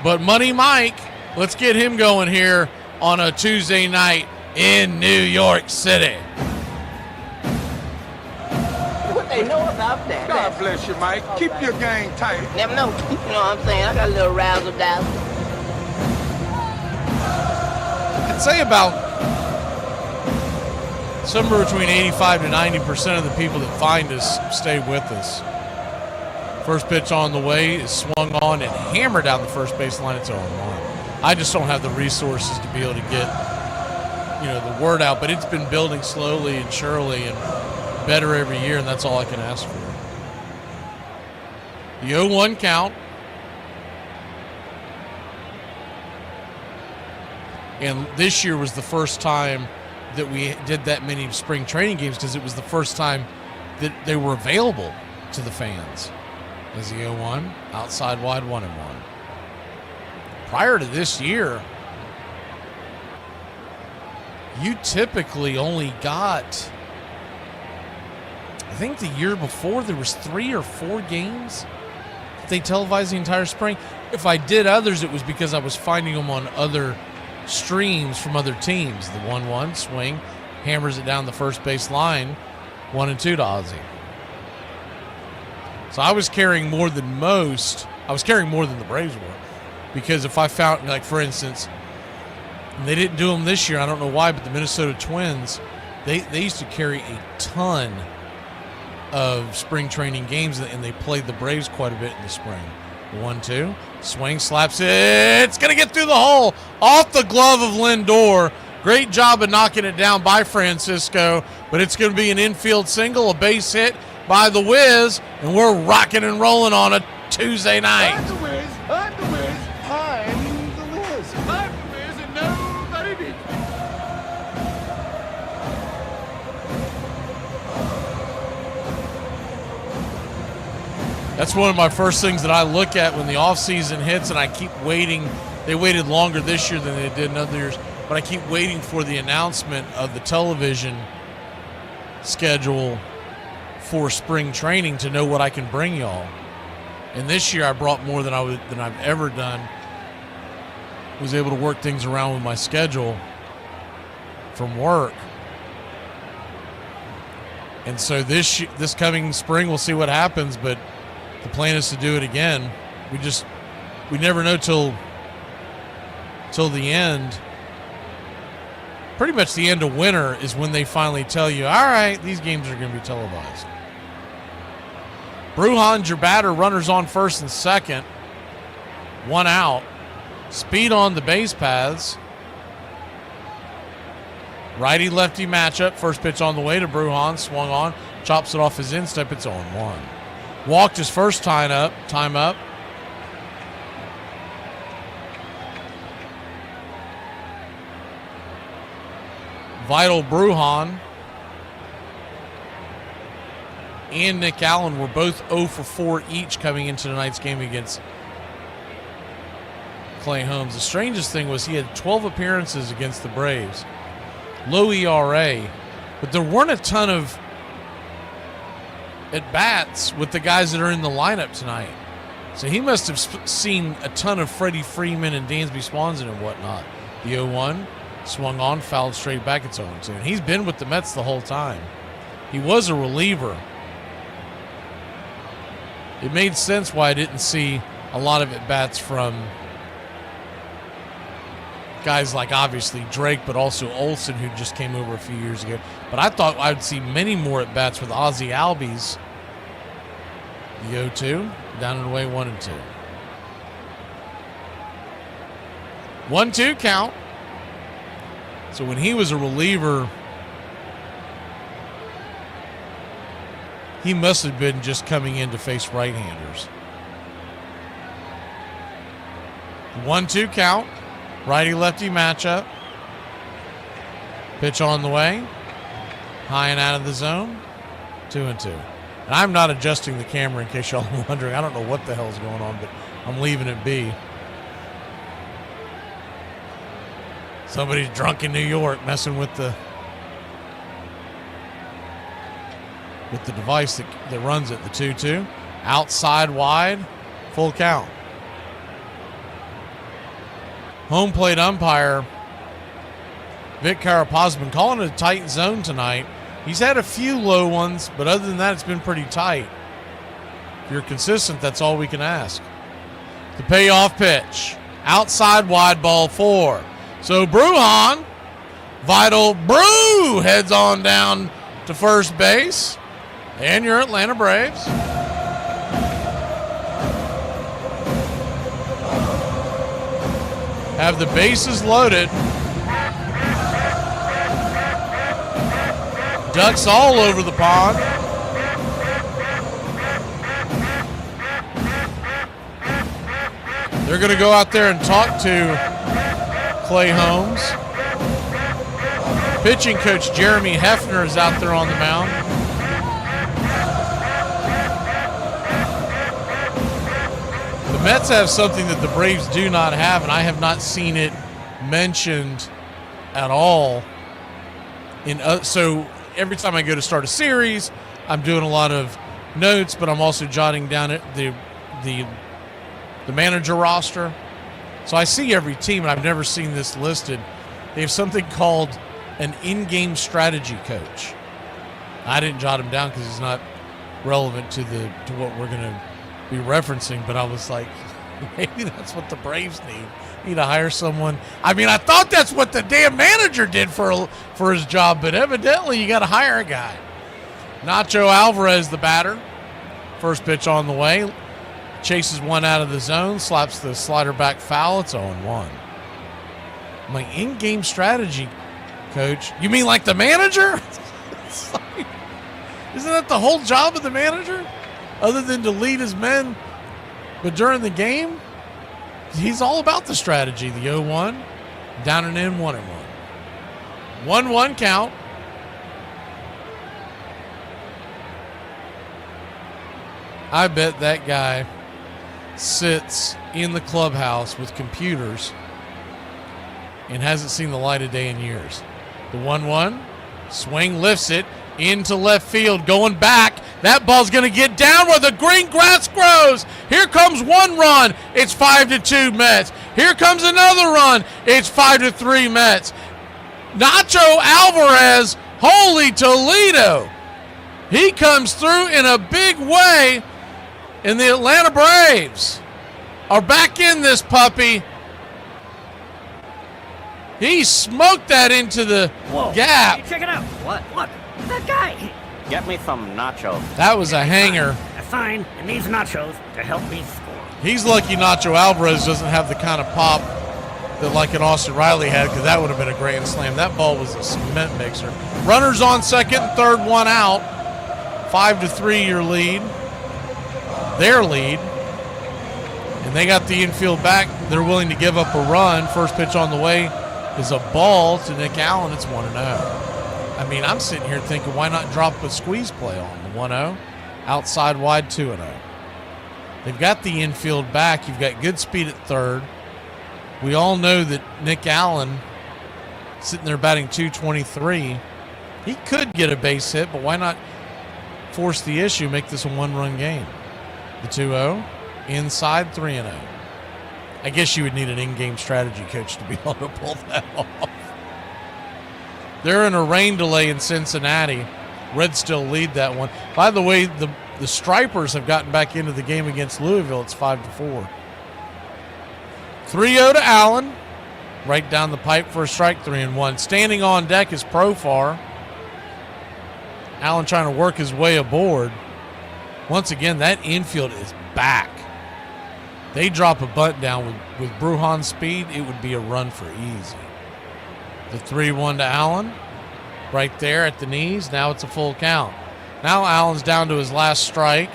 But Money Mike, let's get him going here on a Tuesday night in New York City. What they know about that? God bless you, Mike. Keep your game tight. Never know. You know what I'm saying? I got a little razzle dazzle. I'd say about somewhere between 85 to 90% of the people that find us stay with us. First pitch on the way is swung on and hammered down the first baseline. It's 0-1. I just don't have the resources to be able to get, the word out. But it's been building slowly and surely, and better every year, and that's all I can ask for. The 0-1 count. And this year was the first time that we did that many spring training games because it was the first time that they were available to the fans. As the 0-1, outside wide 1-1. Prior to this year, you typically only got, I think the year before there was 3 or 4 games that they televised the entire spring. If I did others, it was because I was finding them on other streams from other teams. The 1-1 swing, hammers it down the first base line, 1-2 to Ozzie. So I was carrying more than most. I was carrying more than the Braves were. Because if I found, like for instance, and they didn't do them this year, I don't know why, but the Minnesota Twins, they used to carry a ton of spring training games, and they played the Braves quite a bit in the spring. 1-2, swing, slaps it. It's going to get through the hole, off the glove of Lindor. Great job of knocking it down by Francisco, but it's going to be an infield single, a base hit by the Wiz, and we're rocking and rolling on a Tuesday night. I'm the Wiz, I'm the Wiz, I'm the Wiz. I'm the Wiz and nobody beats me. That's one of my first things that I look at when the offseason hits, and I keep waiting. They waited longer this year than they did in other years, but I keep waiting for the announcement of the television schedule for spring training to know what I can bring y'all. And this year I brought more than I've ever done. Was able to work things around with my schedule from work. And so this coming spring we'll see what happens, but the plan is to do it again. We never know till the end. Pretty much the end of winter is when they finally tell you, all right, these games are going to be televised. Brujan's your batter, runners on first and second. 1 out. Speed on the base paths. Righty-lefty matchup. First pitch on the way to Brujan. Swung on. Chops it off his instep. It's 0-1. Walked his first time up. Vital Brujan and Nick Allen were both 0 for 4 each coming into tonight's game against Clay Holmes. The strangest thing was he had 12 appearances against the Braves. Low ERA, but there weren't a ton of at-bats with the guys that are in the lineup tonight. So he must have seen a ton of Freddie Freeman and Dansby Swanson and whatnot. The 0-1, swung on, fouled straight back. It's 0-2. And he's been with the Mets the whole time. He was a reliever. It made sense why I didn't see a lot of at-bats from guys like obviously Drake, but also Olsen, who just came over a few years ago. But I thought I'd see many more at-bats with Ozzie Albies. The 0-2, down and away, 1-2. 1-2 count. So when he was a reliever, he must have been just coming in to face right-handers. 1-2 count. Righty-lefty matchup. Pitch on the way. High and out of the zone. 2-2. And I'm not adjusting the camera in case y'all are wondering. I don't know what the hell's going on, but I'm leaving it be. Somebody's drunk in New York messing with the device that runs it. The 2-2. Outside wide. Full count. Home plate umpire Vic Carapaz's been calling it a tight zone tonight. He's had a few low ones, but other than that, it's been pretty tight. If you're consistent, that's all we can ask. The payoff pitch. Outside wide, ball 4. So Brujan, Vital Brew, heads on down to first base. And your Atlanta Braves have the bases loaded Ducks all over the pond. They're going to go out there and talk to Clay Holmes. Pitching coach Jeremy Hefner is out there on the mound. The Mets have something that the Braves do not have, and I have not seen it mentioned at all. So every time I go to start a series, I'm doing a lot of notes, but I'm also jotting down the manager roster. So I see every team, and I've never seen this listed. They have something called an in-game strategy coach. I didn't jot him down because he's not relevant to what we're going to be referencing, but I was like, maybe that's what the Braves need. Need to hire someone. I mean, I thought that's what the damn manager did for his job, but evidently you got to hire a guy. Nacho Alvarez, the batter. First pitch on the way. Chases one out of the zone, slaps the slider back foul. It's 0-1. My in-game strategy coach. You mean like the manager? Like, isn't that the whole job of the manager? Other than to lead his men, but during the game, he's all about the strategy. The 0-1, down and in, 1-1. 1-1 count. I bet that guy sits in the clubhouse with computers and hasn't seen the light of day in years. The 1-1, swing, lifts it into left field, going back. That ball's going to get down where the green grass grows. Here comes one run. It's 5-2 Mets. Here comes another run. It's 5-3 Mets. Nacho Alvarez, holy Toledo. He comes through in a big way, and the Atlanta Braves are back in this puppy. He smoked that into the gap. Hey, check it out. What? Look, that guy. Get me some nachos. That was a hanger. A sign and these nachos to help me score. He's lucky Nacho Alvarez doesn't have the kind of pop that like an Austin Riley had, because that would have been a grand slam. That ball was a cement mixer. Runners on second and third, one out. 5-3 your lead. Their lead. And they got the infield back. They're willing to give up a run. First pitch on the way is a ball to Nick Allen. It's 1-0. I mean, I'm sitting here thinking, why not drop a squeeze play on the 1-0? Outside wide, 2-0. They've got the infield back. You've got good speed at third. We all know that Nick Allen, sitting there batting .223, he could get a base hit, but why not force the issue, make this a one-run game? The 2-0, inside, 3-0. I guess you would need an in-game strategy coach to be able to pull that off. They're in a rain delay in Cincinnati. Reds still lead that one. By the way, the Stripers have gotten back into the game against Louisville. It's 5-4. 3-0 to Allen. Right down the pipe for a strike, 3-1. Standing on deck is Profar. Allen trying to work his way aboard. Once again, that infield is back. They drop a bunt down with Brujan's speed, it would be a run for easy. The 3-1 to Allen, right there at the knees. Now it's a full count. Now Allen's down to his last strike.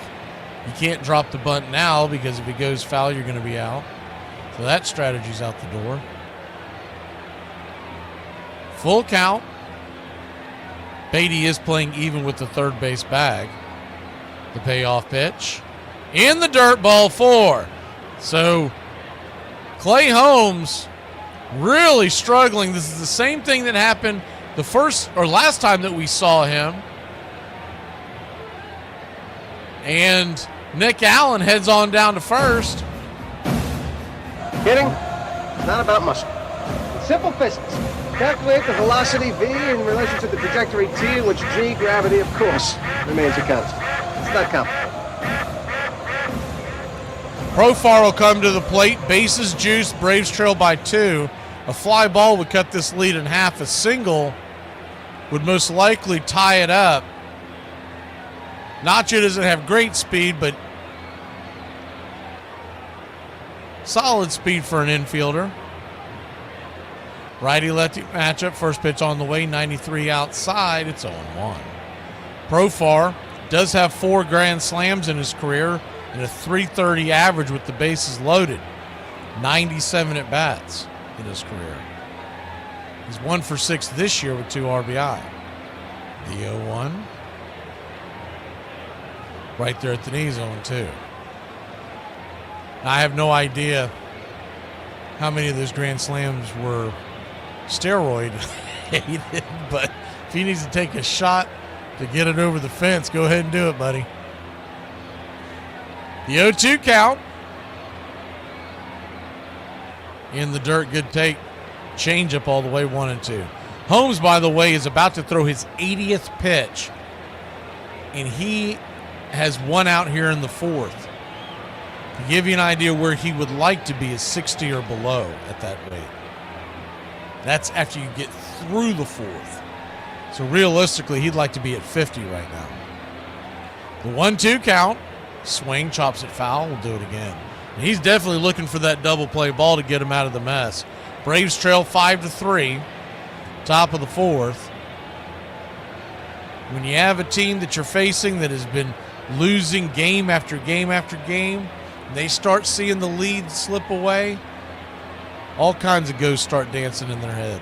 You can't drop the bunt now because if he goes foul, you're going to be out. So that strategy's out the door. Full count. Beatty is playing even with the third base bag. The payoff pitch. In the dirt, ball 4. So Clay Holmes really struggling. This is the same thing that happened the first or last time that we saw him. And Nick Allen heads on down to first. Hitting, it's not about muscle. It's simple physics. Calculate the velocity V in relation to the trajectory T, in which G, gravity, of course, remains a constant. It's not complicated. Profar will come to the plate. Bases juiced. Braves trail by 2. A fly ball would cut this lead in half. A single would most likely tie it up. Nacho doesn't have great speed, but solid speed for an infielder. Righty-lefty matchup. First pitch on the way, 93 outside. It's 0-1. Profar does have 4 grand slams in his career and a .330 average with the bases loaded. 97 at-bats in his career. He's 1 for 6 this year with 2 RBI. The 0-1. Right there at the knee, 0-2. I have no idea how many of those grand slams were steroid hated, but if he needs to take a shot to get it over the fence, go ahead and do it, buddy. The 0-2 count. In the dirt, good take. Change up all the way, 1-2. Holmes, by the way, is about to throw his 80th pitch, and he has 1 out here in the 4th. To give you an idea where he would like to be is 60 or below at that rate. That's after you get through the 4th. So realistically, he'd like to be at 50 right now. The 1-2 count. Swing, chops it foul. We'll do it again. And he's definitely looking for that double play ball to get him out of the mess. Braves trail 5-3. Top of the 4th. When you have a team that you're facing that has been losing game after game after game, and they start seeing the lead slip away, all kinds of ghosts start dancing in their head.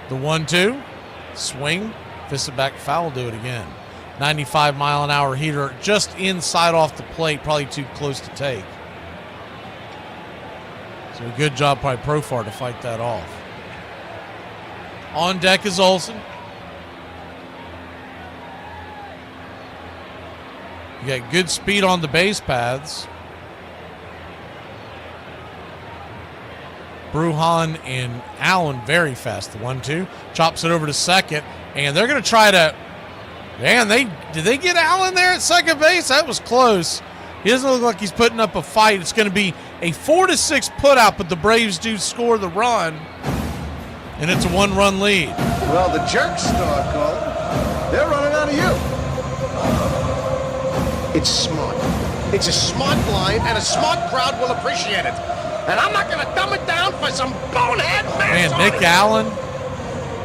The 1-2, swing, fist it back, foul, do it again. 95-mile-an-hour heater just inside off the plate, probably too close to take. So a good job by Profar to fight that off. On deck is Olsen. You got good speed on the base paths. Bruhan and Allen very fast. The 1-2 chops it over to second, and they're going to try to. Man, did they get Allen there at second base? That was close. He doesn't look like he's putting up a fight. It's going to be a 4-6 putout, but the Braves do score the run, and it's a 1-run lead. Well, the jerks start calling. They're running out of you. It's smart. It's a smart blind, and a smart crowd will appreciate it. And I'm not going to dumb it down for some bonehead man. Man, Nick Allen,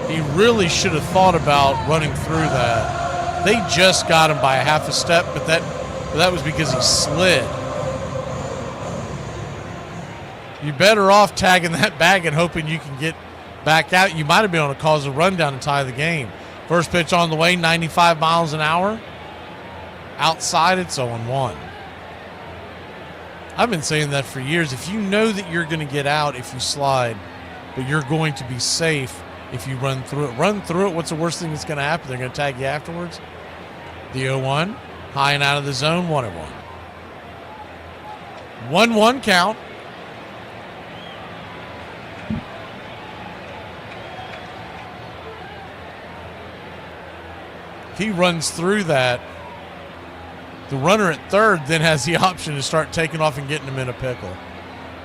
he really should have thought about running through that. They just got him by a half a step, but that was because he slid. You're better off tagging that bag and hoping you can get back out. You might have been able to cause a rundown and tie the game. First pitch on the way, 95 miles an hour. Outside, it's 0-1. I've been saying that for years. If you know that you're going to get out if you slide, but you're going to be safe if you run through it. Run through it. What's the worst thing that's going to happen? They're going to tag you afterwards. The 0-1, high and out of the zone, 1-1. 1-1 count. If he runs through that, the runner at third then has the option to start taking off and getting him in a pickle.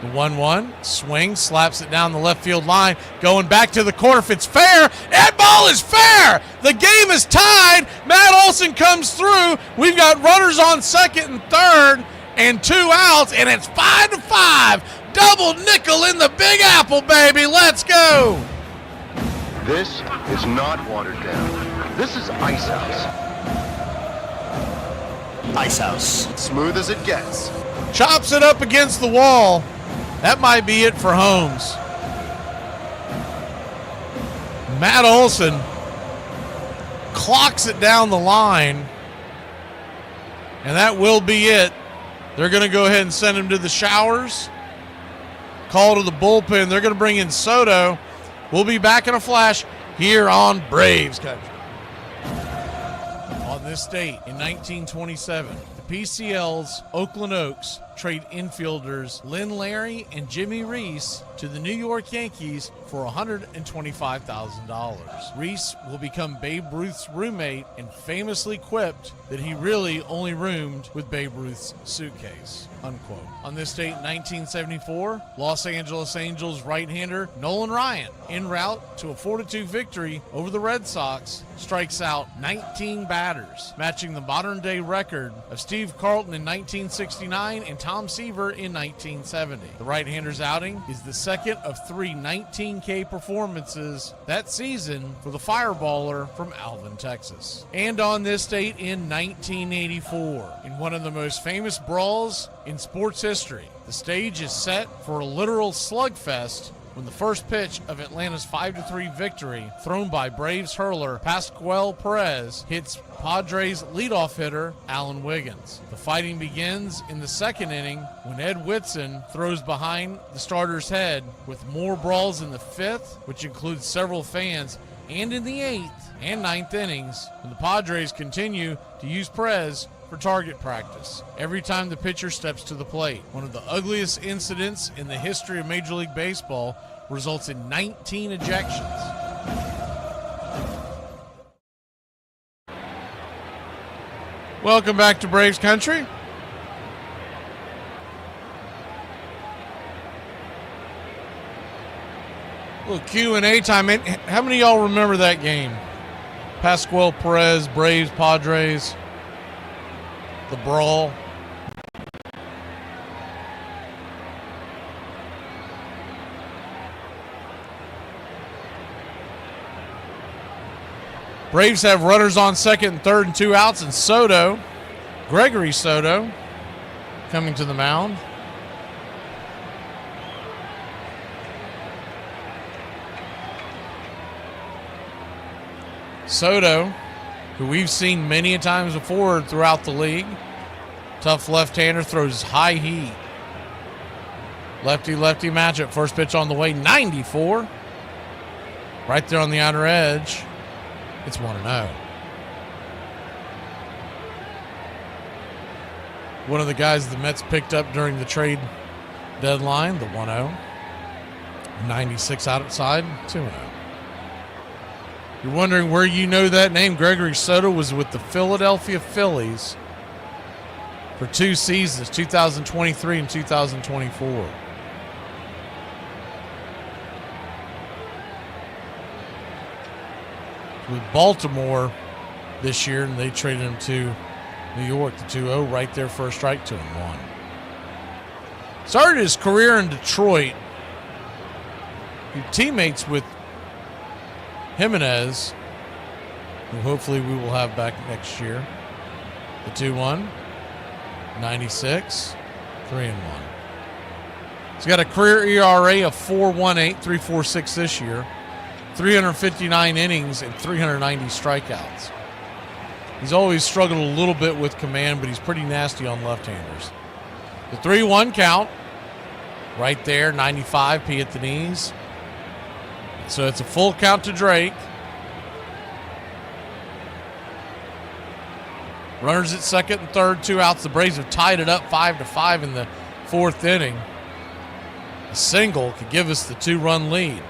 The 1-1, swing, slaps it down the left field line, going back to the corner. If it's fair, that ball is fair. The game is tied. Matt Olson comes through. We've got runners on second and third and 2 outs, and it's 5-5. Double nickel in the Big Apple, baby. Let's go. This is not watered down. This is Ice House. Ice House. Smooth as it gets. Chops it up against the wall. That might be it for Holmes. Matt Olson clocks it down the line, and that will be it. They're going to go ahead and send him to the showers. Call to the bullpen. They're going to bring in Soto. We'll be back in a flash here on Braves Country. On this date in 1927, the PCL's Oakland Oaks trade infielders Lynn Larry and Jimmy Reese to the New York Yankees for $125,000. Reese will become Babe Ruth's roommate and famously quipped that he really only roomed with Babe Ruth's suitcase, unquote. On this date in 1974, Los Angeles Angels right-hander Nolan Ryan, en route to a 4-2 victory over the Red Sox, strikes out 19 batters, matching the modern-day record of Steve Carlton in 1969 and Tom Seaver in 1970. The right-hander's outing is the second of 3 19K performances that season for the fireballer from Alvin, Texas. And on this date in 1984, in one of the most famous brawls in sports history, the stage is set for a literal slugfest when the first pitch of Atlanta's 5-3 victory, thrown by Braves hurler Pascual Perez, hits Padres leadoff hitter Alan Wiggins. The fighting begins in the second inning when Ed Whitson throws behind the starter's head, with more brawls in the fifth, which includes several fans, and in the eighth and ninth innings, when the Padres continue to use Perez for target practice every time the pitcher steps to the plate. One of the ugliest incidents in the history of Major League Baseball results in 19 ejections. Welcome back to Braves Country. A little Q&A time. How many of y'all remember that game? Pascual Perez, Braves, Padres, the brawl. Braves have runners on second and third and 2 outs, and Gregory Soto, coming to the mound. Soto, who we've seen many a times before throughout the league. Tough left-hander, throws high heat. Lefty-lefty matchup. First pitch on the way, 94. Right there on the outer edge. It's 1-0. One of the guys the Mets picked up during the trade deadline, the 1-0. 96 outside, 2-0. You're wondering where you know that name. Gregory Soto was with the Philadelphia Phillies for 2 seasons, 2023 and 2024. With Baltimore this year, and they traded him to New York, the 2-0, right there for a strike to him, 1. Started his career in Detroit. He teammates with Jimenez, who hopefully we will have back next year. The 2-1, 96, 3-1. He's got a career ERA of 4.18, 3.46 this year, 359 innings and 390 strikeouts. He's always struggled a little bit with command, but he's pretty nasty on left-handers. The 3-1 count, right there, 95, P at the knees. So it's a full count to Drake. Runners at second and third, 2 outs. The Braves have tied it up 5-5 in the 4th inning. A single could give us the 2-run lead.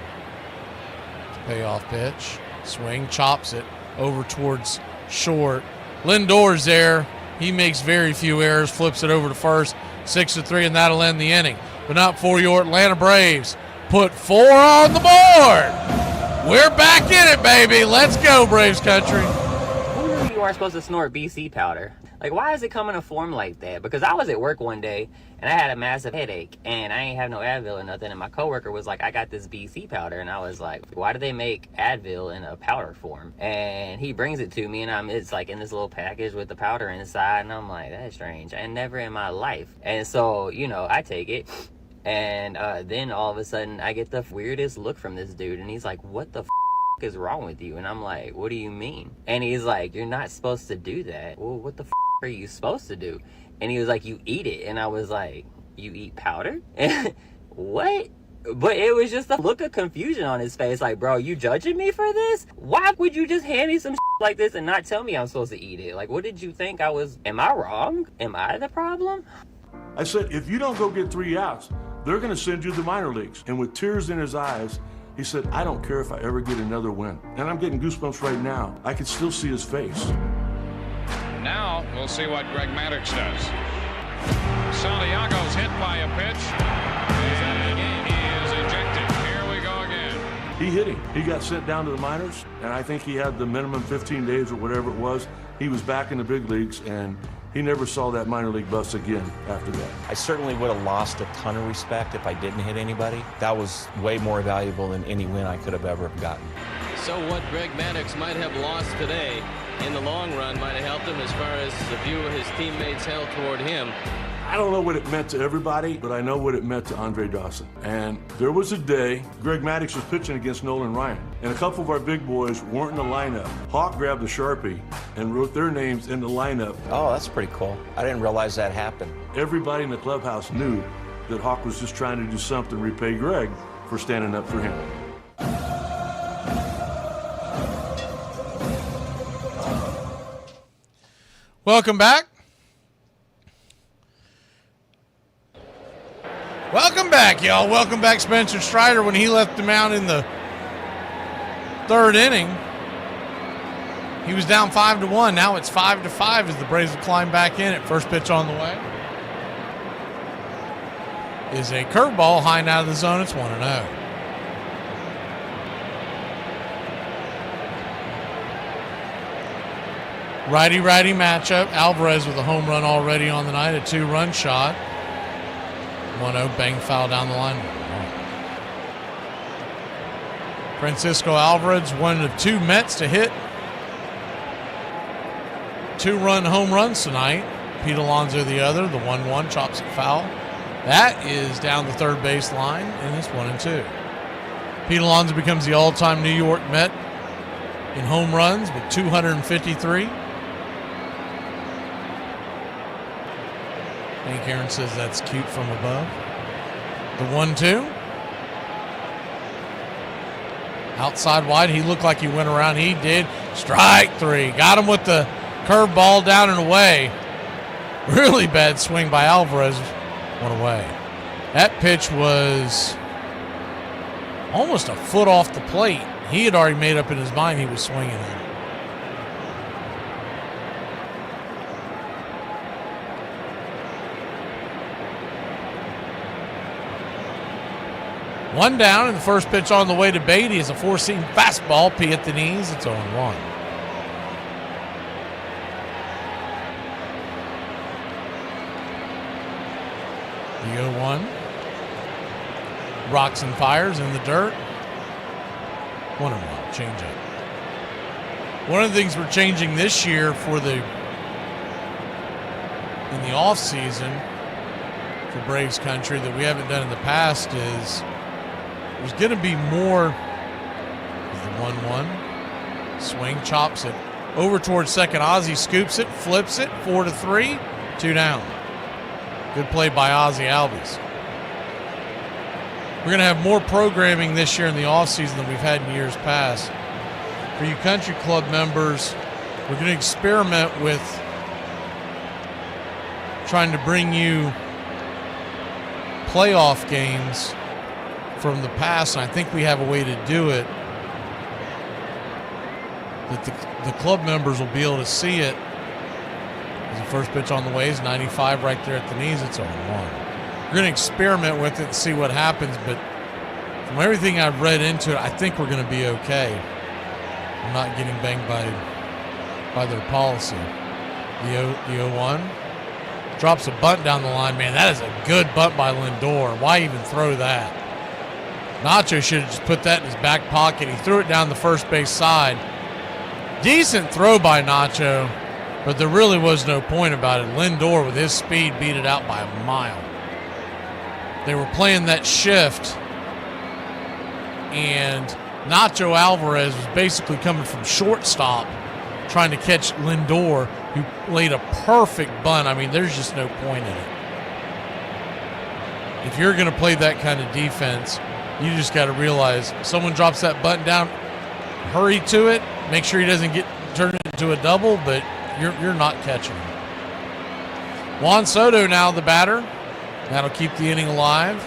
Payoff pitch. Swing, chops it over towards short. Lindor's there. He makes very few errors, flips it over to first. 6-3, and that'll end the inning. But not for your Atlanta Braves. Put 4 on the board. We're back in it, baby. Let's go, Braves country. Who knew you weren't supposed to snort BC powder? Like, why is it coming in a form like that? Because I was at work one day, and I had a massive headache, and I ain't have no Advil or nothing, and my coworker was like, I got this BC powder, and I was like, why do they make Advil in a powder form? And he brings it to me, and it's like in this little package with the powder inside, and I'm like, that's strange. I never in my life. And so, you know, I take it. And then all of a sudden I get the weirdest look from this dude, and he's like, what the is wrong with you? And I'm like, what do you mean? And he's like, you're not supposed to do that. Well, what the are you supposed to do? And he was like, you eat it. And I was like, you eat powder? What? But it was just a look of confusion on his face, like, bro, you judging me for this? Why would you just hand me some like this and not tell me I'm supposed to eat it? Like, what did you think I was? Am I wrong? Am I the problem? I said, if you don't go get 3 outs, they're going to send you to the minor leagues. And with tears in his eyes, he said, I don't care if I ever get another win. And I'm getting goosebumps right now. I can still see his face. Now we'll see what Greg Maddux does. Santiago's hit by a pitch, and he is ejected. Here we go again. He hit him. He got sent down to the minors, and I think he had the minimum 15 days or whatever it was. He was back in the big leagues, and he never saw that minor league bus again after that. I certainly would have lost a ton of respect if I didn't hit anybody. That was way more valuable than any win I could have ever gotten. So what Greg Maddux might have lost today, in the long run, might have helped him as far as the view of his teammates held toward him. I don't know what it meant to everybody, but I know what it meant to Andre Dawson. And there was a day Greg Maddux was pitching against Nolan Ryan, and a couple of our big boys weren't in the lineup. Hawk grabbed a Sharpie and wrote their names in the lineup. Oh, that's pretty cool. I didn't realize that happened. Everybody in the clubhouse knew that Hawk was just trying to do something to repay Greg for standing up for him. Welcome back. Welcome back, y'all. Welcome back, Spencer Strider. When he left the mound in the third inning, he was down 5-1. Now it's 5-5 as the Braves will climb back in it. First pitch on the way is a curveball high and out of the zone. It's 1-0. Righty-righty matchup. Alvarez with a home run already on the night, a 2-run shot. 1-0, bang foul down the line. Francisco Alvarez, one of 2 Mets to hit 2-run home runs tonight. Pete Alonso the other, the 1-1, chops it foul. That is down the third base line, and it's 1-2. Pete Alonso becomes the all-time New York Met in home runs with 253. Hank Aaron says that's cute from above. The 1-2. Outside wide. He looked like he went around. He did. Strike 3. Got him with the curveball down and away. Really bad swing by Alvarez. One away. That pitch was almost a foot off the plate. He had already made up in his mind he was swinging it. One down, and the first pitch on the way to Beatty is a 4-seam fastball. P at the knees. It's 0-1. The 0-1. Rocks and fires in the dirt. 1-1. Change up. One of the things we're changing this year for in the off season for Braves country that we haven't done in the past is there's going to be more. The 1-1 swing, chops it over towards second. Ozzie scoops it, flips it, 4-3, 2 down. Good play by Ozzie Albies. We're going to have more programming this year in the offseason than we've had in years past. For you country club members, we're going to experiment with trying to bring you playoff games from the past, and I think we have a way to do it that the club members will be able to see it. The first pitch on the way is 95 right there at the knees. It's 0-1. We're going to experiment with it and see what happens, but from everything I've read into it, I think we're going to be okay. I'm not getting banged by their policy. The 0-1 drops a bunt down the line. Man, that is a good bunt by Lindor. Why even throw that? Nacho should have just put that in his back pocket. He threw it down the first base side. Decent throw by Nacho, but there really was no point about it. Lindor, with his speed, beat it out by a mile. They were playing that shift, and Nacho Alvarez was basically coming from shortstop trying to catch Lindor, who laid a perfect bunt. I mean, there's just no point in it. If you're going to play that kind of defense, you just got to realize someone drops that bunt down, hurry to it, make sure he doesn't turn it into a double, but you're not catching him. Juan Soto now the batter. That'll keep the inning alive.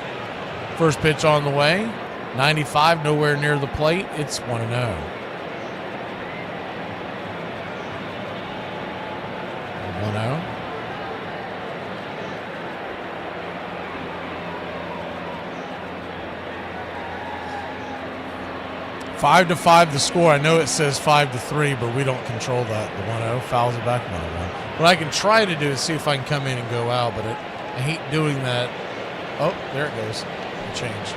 First pitch on the way. 95, nowhere near the plate. It's 1-0. 1-0. 5-5 the score. I know it says 5-3, but we don't control that. The 1-0 fouls it back. 1-1. What I can try to do is see if I can come in and go out, but I hate doing that. Oh, there it goes. It changed.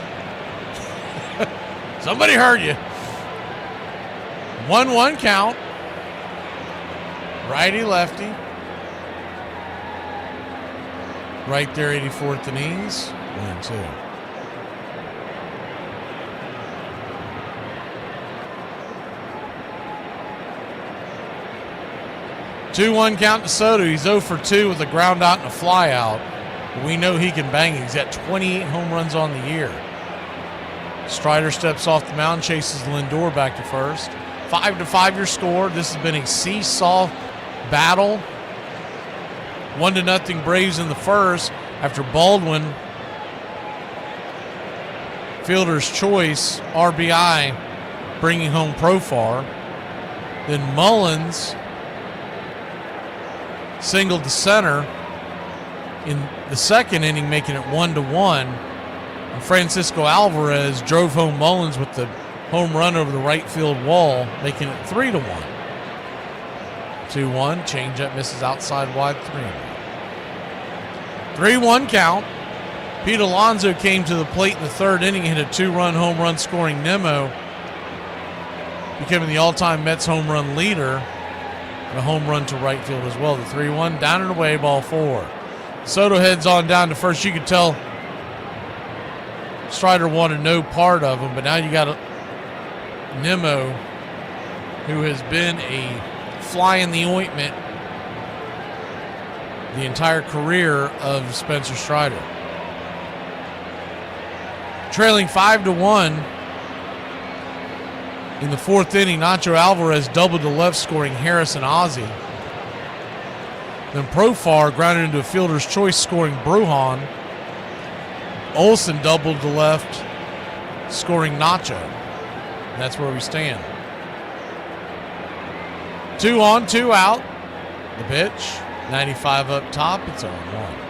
Somebody heard you. 1-1 count. Righty, lefty. Right there, 84th innings. 1-2. Two-1 count to Soto. He's 0 for 2 with a ground out and a fly out. We know he can bang it. He's got 28 home runs on the year. Strider steps off the mound, chases Lindor back to first. 5-5 your score. This has been a seesaw battle. 1-0 Braves in the first after Baldwin, fielder's choice, RBI, bringing home Profar. Then Mullins singled to center in the second inning, making it 1-1. And Francisco Alvarez drove home Mullins with the home run over the right field wall, making it 3-1. 2-1, changeup misses outside wide, 3-1 count. Pete Alonso came to the plate in the third inning, hit a 2-run home run, scoring Nimmo, becoming the all-time Mets home run leader. And a home run to right field as well. The 3-1, down and away, ball 4. Soto heads on down to first. You could tell Strider wanted no part of him, but now you got Nimmo, who has been a fly in the ointment the entire career of Spencer Strider. Trailing 5-1 in the fourth inning, Nacho Alvarez doubled to left, scoring Harris and Ozzie. Then Profar grounded into a fielder's choice, scoring Brujan. Olsen doubled to left, scoring Nacho. And that's where we stand. 2 on, 2 out. The pitch, 95 up top. It's 0-1.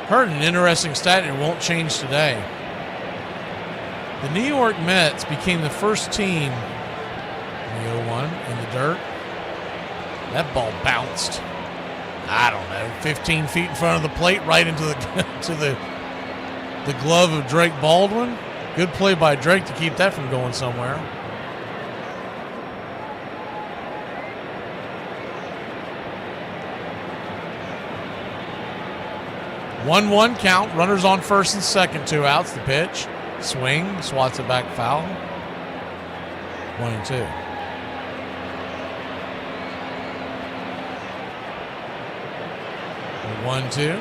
Heard an interesting stat, and it won't change today. The New York Mets became the first team in the 0-1 in the dirt. That ball bounced, I don't know, 15 feet in front of the plate, right into the to the glove of Drake Baldwin. Good play by Drake to keep that from going somewhere. One count, runners on first and second, 2 outs. The pitch, swing, swats it back, foul. 1-2. A 1-2.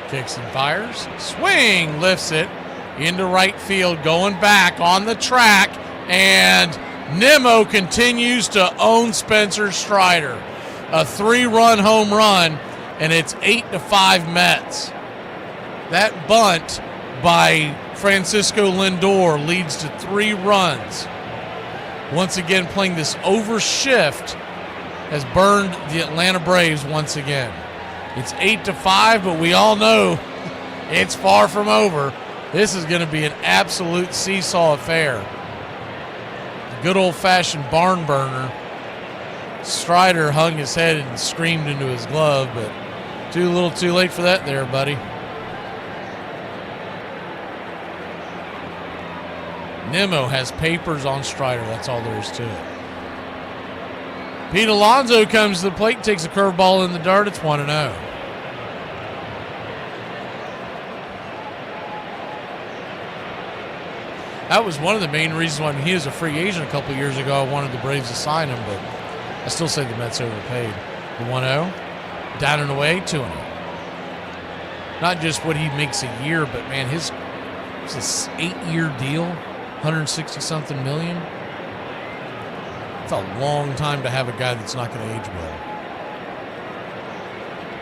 Kicks and fires, swing, lifts it into right field, going back on the track, and Nimmo continues to own Spencer Strider. A 3-run home run, and it's 8-5 Mets. That bunt by Francisco Lindor leads to 3 runs. Once again, playing this overshift has burned the Atlanta Braves once again. It's 8-5, but we all know it's far from over. This is going to be an absolute seesaw affair. The good old-fashioned barn burner. Strider hung his head and screamed into his glove, but too little too late for that there, buddy. Nimmo has papers on Strider. That's all there is to it. Pete Alonso comes to the plate, takes a curveball in the dirt. It's 1-0. That was one of the main reasons why he was a free agent a couple years ago. I wanted the Braves to sign him, but I still say the Mets overpaid. The 1-0, down and away, 2-0. Not just what he makes a year, but man, it's this 8-year deal, 160-something million. It's a long time to have a guy that's not going to age well.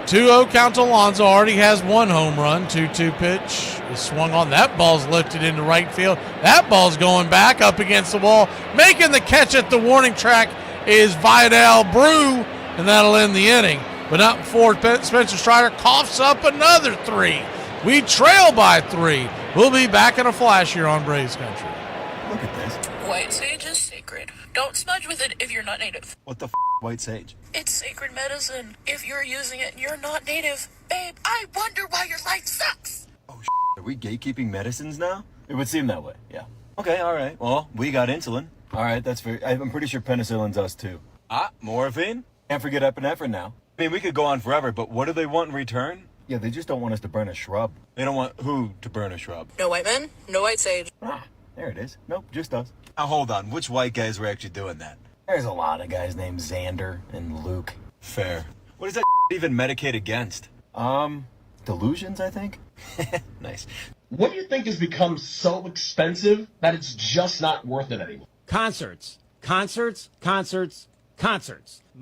2-0 count to Alonso. Already has 1 home run. 2-2 pitch is swung on. That ball's lifted into right field. That ball's going back up against the wall, making the catch at the warning track is Vidal Brew, and that'll end the inning. But not before Spencer Strider coughs up another 3. We trail by 3. We'll be back in a flash here on Braves Country. Look at this. White sage is sacred. Don't smudge with it if you're not native. What the white sage? It's sacred medicine. If you're using it and you're not native, babe, I wonder why your life sucks. Are we gatekeeping medicines now? It would seem that way, yeah. Okay, all right. Well, we got insulin. All right, that's very... I'm pretty sure penicillin's us, too. Morphine? Can't forget epinephrine now. I mean, we could go on forever, but what do they want in return? Yeah, they just don't want us to burn a shrub. They don't want who to burn a shrub? No white men, no white sage. There it is. Nope, just us. Now, hold on. Which white guys were actually doing that? There's a lot of guys named Xander and Luke. Fair. What does that even medicate against? Delusions, I think? Nice. What do you think has become so expensive that it's just not worth it anymore? Concerts.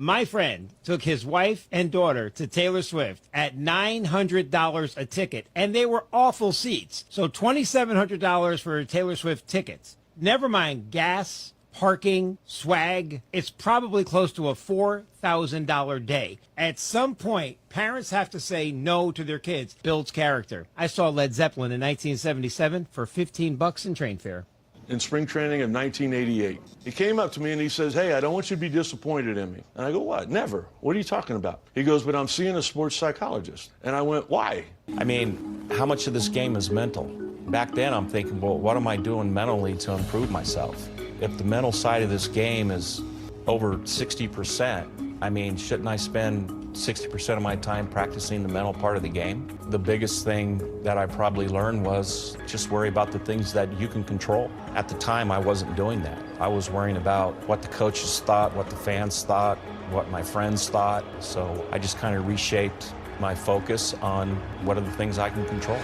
My friend took his wife and daughter to Taylor Swift at $900 a ticket, and they were awful seats. So $2,700 for Taylor Swift tickets. Never mind gas, parking, swag. It's probably close to a $4,000 day. At some point, parents have to say no to their kids. Builds character. I saw Led Zeppelin in 1977 for $15 in train fare. In spring training of 1988. He came up to me and he says, hey, I don't want you to be disappointed in me. And I go, what? Never. What are you talking about? He goes, but I'm seeing a sports psychologist. And I went, why? I mean, how much of this game is mental? Back then, I'm thinking, well, what am I doing mentally to improve myself? If the mental side of this game is over 60%, I mean, shouldn't I spend 60% of my time practicing the mental part of the game? The biggest thing that I probably learned was just worry about the things that you can control. At the time, I wasn't doing that. I was worrying about what the coaches thought, what the fans thought, what my friends thought. So I just kind of reshaped my focus on what are the things I can control.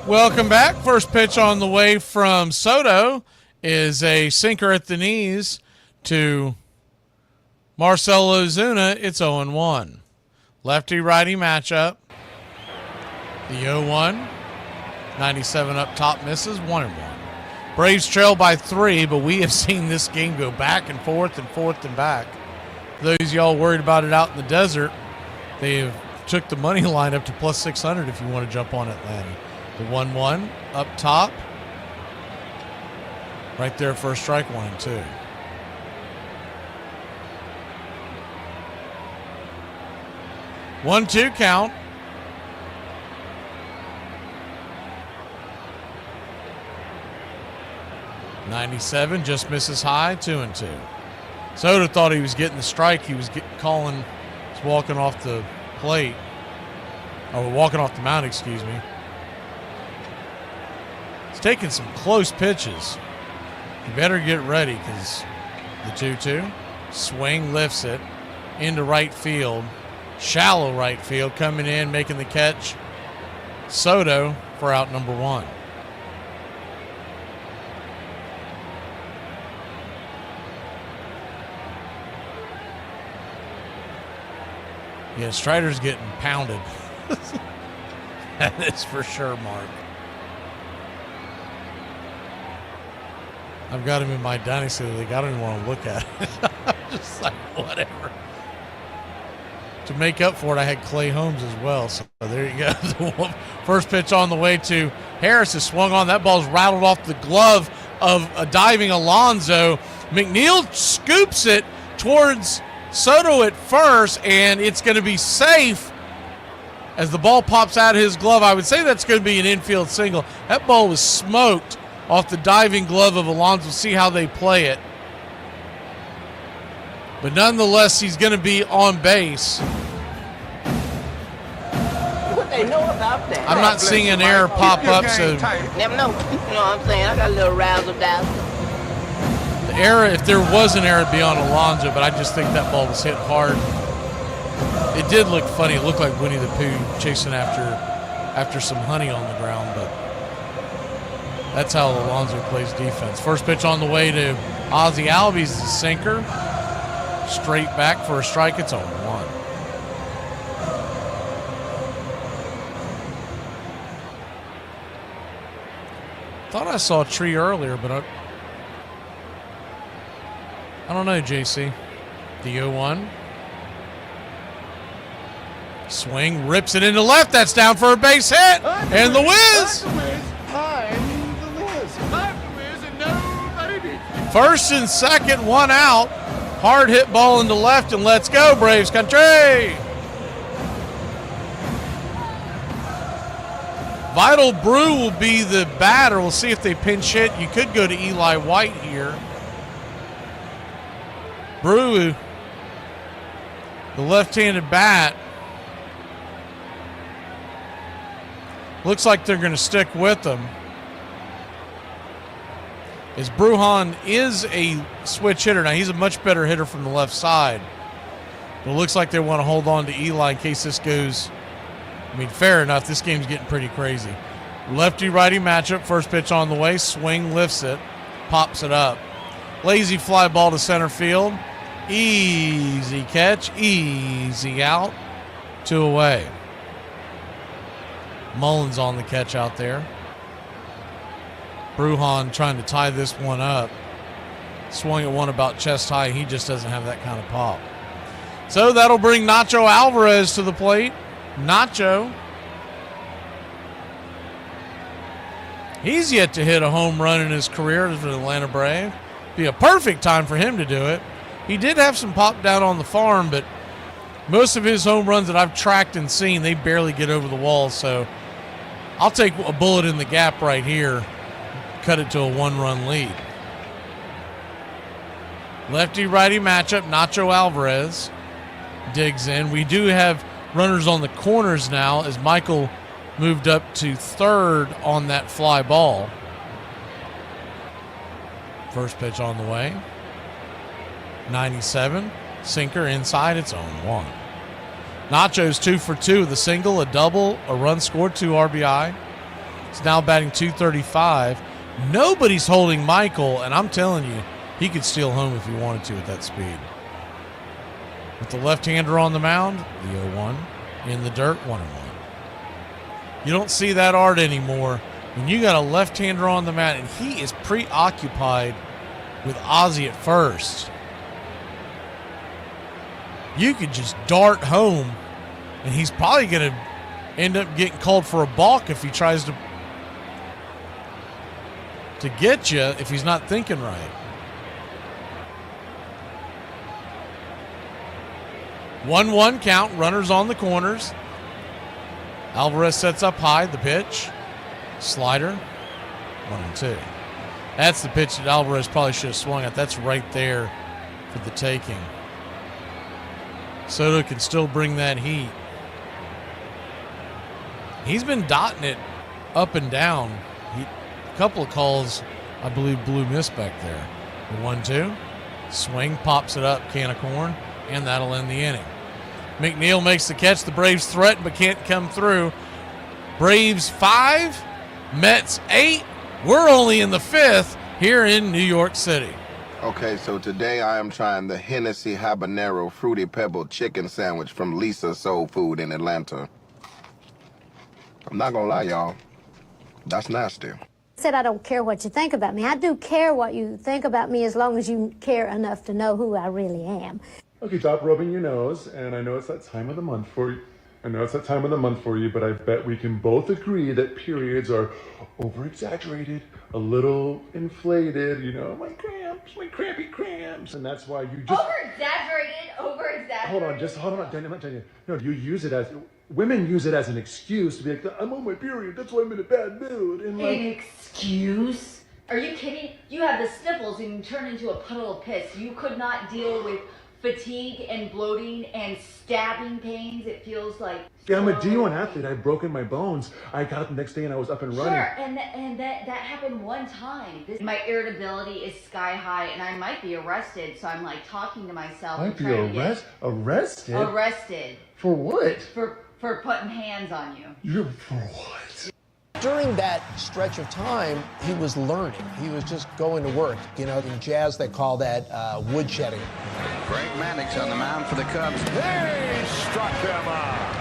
Welcome back. First pitch on the way from Soto is a sinker at the knees to Marcell Ozuna. It's 0-1. Lefty-righty matchup. The 0-1. 97 up top misses. 1-1. Braves trail by 3, but we have seen this game go back and forth and back. For those y'all worried about it out in the desert, they have took the money line up to plus 600 if you want to jump on Atlanta. The 1-1 up top. Right there for a strike 1 and 2. One-two count. '97 just misses high, 2-2. Soto thought he was getting the strike. He was walking off the plate, or walking off the mound, excuse me. He's taking some close pitches. You better get ready because the 2-2 swing lifts it into right field. Shallow right field, coming in, making the catch. Soto for out number 1. Yeah, Strider's getting pounded. That is for sure, Mark. I've got him in my dynasty league. I don't even want to look at it. I'm just like, whatever. To make up for it, I had Clay Holmes as well. So there you go. First pitch on the way to Harris is swung on. That ball's rattled off the glove of a diving Alonso. McNeil scoops it towards Soto at first, and it's going to be safe as the ball pops out of his glove. I would say that's going to be an infield single. That ball was smoked off the diving glove of Alonso. See how they play it. But nonetheless, he's going to be on base. What they know about that? I'm not seeing an error pop up, so Never know. You know what I'm saying? I got a little razzle-dazzle. the error, if there was an error, it'd be on Alonso, but I just think that ball was hit hard. It did look funny. It looked like Winnie the Pooh chasing after some honey on the ground, but that's how Alonso plays defense. First pitch on the way to Ozzie Albies is a sinker. Straight back for a strike. It's 0-1. Thought I saw a tree earlier, but I don't know, JC. The 0-1. Swing, rips it into left. That's down for a base hit. And the whiz. I'm the Wiz. I'm the Wiz, and nobody beats me. First and second, one out. Hard hit ball into left, and let's go, Braves country. Vital Brew will be the batter. We'll see if they pinch hit. You could go to Eli White here. Brew, the left-handed bat. Looks like they're going to stick with him. As Brujan is a switch hitter. Now, he's a much better hitter from the left side. But it looks like they want to hold on to Eli in case this goes. I mean, fair enough. This game's getting pretty crazy. Lefty-righty matchup. First pitch on the way. Swing, lifts it. Pops it up. Lazy fly ball to center field. Easy catch. Easy out. 2 away. Mullins on the catch out there. Brujan trying to tie this one up. Swung at one about chest high. He just doesn't have that kind of pop. So that'll bring Nacho Alvarez to the plate. Nacho. He's yet to hit a home run in his career as an Atlanta Brave. Be a perfect time for him to do it. He did have some pop down on the farm, but most of his home runs that I've tracked and seen, they barely get over the wall. So I'll take a bullet in the gap right here. Cut it to a 1-run lead. Lefty-righty matchup. Nacho Alvarez digs in. We do have runners on the corners now as Michael moved up to third on that fly ball. First pitch on the way. 97. Sinker inside. It's 0-1. Nacho's 2 for 2 with a single, a double, a run scored, 2 RBI. He's now batting .235. Nobody's holding Michael, and I'm telling you, he could steal home if he wanted to at that speed. With the left-hander on the mound, the 0-1. In the dirt, 1-1. You don't see that art anymore. When you got a left-hander on the mound, and he is preoccupied with Ozzie at first. You could just dart home, and he's probably going to end up getting called for a balk if he tries to get you if he's not thinking right. 1-1 count, runners on the corners. Alvarez sets up high, the pitch. Slider, 1-2. That's the pitch that Alvarez probably should have swung at. That's right there for the taking. Soto can still bring that heat. He's been dotting it up and down. A couple of calls, I believe, blew miss back there. The 1-2. Swing, pops it up, can of corn, and that'll end the inning. McNeil makes the catch. The Braves threaten but can't come through. Braves 5, Mets 8. We're only in the 5th here in New York City. Okay, so today I am trying the Hennessy Habanero Fruity Pebble Chicken Sandwich from Lisa Soul Food in Atlanta. I'm not gonna lie, y'all. That's nasty. I said I don't care what you think about me. I do care what you think about me as long as you care enough to know who I really am. Okay, stop rubbing your nose, and I know it's that time of the month for you. But I bet we can both agree that periods are over-exaggerated, a little inflated, you know, my crampy cramps, and that's why you just... Over-exaggerated? Hold on, Daniel, I'm not telling you. No, women use it as an excuse to be like, I'm on my period, that's why I'm in a bad mood. And like, an excuse? Are you kidding? You have the sniffles and you turn into a puddle of piss. You could not deal with fatigue and bloating and stabbing pains. It feels like... Yeah, I'm a D1 athlete. I've broken my bones. I got up the next day and I was up and running. Sure, and that happened one time. My irritability is sky high and I might be arrested, so I'm like talking to myself. Might be arrested? Arrested. For what? For putting hands on you. You're for what? During that stretch of time, he was learning. He was just going to work. You know, in jazz, they call that woodshedding. Greg Maddux on the mound for the Cubs. They struck him out.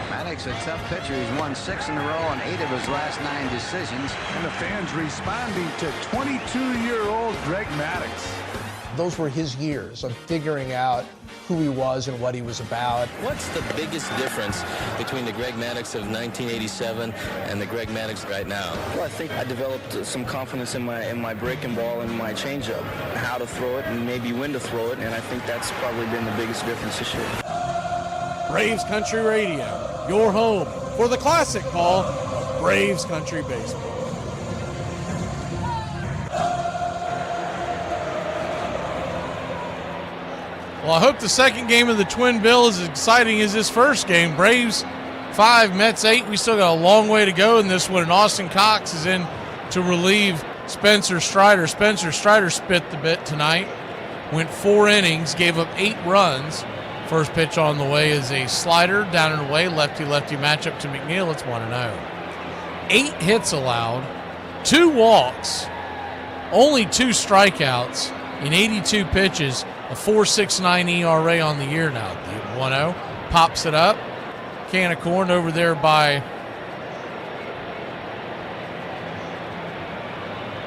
Maddux, a tough pitcher. He's won 6 in a row on 8 of his last 9 decisions. And the fans responding to 22-year-old Greg Maddux. Those were his years of figuring out who he was and what he was about. What's the biggest difference between the Greg Maddux of 1987 and the Greg Maddux right now? Well, I think I developed some confidence in my breaking ball and my changeup, how to throw it and maybe when to throw it, and I think that's probably been the biggest difference this year. Braves Country Radio, your home for the classic call of Braves Country Baseball. Well, I hope the second game of the Twin Bill is as exciting as this first game. Braves 5, Mets 8. We still got a long way to go in this one, and Austin Cox is in to relieve Spencer Strider. Spencer Strider spit the bit tonight, went 4 innings, gave up 8 runs. First pitch on the way is a slider down and away, lefty-lefty matchup to McNeil. It's 1-0. 8 hits allowed, 2 walks, only 2 strikeouts in 82 pitches. A 4.69 ERA on the year now. The 1-0 pops it up. Can of corn over there by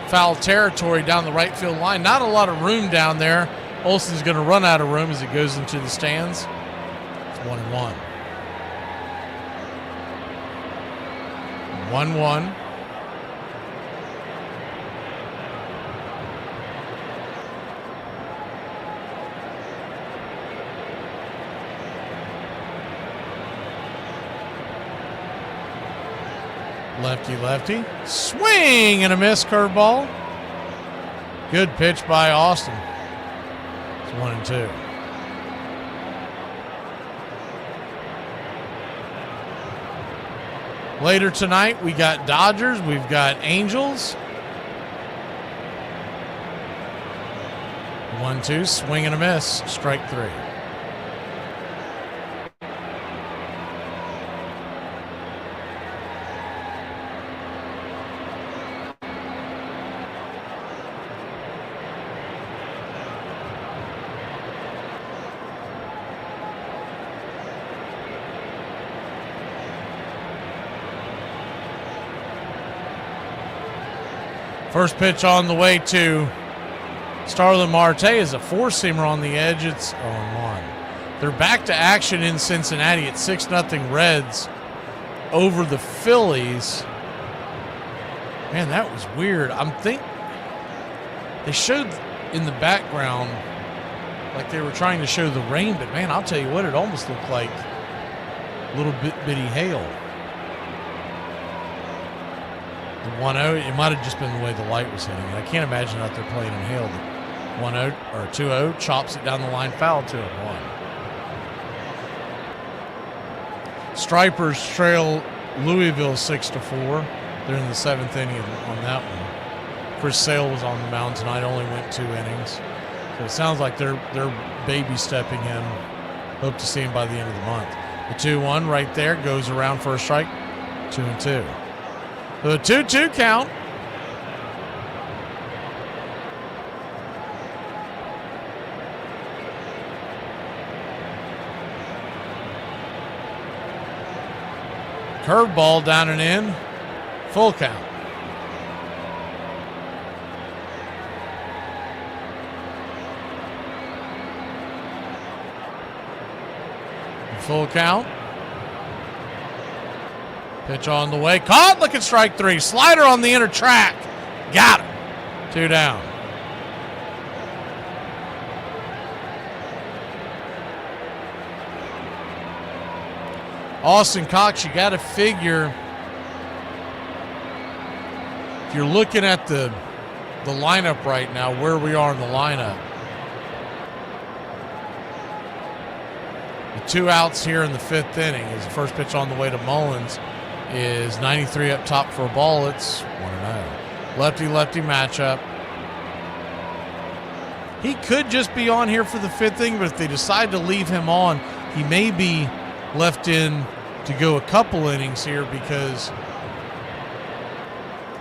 foul territory down the right field line. Not a lot of room down there. Olsen's going to run out of room as it goes into the stands. It's 1-1. 1-1. Lefty. Swing and a miss, curveball. Good pitch by Austin. It's 1-2. Later tonight, we got Dodgers. We've got Angels. 1-2, swing and a miss, strike 3. First pitch on the way to Starlin Marte is a 4-seamer on the edge. It's 0-1. They're back to action in Cincinnati at 6-0 Reds over the Phillies. Man, that was weird. They showed in the background like they were trying to show the rain, but man, I'll tell you what, it almost looked like little bitty hail. The 1-0, it might have just been the way the light was hitting it. I can't imagine that they're playing in hail. The 1-0 or 2-0 chops it down the line, foul 2-1. Stripers trail Louisville 6-4. They're in the 7th inning on that one. Chris Sale was on the mound tonight, only went 2 innings. So it sounds like they're baby stepping him. Hope to see him by the end of the month. The 2-1 right there goes around for a strike. 2-2. So a 2-2 count. Curveball down and in. Full count. Full count. Pitch on the way. Caught. Look at strike 3. Slider on the inner track. Got him. 2 down. Austin Cox, you got to figure, if you're looking at the lineup right now, where we are in the lineup, the 2 outs here in the 5th inning is the first pitch on the way to Mullins is 93 up top for a ball. It's 1-0. Lefty-lefty matchup. He could just be on here for the 5th inning, but if they decide to leave him on, he may be left in to go a couple innings here because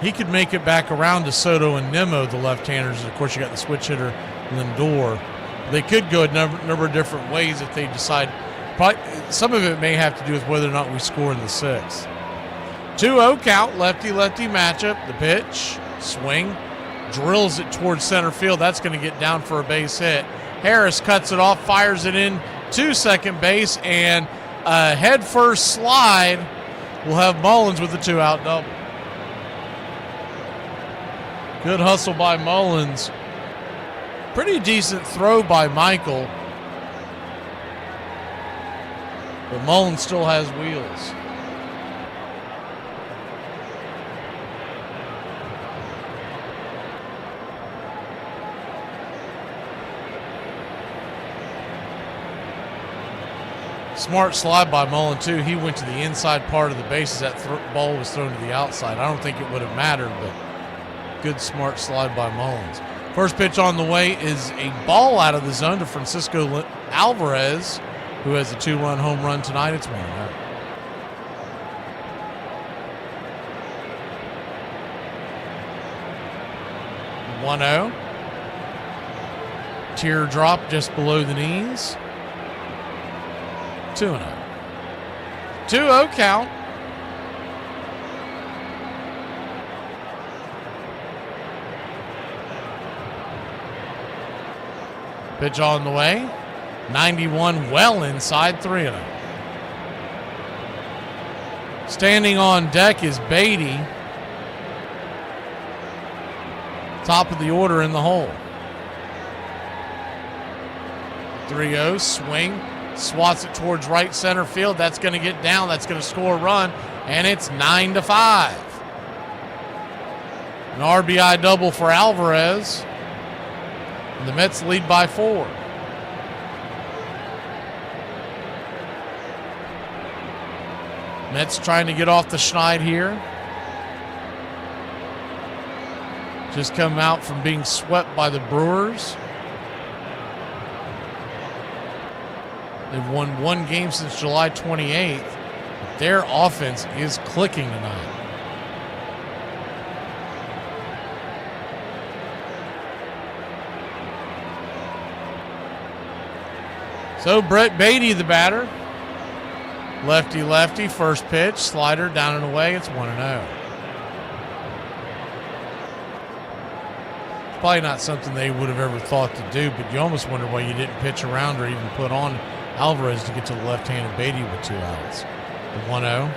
he could make it back around to Soto and Nimmo, the left-handers. Of course, you got the switch hitter Lindor. They could go a number of different ways if they decide. Probably, some of it may have to do with whether or not we score in the 6th. 2-0 count, lefty-lefty matchup. The pitch, swing, drills it towards center field. That's going to get down for a base hit. Harris cuts it off, fires it in to second base, and a head-first slide will have Mullins with a 2-out double. Good hustle by Mullins. Pretty decent throw by Michael. But Mullins still has wheels. Smart slide by Mullen, too. He went to the inside part of the bases. That ball was thrown to the outside. I don't think it would have mattered, but good, smart slide by Mullins. First pitch on the way is a ball out of the zone to Francisco Alvarez, who has a 2-run home run tonight. It's 1-0. Teardrop just below the knees. 2-0. 2-0 count. Pitch on the way. 91 well inside, 3-0. Standing on deck is Beatty. Top of the order in the hole. 3-0, swing. Swats it towards right center field. That's going to get down. That's going to score a run. And it's 9-5. An RBI double for Alvarez. And the Mets lead by 4. Mets trying to get off the schneid here. Just come out from being swept by the Brewers. They've won 1 game since July 28th. Their offense is clicking tonight. So Brett Beatty, the batter. Lefty, first pitch, slider down and away. It's 1-0. It's probably not something they would have ever thought to do, but you almost wonder why you didn't pitch around or even put on Alvarez to get to the left-handed Beatty with 2 outs. The 1-0.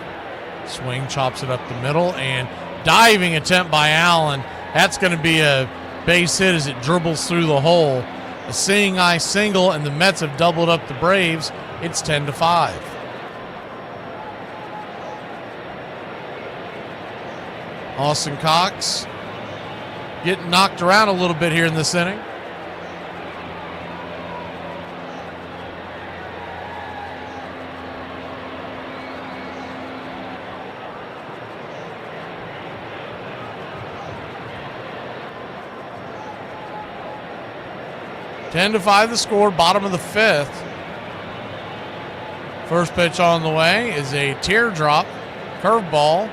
Swing, chops it up the middle, and diving attempt by Allen. That's going to be a base hit as it dribbles through the hole. A seeing eye single, and the Mets have doubled up the Braves. It's 10-5. Austin Cox getting knocked around a little bit here in this inning. Ten to 5 the score, bottom of the 5th. First pitch on the way is a teardrop curveball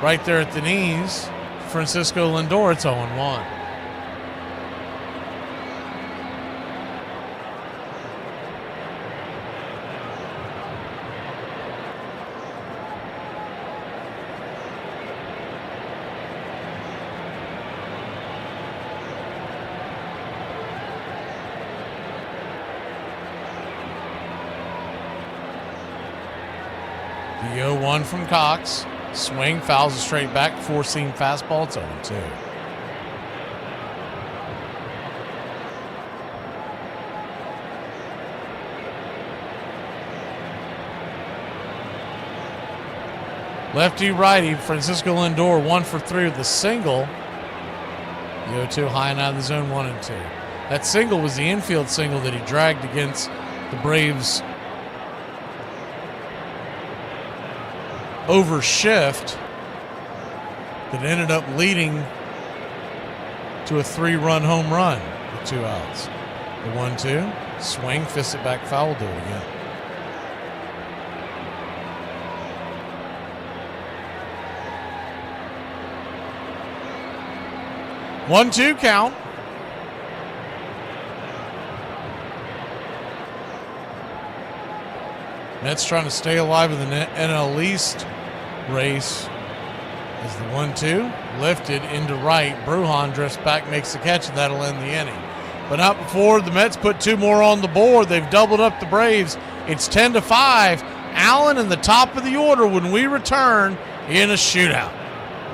right there at the knees. Francisco Lindor, it's 0-1. The 0-1 from Cox. Swing, fouls it straight back, 4-seam fastball. It's 0-2. Lefty righty, Francisco Lindor 1 for 3 with the single. The 0-2 high and out of the zone, 1-2. That single was the infield single that he dragged against the Braves over shift that ended up leading to a 3-run home run with 2 outs. The 1-2, swing, fist it back, foul, do it again. One-two count. Mets trying to stay alive in the NL East race As the 1-2 lifted into right. Brujan drifts back, makes the catch, and that'll end the inning. But not before the Mets put 2 more on the board. They've doubled up the Braves. It's 10-5. Allen in the top of the order when we return in a shootout.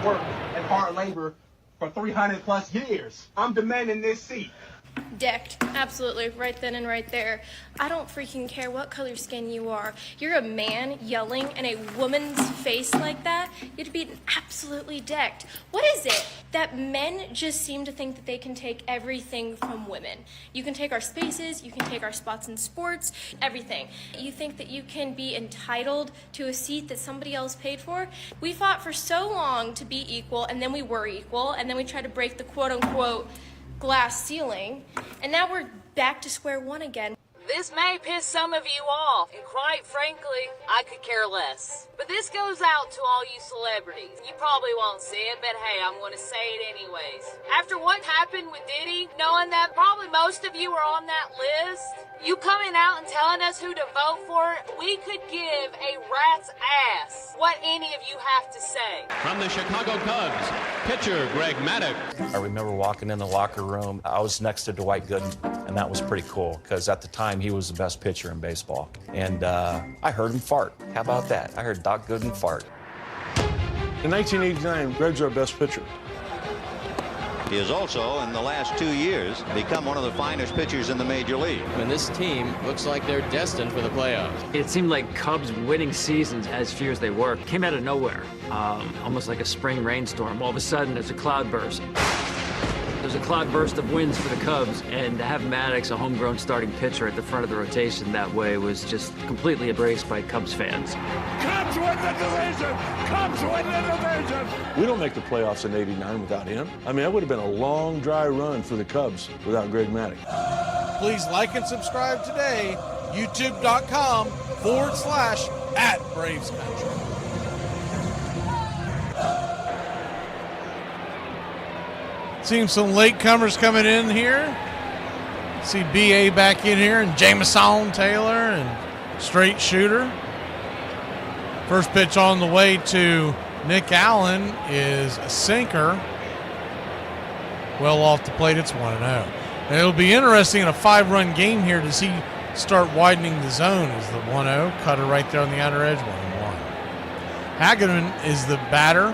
Work and hard labor for 300 plus years. I'm demanding this seat. Decked, absolutely, right then and right there. I don't freaking care what color skin you are. You're a man yelling in a woman's face like that. You'd be absolutely decked. What is it that men just seem to think that they can take everything from women? You can take our spaces, you can take our spots in sports, everything. You think that you can be entitled to a seat that somebody else paid for? We fought for so long to be equal, and then we were equal, and then we tried to break the quote-unquote glass ceiling, and now we're back to square one again. This may piss some of you off, and quite frankly, I could care less. But this goes out to all you celebrities. You probably won't see it, but hey, I'm going to say it anyways. After what happened with Diddy, knowing that probably most of you are on that list, you coming out and telling us who to vote for, we could give a rat's ass what any of you have to say. From the Chicago Cubs, pitcher Greg Maddux. I remember walking in the locker room. I was next to Dwight Gooden, and that was pretty cool because at the time he was the best pitcher in baseball. And I heard him fart. How about that? I heard Doc Gooden fart. In 1989, Greg's our best pitcher. He has also, in the last 2 years, become one of the finest pitchers in the major league. And this team looks like they're destined for the playoffs. It seemed like Cubs winning seasons, as few as they were, came out of nowhere, almost like a spring rainstorm. All of a sudden, there's a cloudburst. There's a cloudburst of wins for the Cubs, and to have Maddux, a homegrown starting pitcher, at the front of the rotation that way was just completely embraced by Cubs fans. Cubs win the division! Cubs win the division! We don't make the playoffs in '89 without him. I mean, that would have been a long, dry run for the Cubs without Greg Maddux. Please like and subscribe today, youtube.com/@BravesCountry. Seeing some latecomers coming in here. See B.A. back in here, and Jameson Taylor, and straight shooter. First pitch on the way to Nick Allen is a sinker. Well off the plate, it's 1-0. And it'll be interesting in a 5-run game here. Does he start widening the zone? Is the 1-0 cutter right there on the outer edge? 1-1. Hageman is the batter.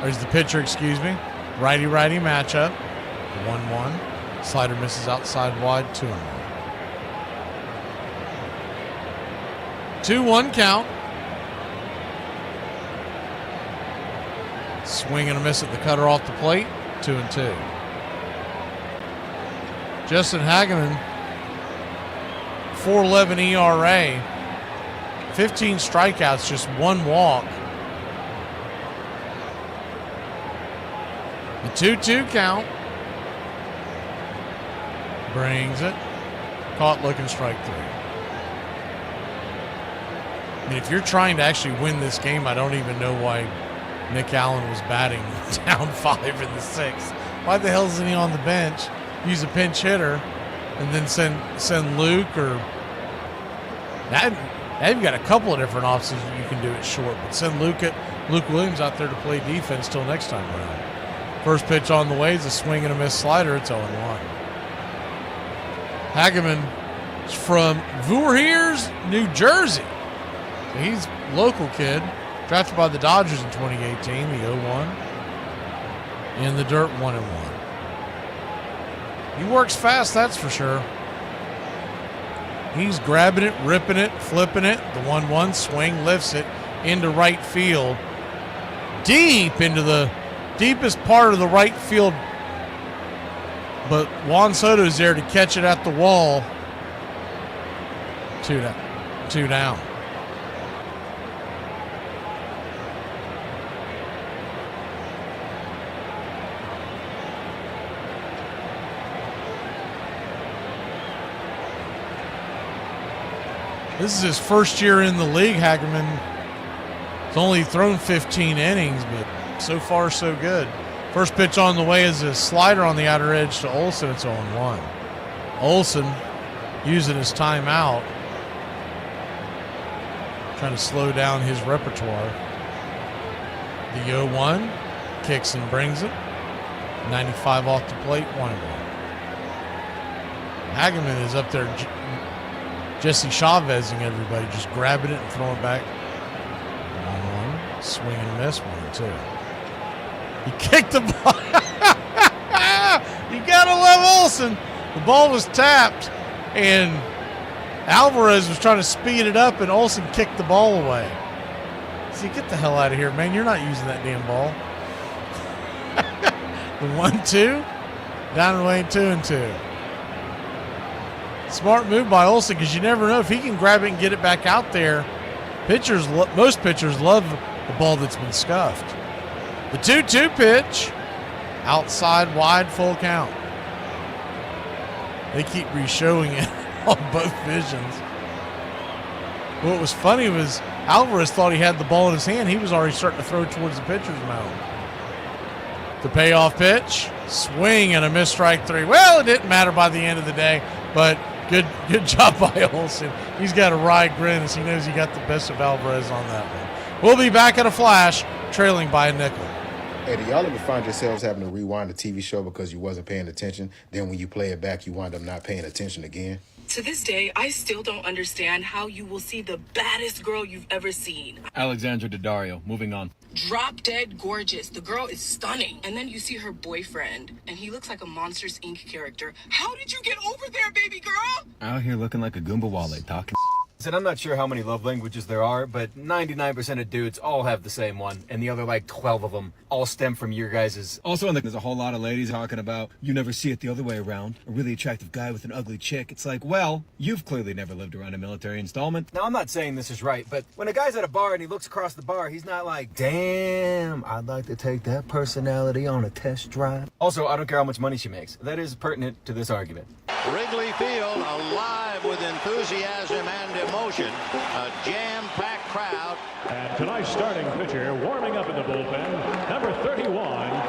Or is the pitcher, excuse me. Righty-righty matchup. 1-1. Slider misses outside wide, 2-1. 2-1 count. Swing and a miss at the cutter off the plate, 2-2. Justin Hageman, 4.11 ERA, 15 strikeouts, just 1 walk. The 2-2 count. Brings it. Caught looking, strike 3. I mean, if you're trying to actually win this game, I don't even know why Nick Allen was batting down 5 in the 6th. Why the hell isn't he on the bench? Use a pinch hitter and then send Luke or that. You've got a couple of different options you can do it short, but send Luke Williams out there to play defense till next time around. First pitch on the way is a swing and a miss slider. It's 0-1. Hageman is from Voorhees, New Jersey. So he's a local kid, drafted by the Dodgers in 2018, the 0-1. In the dirt, 1-1. He works fast, that's for sure. He's grabbing it, ripping it, flipping it. The 1-1 swing lifts it into right field. Deep into the deepest part of the right field, but Juan Soto is there to catch it at the wall. 2 down. This is his first year in the league. Hageman has only thrown 15 innings, but so far, so good. First pitch on the way is a slider on the outer edge to Olsen. It's 0-1. Olsen using his timeout, trying to slow down his repertoire. The 0-1. Kicks and brings it. 95 off the plate, 1-1. Hageman is up there Jesse Chavezing everybody, just grabbing it and throwing it back. 1-1. Swing and a miss, 1-2. He kicked the ball. You got to love Olsen. The ball was tapped, and Alvarez was trying to speed it up, and Olsen kicked the ball away. See, get the hell out of here, man. You're not using that damn ball. The 1-2. Down the lane, 2-2. Smart move by Olsen, because you never know if he can grab it and get it back out there. Most pitchers love the ball that's been scuffed. The 2-2 pitch. Outside, wide, full count. They keep re-showing it on both visions. What was funny was Alvarez thought he had the ball in his hand. He was already starting to throw towards the pitcher's mound. The payoff pitch. Swing and a missed strike 3. Well, it didn't matter by the end of the day, but good job by Olsen. He's got a wry grin as he knows he got the best of Alvarez on that one. We'll be back at a flash, trailing by a nickel. Hey, do y'all ever find yourselves having to rewind a TV show because you wasn't paying attention? Then when you play it back, you wind up not paying attention again? To this day, I still don't understand how you will see the baddest girl you've ever seen. Alexandra Daddario, moving on. Drop dead gorgeous. The girl is stunning. And then you see her boyfriend, and he looks like a Monsters, Inc. character. How did you get over there, baby girl? Out here looking like a Goomba Wale, talking. And I'm not sure how many love languages there are, but 99% of dudes all have the same one, and the other like 12 of them all stem from your guys's. Also, there's a whole lot of ladies talking about you never see it the other way around. A really attractive guy with an ugly chick. It's like, well, you've clearly never lived around a military installment. Now, I'm not saying this is right, but when a guy's at a bar and he looks across the bar, he's not like, damn, I'd like to take that personality on a test drive. Also, I don't care how much money she makes. That is pertinent to this argument. Wrigley Field alive with enthusiasm and emotion. A jam-packed crowd. And tonight's starting pitcher warming up in the bullpen, number 31,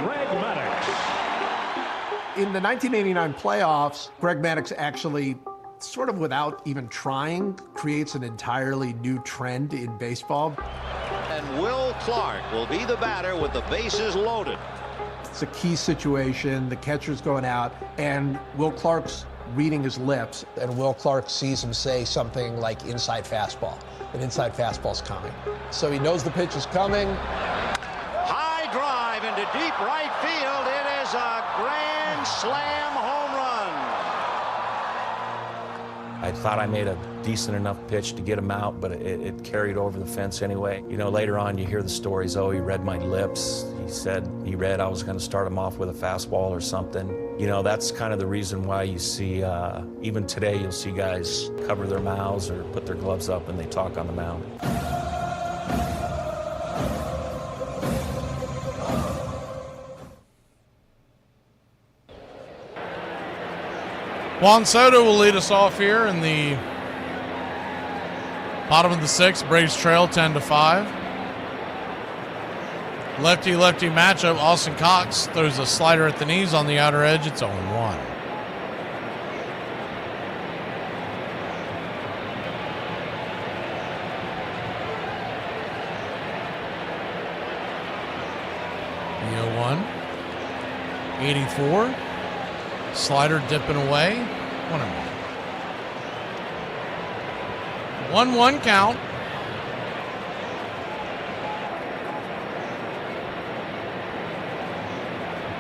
Greg Maddux. In the 1989 playoffs, Greg Maddux actually, sort of without even trying, creates an entirely new trend in baseball. And Will Clark will be the batter with the bases loaded. It's a key situation. The catcher's going out, and Will Clark's reading his lips, and Will Clark sees him say something like inside fastball. An inside fastball's coming. So he knows the pitch is coming. High drive into deep right field. It is a grand slam home run. I thought I made a decent enough pitch to get him out, but it carried over the fence anyway. You know, later on you hear the stories, oh, he read my lips. He said he read I was going to start him off with a fastball or something. You know, that's kind of the reason why you see, even today, you'll see guys cover their mouths or put their gloves up and they talk on the mound. Juan Soto will lead us off here in the bottom of the sixth. Braves trail 10-5. Lefty-lefty matchup. Austin Cox throws a slider at the knees on the outer edge. It's 0-1. The 0-1. 84. Slider dipping away. 1-1. 1-1 count.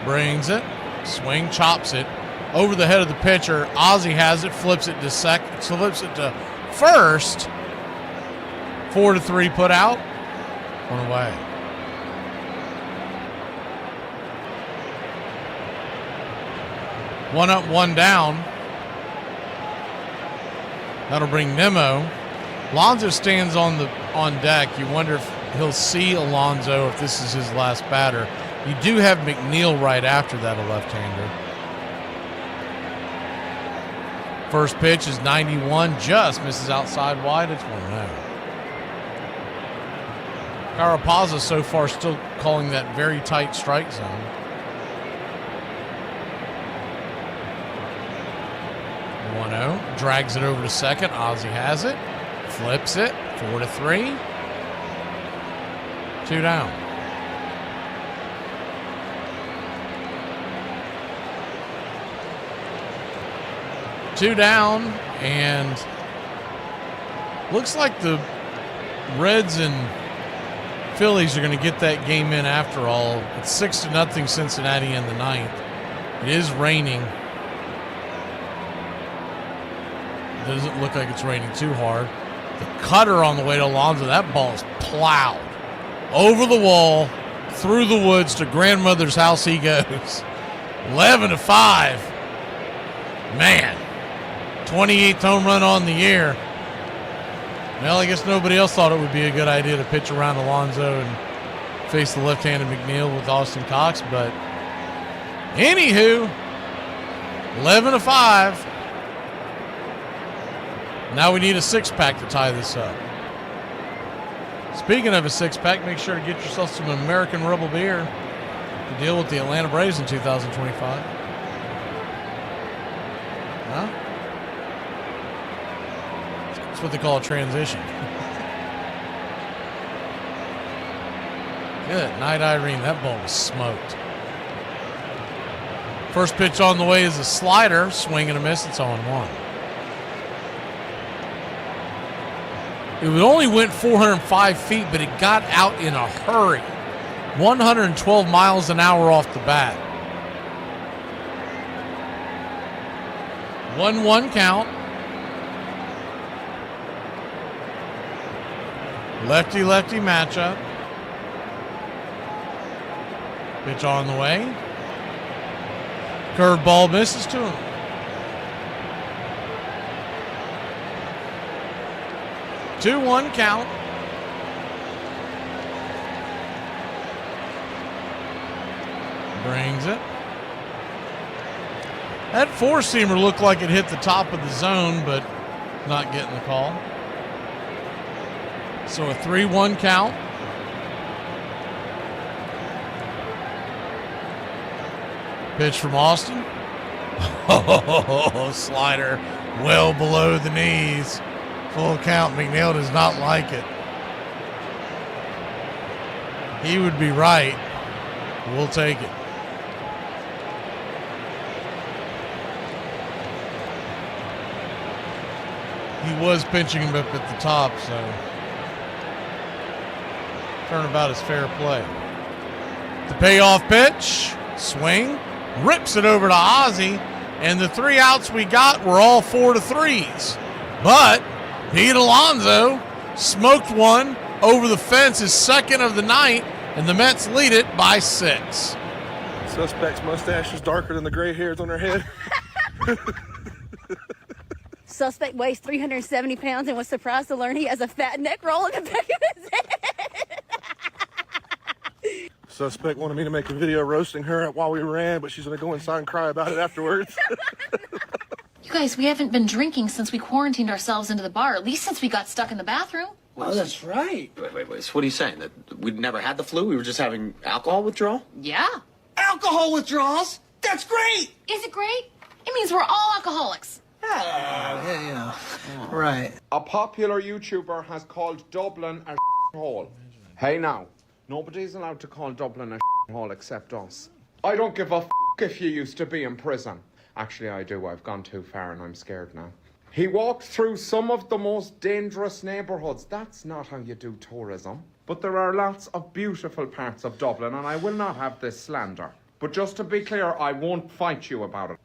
Brings it. Swing, chops it. Over the head of the pitcher. Ozzie has it. Flips it to first. 4-3 put out. One away. One up, one down. That'll bring Nemo. Alonso stands on deck. You wonder if he'll see Alonso if this is his last batter. You do have McNeil right after that, a left-hander. First pitch is 91, just misses outside wide. It's 1-0. Carapazza so far still calling that very tight strike zone. 1-0. Drags it over to second. Ozzie has it. Flips it. 4-3. 2 down. 2 down, and looks like the Reds and Phillies are going to get that game in after all. It's 6-0 Cincinnati in the 9th. It is raining. It doesn't look like it's raining too hard. The cutter on the way to Alonso, that ball is plowed over the wall, through the woods to grandmother's house he goes. 11-5. Man, 28th home run on the year. Well, I guess nobody else thought it would be a good idea to pitch around Alonso and face the left-handed McNeil with Austin Cox, but anywho, 11-5. Now we need a 6-pack to tie this up. Speaking of a 6-pack, make sure to get yourself some American Rebel beer to deal with the Atlanta Braves in 2025. Huh? That's what they call a transition. Good night, Irene. That ball was smoked. First pitch on the way is a slider. Swing and a miss. It's 0-1. It only went 405 feet, but it got out in a hurry. 112 miles an hour off the bat. 1-1 count. Lefty-lefty matchup. Pitch on the way. Curveball misses to him. 2-1 count. Brings it. That four-seamer looked like it hit the top of the zone, but not getting the call. So a 3-1 count. Pitch from Austin. Oh, slider well below the knees. Full count. McNeil does not like it. He would be right. We'll take it. He was pinching him up at the top, so turnabout is fair play. The payoff pitch, swing, rips it over to Ozzie, and the 3 outs we got were all 4-3s. But Pete Alonso smoked one over the fence, his second of the night, and the Mets lead it by 6. Suspect's mustache is darker than the gray hairs on her head. Suspect weighs 370 pounds and was surprised to learn he has a fat neck roll in the back of his head. Suspect wanted me to make a video roasting her while we ran, but she's going to go inside and cry about it afterwards. You guys, we haven't been drinking since we quarantined ourselves into the bar, at least since we got stuck in the bathroom. Oh, that's right. Wait. So what are you saying? That we'd never had the flu? We were just having alcohol withdrawal? Yeah. Alcohol withdrawals? That's great! Is it great? It means we're all alcoholics. Yeah. Right. A popular YouTuber has called Dublin a hole. Hey now, nobody's allowed to call Dublin a hole except us. I don't give a if you used to be in prison. Actually, I do. I've gone too far and I'm scared now. He walked through some of the most dangerous neighbourhoods. That's not how you do tourism. But there are lots of beautiful parts of Dublin, and I will not have this slander. But just to be clear, I won't fight you about it.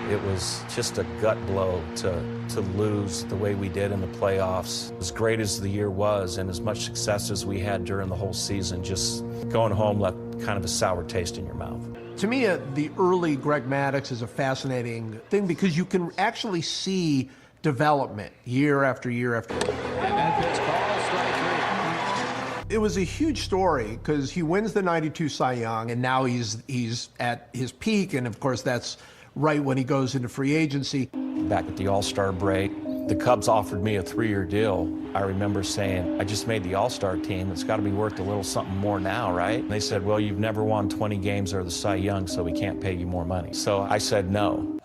It was just a gut blow to lose the way we did in the playoffs. As great as the year was and as much success as we had during the whole season, just going home left kind of a sour taste in your mouth. To me, the early Greg Maddux is a fascinating thing because you can actually see development year after year after year. And that pitch called strike 3. It was a huge story because he wins the 92 Cy Young, and now he's at his peak, and of course that's right when he goes into free agency. Back at the All-Star break, the Cubs offered me a 3-year deal. I remember saying, I just made the All-Star team. It's got to be worth a little something more now, right? And they said, well, you've never won 20 games or the Cy Young, so we can't pay you more money. So I said no.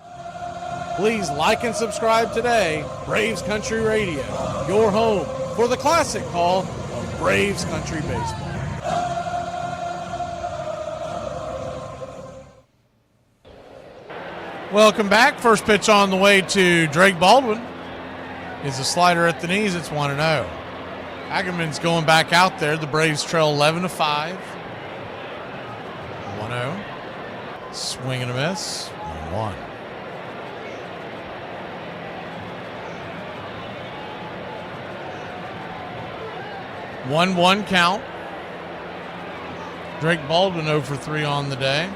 Please like and subscribe today. Braves Country Radio, your home for the classic call of Braves Country Baseball. Welcome back. First pitch on the way to Drake Baldwin is a slider at the knees. It's 1-0. Hageman's going back out there. The Braves trail 11-5. 1-0. Swing and a miss. 1-1. One count. Drake Baldwin 0 for 3 on the day.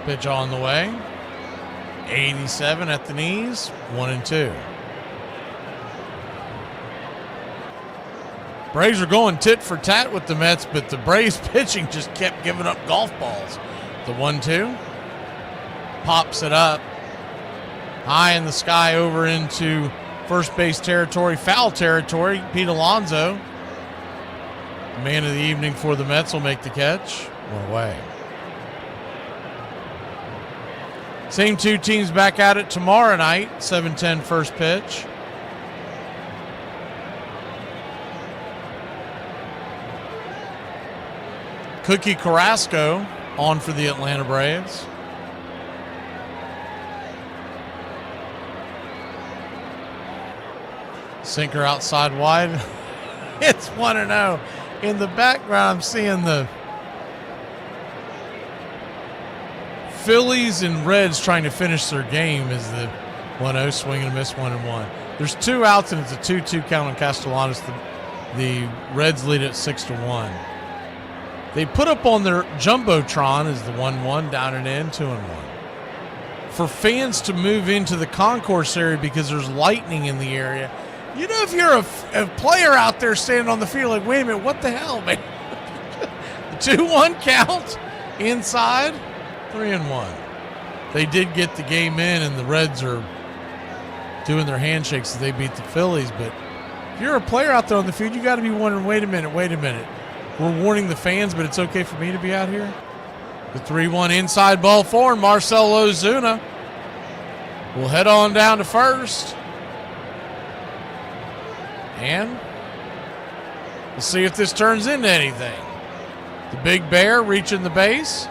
Pitch on the way. 87 at the knees. 1-2. Braves are going tit for tat with the Mets, but the Braves pitching just kept giving up golf balls. The 1-2. Pops it up. High in the sky over into first base territory, foul territory. Pete Alonso, man of the evening for the Mets, will make the catch. One away. Same two teams back at it tomorrow night, 7:10 first pitch. Cookie Carrasco on for the Atlanta Braves. Sinker outside wide. It's 1-0. In the background, I'm seeing the Phillies and Reds trying to finish their game as the 1-0 swing and a miss, 1-1. There's 2 outs and it's a 2-2 count on Castellanos. The Reds lead at 6-1. They put up on their Jumbotron as the 1-1 down and in, 2-1. For fans to move into the concourse area because there's lightning in the area. You know, if you're a player out there standing on the field, like, wait a minute, what the hell, man? The 2-1 count inside, 3-1. They did get the game in, and the Reds are doing their handshakes as they beat the Phillies. But if you're a player out there on the field, you got to be wondering, wait a minute. We're warning the fans, but it's okay for me to be out here? The 3-1 inside ball for Marcell Ozuna will head on down to first. And we'll see if this turns into anything. The Big Bear reaching the base.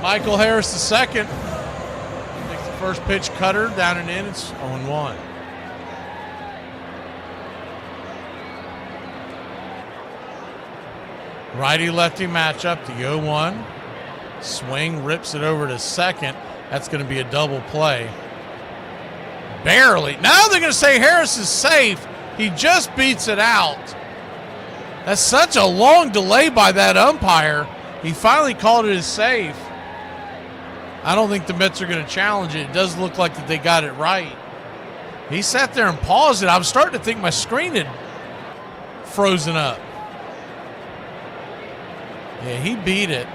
Michael Harris II takes the first pitch cutter down and in. It's 0-1. Righty-lefty matchup, the 0-1. Swing, rips it over to second. That's going to be a double play. Barely. Now they're going to say Harris is safe. He just beats it out. That's such a long delay by that umpire. He finally called it as safe. I don't think the Mets are going to challenge it. It does look like that they got it right. He sat there and paused it. I was starting to think my screen had frozen up. Yeah, he beat it.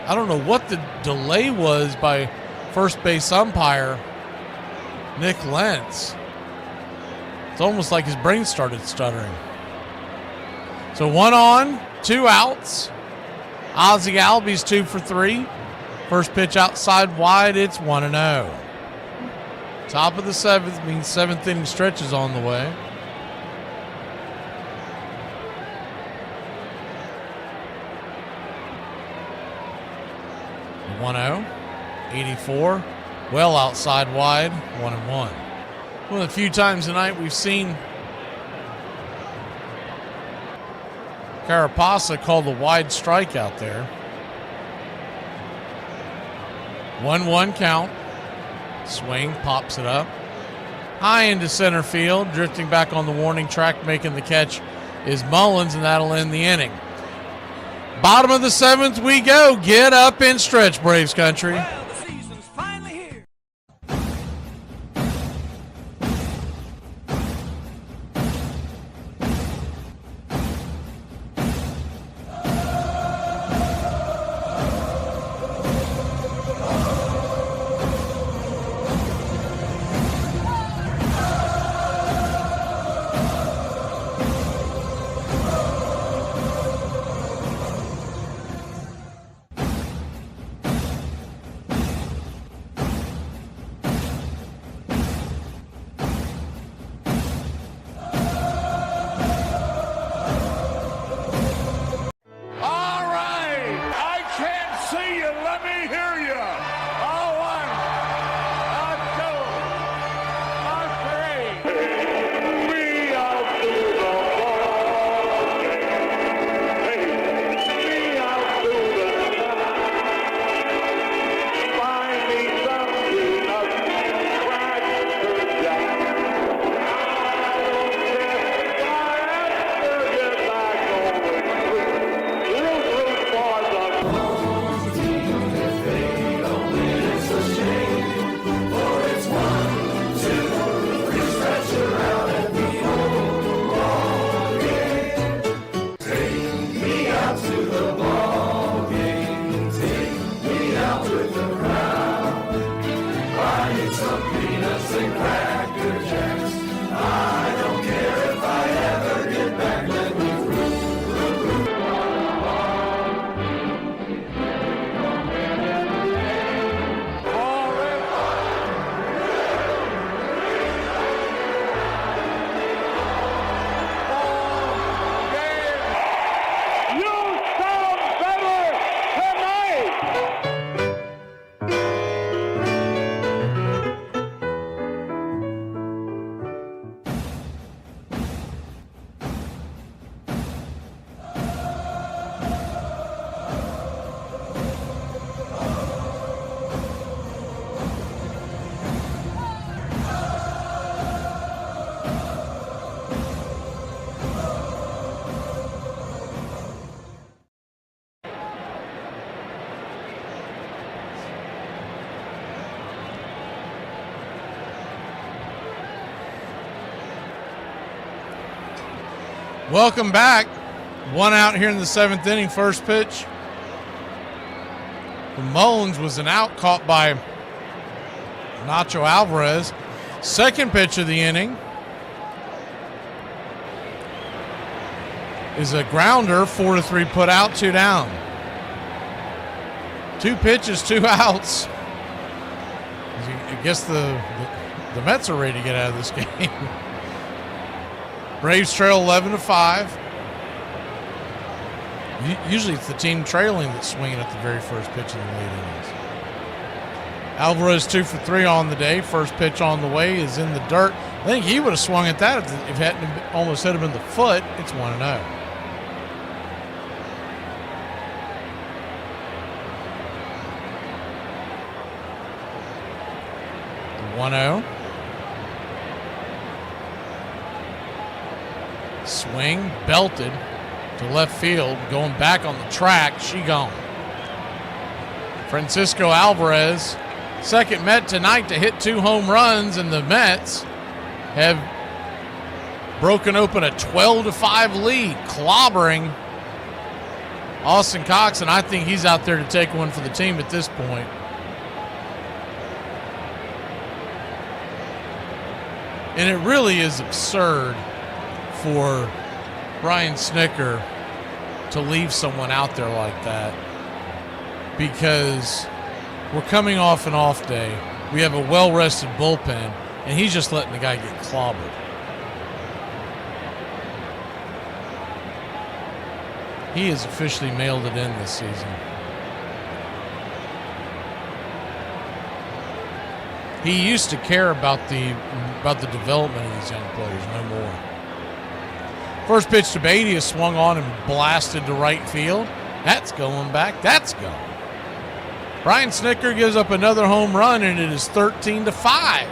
I don't know what the delay was by first base umpire Nick Lentz. It's almost like his brain started stuttering. So 1 on, 2 outs. Ozzie Albies 2 for 3. First pitch outside wide, it's 1-0. Top of the 7th means 7th inning stretch is on the way. .0, 84, well outside wide, 1-1. One of the few times tonight we've seen Carapasa call the wide strike out there. 1-1 count. Swing, pops it up. High into center field, drifting back on the warning track, making the catch is Mullins, and that'll end the inning. Bottom of the 7th we go. Get up and stretch, Braves country. Well, the season's finally here. Welcome back. 1 out here in the 7th inning. First pitch from Mullins was an out caught by Nacho Alvarez. Second pitch of the inning is a grounder, 4-3 put out, 2 down. 2 pitches, 2 outs. I guess the Mets are ready to get out of this game. Braves trail 11-5. Usually it's the team trailing that's swinging at the very first pitch of the late innings. Alvarez 2 for 3 on the day. First pitch on the way is in the dirt. I think he would have swung at that if it hadn't almost hit him in the foot. It's 1-0. The 1-0. Swing, belted to left field, going back on the track. She gone. Francisco Alvarez, second Met tonight to hit 2 home runs, and the Mets have broken open a 12-5 lead, clobbering Austin Cox, and I think he's out there to take one for the team at this point. And it really is absurd for Brian Snitker to leave someone out there like that, because we're coming off an off day. We have a well-rested bullpen, and he's just letting the guy get clobbered. He has officially mailed it in this season. He used to care about the development of these young players, no more. First pitch to Beatty is swung on and blasted to right field. That's going back. That's gone. Brian Snitker gives up another home run, and it is 13-5.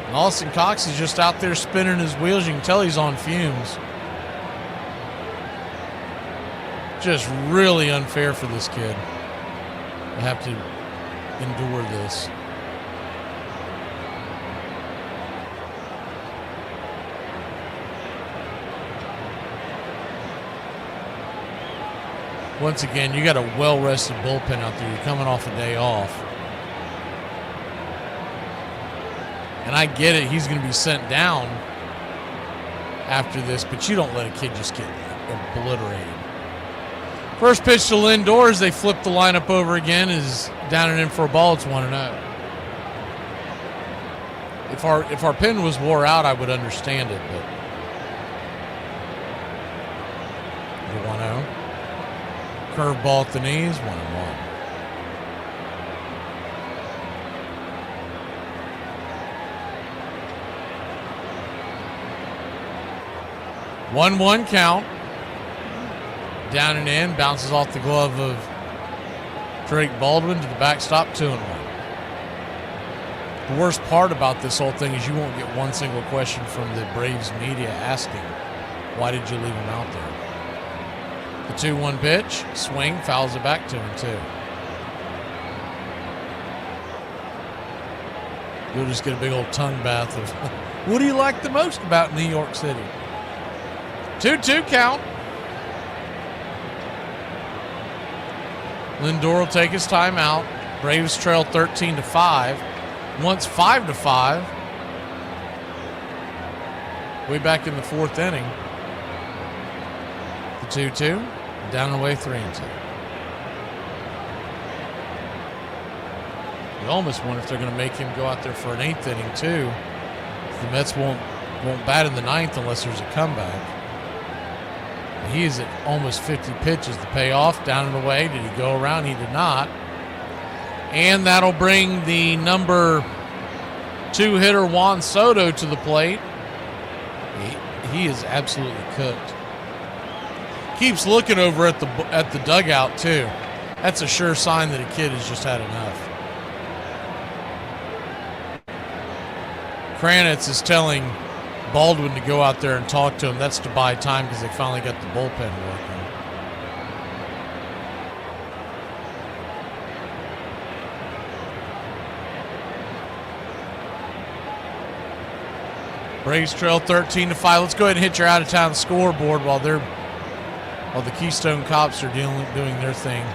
And Austin Cox is just out there spinning his wheels. You can tell he's on fumes. Just really unfair for this kid to have to endure this. Once again, you got a well-rested bullpen out there. You're coming off a day off. And I get it, he's going to be sent down after this, but you don't let a kid just get obliterated. First pitch to Lindor as they flip the lineup over again is down and in for a ball. It's 1-0. If our pen was wore out, I would understand it, but the 1-0. Curveball at the knees, 1-1. One count. Down and in, bounces off the glove of Drake Baldwin to the backstop, 2-1. The worst part about this whole thing is you won't get one single question from the Braves media asking, why did you leave him out there? The 2-1 pitch, swing, fouls it back, 2-2. You'll just get a big old tongue bath of, what do you like the most about New York City? 2-2 count. Lindor will take his time out. Braves trail 13-5. Once 5-5. Way back in the 4th inning. The 2-2. Down and away 3-2. You almost wonder if they're going to make him go out there for an 8th inning too. The Mets won't bat in the 9th unless there's a comeback. He is at almost 50 pitches. The payoff, down and away. Did he go around? He did not. And that'll bring the number 2 hitter Juan Soto to the plate. He is absolutely cooked. Keeps looking over at the dugout too. That's a sure sign that a kid has just had enough. Kranitz is telling Baldwin to go out there and talk to him. That's to buy time because they finally got the bullpen working. Braves trail 13-5. Let's go ahead and hit your out-of-town scoreboard while the Keystone Cops are doing their thing.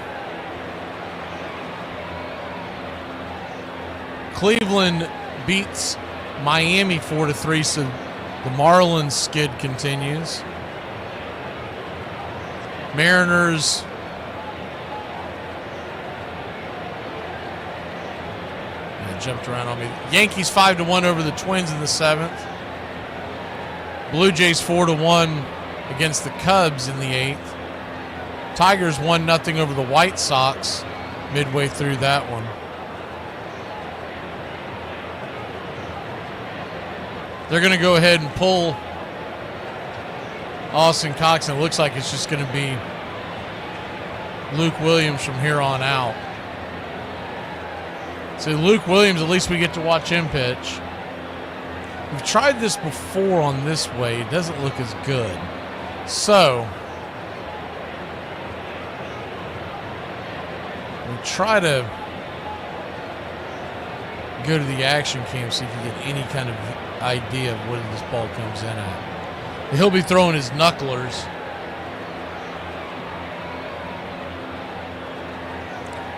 Cleveland beats Miami 4-3, so the Marlins skid continues. Mariners jumped around on me. Yankees 5-1 over the Twins in the 7th. Blue Jays 4-1 against the Cubs in the 8th. Tigers 1-0 over the White Sox midway through that one. They're going to go ahead and pull Austin Cox, and it looks like it's just going to be Luke Williams from here on out. So Luke Williams, at least we get to watch him pitch. We've tried this before on this way. It doesn't look as good. So we'll try to go to the action cam, see if you get any kind of idea of where this ball comes in at. He'll be throwing his knucklers.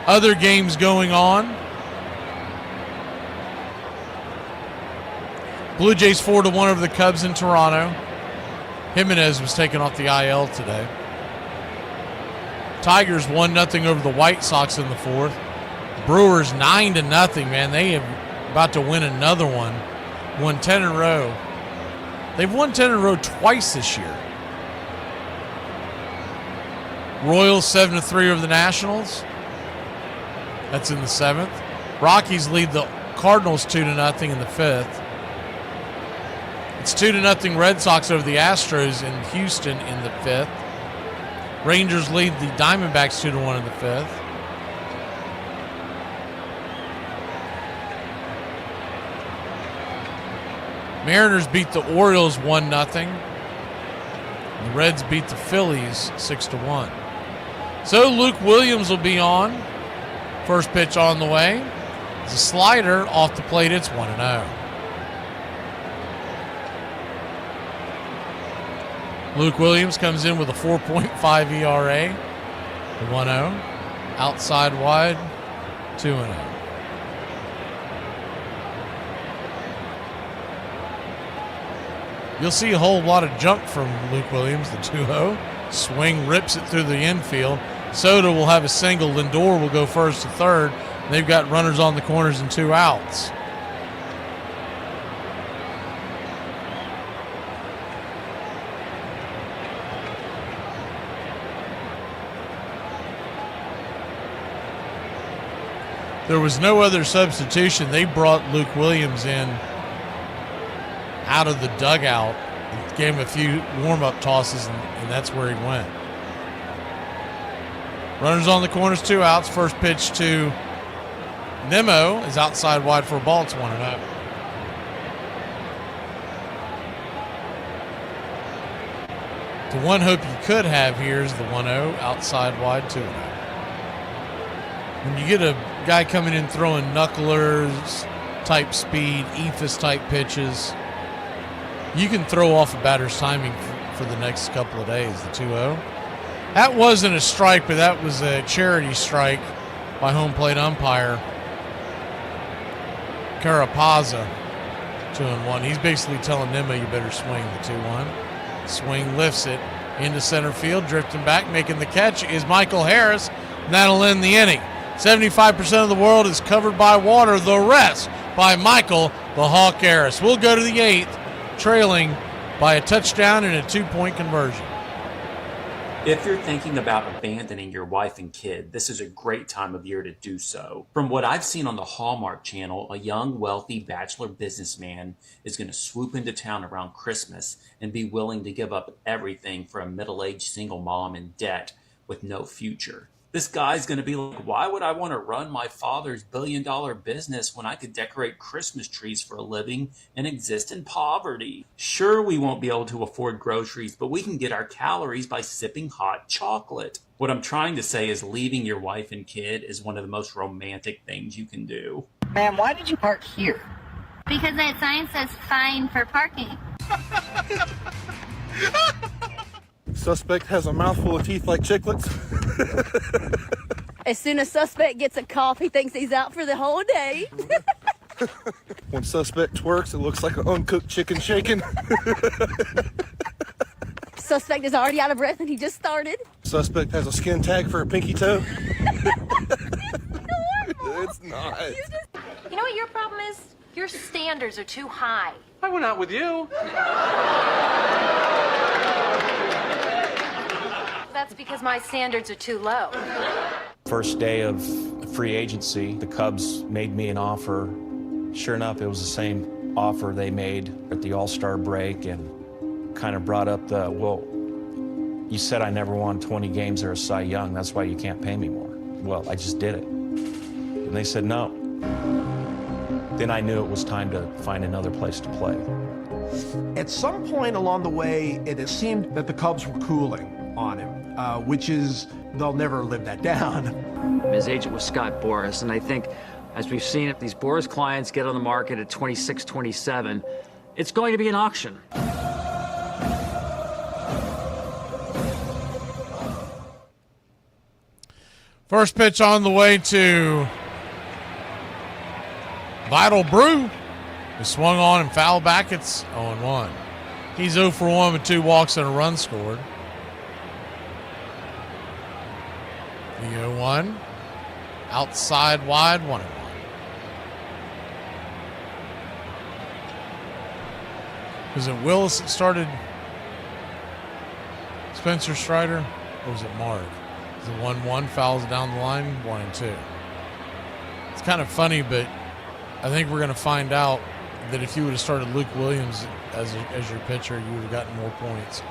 Other games going on. Blue Jays 4-1 over the Cubs in Toronto. Jimenez was taken off the IL today. Tigers 1-0 over the White Sox in the 4th. Brewers 9-0, man. They are about to win another one. Won 10 in a row. They've won 10 in a row twice this year. Royals 7-3 over the Nationals. That's in the 7th. Rockies lead the Cardinals 2-0 in the 5th. It's 2-0 Red Sox over the Astros in Houston in the 5th. Rangers lead the Diamondbacks 2-1 in the 5th. Mariners beat the Orioles 1-0. The Reds beat the Phillies 6-1. So Luke Williams will be on. First pitch on the way. It's a slider off the plate. It's 1-0. Luke Williams comes in with a 4.5 ERA. 1-0. Outside wide. 2-0. You'll see a whole lot of jump from Luke Williams, the 2-0. Swing rips it through the infield. Soto will have a single. Lindor will go first to third. They've got runners on the corners and 2 outs. There was no other substitution. They brought Luke Williams in out of the dugout, gave him a few warm-up tosses, and that's where he went. Runners on the corners, 2 outs. First pitch to Nemo is outside wide for a ball. It's 1-0. The one hope you could have here is the 1-0, outside wide, 2-0. When you get a guy coming in throwing knucklers, type speed, ephus type pitches, you can throw off a batter's timing for the next couple of days. The 2-0. That wasn't a strike, but that was a charity strike by home plate umpire Carapaza. 2-1. He's basically telling Nemo you better swing. The 2-1. Swing lifts it into center field, drifting back, making the catch is Michael Harris, and that'll end the inning. 75% of the world is covered by water, the rest by Michael the Hawk Harris. We'll go to the 8th, trailing by a touchdown and a 2-point conversion. If you're thinking about abandoning your wife and kid, this is a great time of year to do so. From what I've seen on the Hallmark Channel, a young, wealthy bachelor businessman is going to swoop into town around Christmas and be willing to give up everything for a middle-aged single mom in debt with no future. This guy's going to be like, why would I want to run my father's billion-dollar business when I could decorate Christmas trees for a living and exist in poverty? Sure, we won't be able to afford groceries, but we can get our calories by sipping hot chocolate. What I'm trying to say is leaving your wife and kid is one of the most romantic things you can do. Ma'am, why did you park here? Because that sign says fine for parking. Suspect has a mouthful of teeth like chiclets. As soon as suspect gets a cough, he thinks he's out for the whole day. When suspect twerks, it looks like an uncooked chicken shaking. Suspect is already out of breath and he just started. Suspect has a skin tag for a pinky toe. It's not. You know what your problem is? Your standards are too high. I went out with you. That's because my standards are too low. First day of free agency, the Cubs made me an offer. Sure enough, it was the same offer they made at the All-Star break, and kind of brought up the, well, you said I never won 20 games or a Cy Young, that's why you can't pay me more. Well, I just did it. And they said no. Then I knew it was time to find another place to play. At some point along the way, it seemed that the Cubs were cooling on him, which is, they'll never live that down. His agent was Scott Boras, and I think, as we've seen, if these Boras clients get on the market at 26, 27, it's going to be an auction. First pitch on the way to Vital Brew. He swung on and fouled back. It's 0-1. He's 0 for 1 with 2 walks and a run scored. The 0-1. Outside wide, 1-1. Was it Willis that started Spencer Strider? Or was it Mark? Is it 1-1, fouls down the line, 1-2. It's kind of funny, but I think we're going to find out that if you would have started Luke Williams as your pitcher, you would have gotten more points.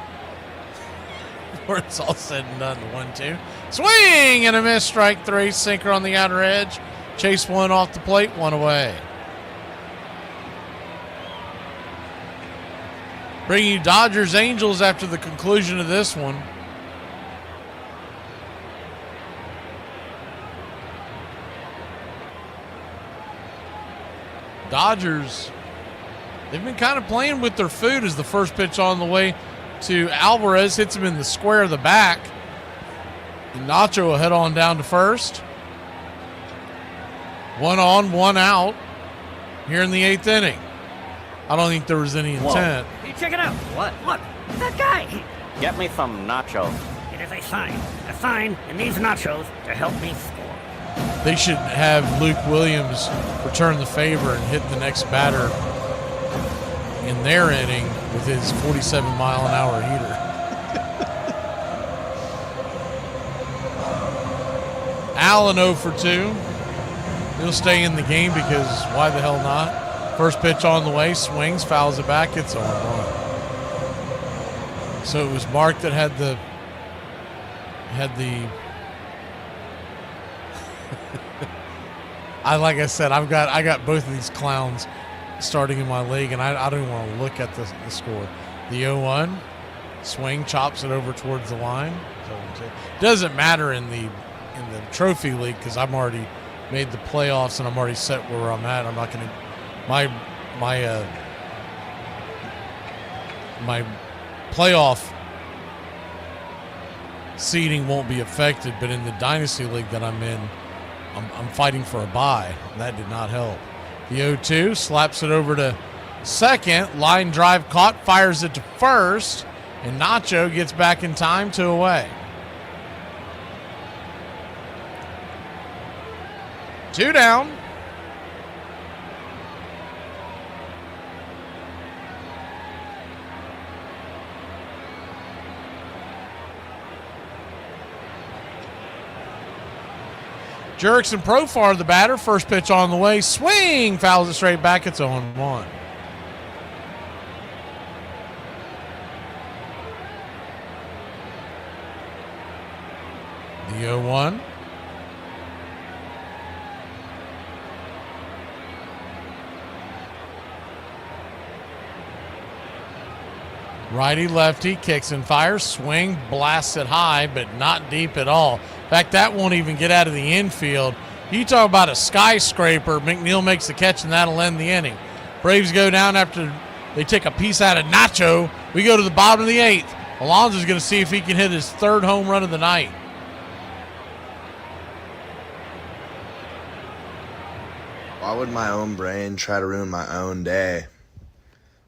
Before it's all said and done, the 1-2. Swing and a miss, strike 3, sinker on the outer edge. Chase one off the plate, 1 away. Bringing you Dodgers Angels after the conclusion of this one. Dodgers, they've been kind of playing with their food as the first pitch on the way to Alvarez hits him in the square of the back. And Nacho will head on down to first. 1 on, 1 out here in the 8th inning. I don't think there was any intent. Whoa. Hey, check it out. What? Look, that guy. Get me some nachos. It is a sign, and these nachos to help me score. They should have Luke Williams return the favor and hit the next batter in their inning with his 47-mile-an-hour heater. Allen 0 for 2. He'll stay in the game because why the hell not? First pitch on the way, swings, fouls it back, it's 0-1. So it was Mark that had the like I said, I got both of these clowns starting in my league, and I don't even want to look at the score. The 0-1, swing, chops it over towards the line. Doesn't matter in the trophy league because I'm already made the playoffs and I'm already set where I'm at. I'm not going to my playoff seeding won't be affected, but in the dynasty league that I'm in, I'm fighting for a bye. That did not help. The 0-2 slaps it over to second. Line drive caught, fires it to first, and Nacho gets back in time, 2 away. 2 down. Jurickson Profar, the batter. First pitch on the way. Swing. Fouls it straight back. It's 0-1. The 0-1. Righty, lefty, kicks and fires. Swing, blasts it high, but not deep at all. In fact, that won't even get out of the infield. You talk about a skyscraper. McNeil makes the catch, and that'll end the inning. Braves go down after they take a piece out of Nacho. We go to the bottom of the 8th. Alonso's going to see if he can hit his 3rd home run of the night. Why would my own brain try to ruin my own day?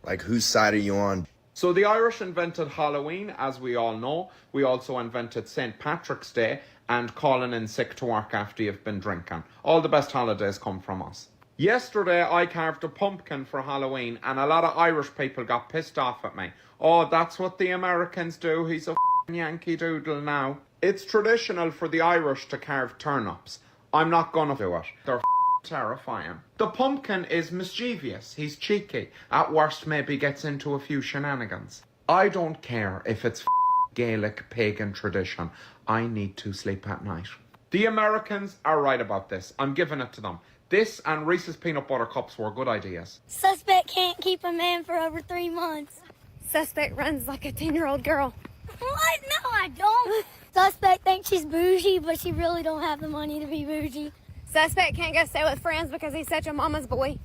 Like, whose side are you on? So the Irish invented Halloween, as we all know. We also invented St. Patrick's Day and calling in sick to work after you've been drinking. All the best holidays come from us. Yesterday, I carved a pumpkin for Halloween, and a lot of Irish people got pissed off at me. Oh, that's what the Americans do. He's a Yankee Doodle now. It's traditional for the Irish to carve turnips. I'm not gonna do it. They're terrifying. The pumpkin is mischievous. He's cheeky. At worst, maybe gets into a few shenanigans. I don't care if it's Gaelic pagan tradition. I need to sleep at night. The Americans are right about this. I'm giving it to them. This and Reese's Peanut Butter Cups were good ideas. Suspect can't keep a man for over 3 months. Suspect runs like a 10-year-old girl. What? No, I don't. Suspect thinks she's bougie, but she really don't have the money to be bougie. Suspect can't go stay with friends because he's such a mama's boy.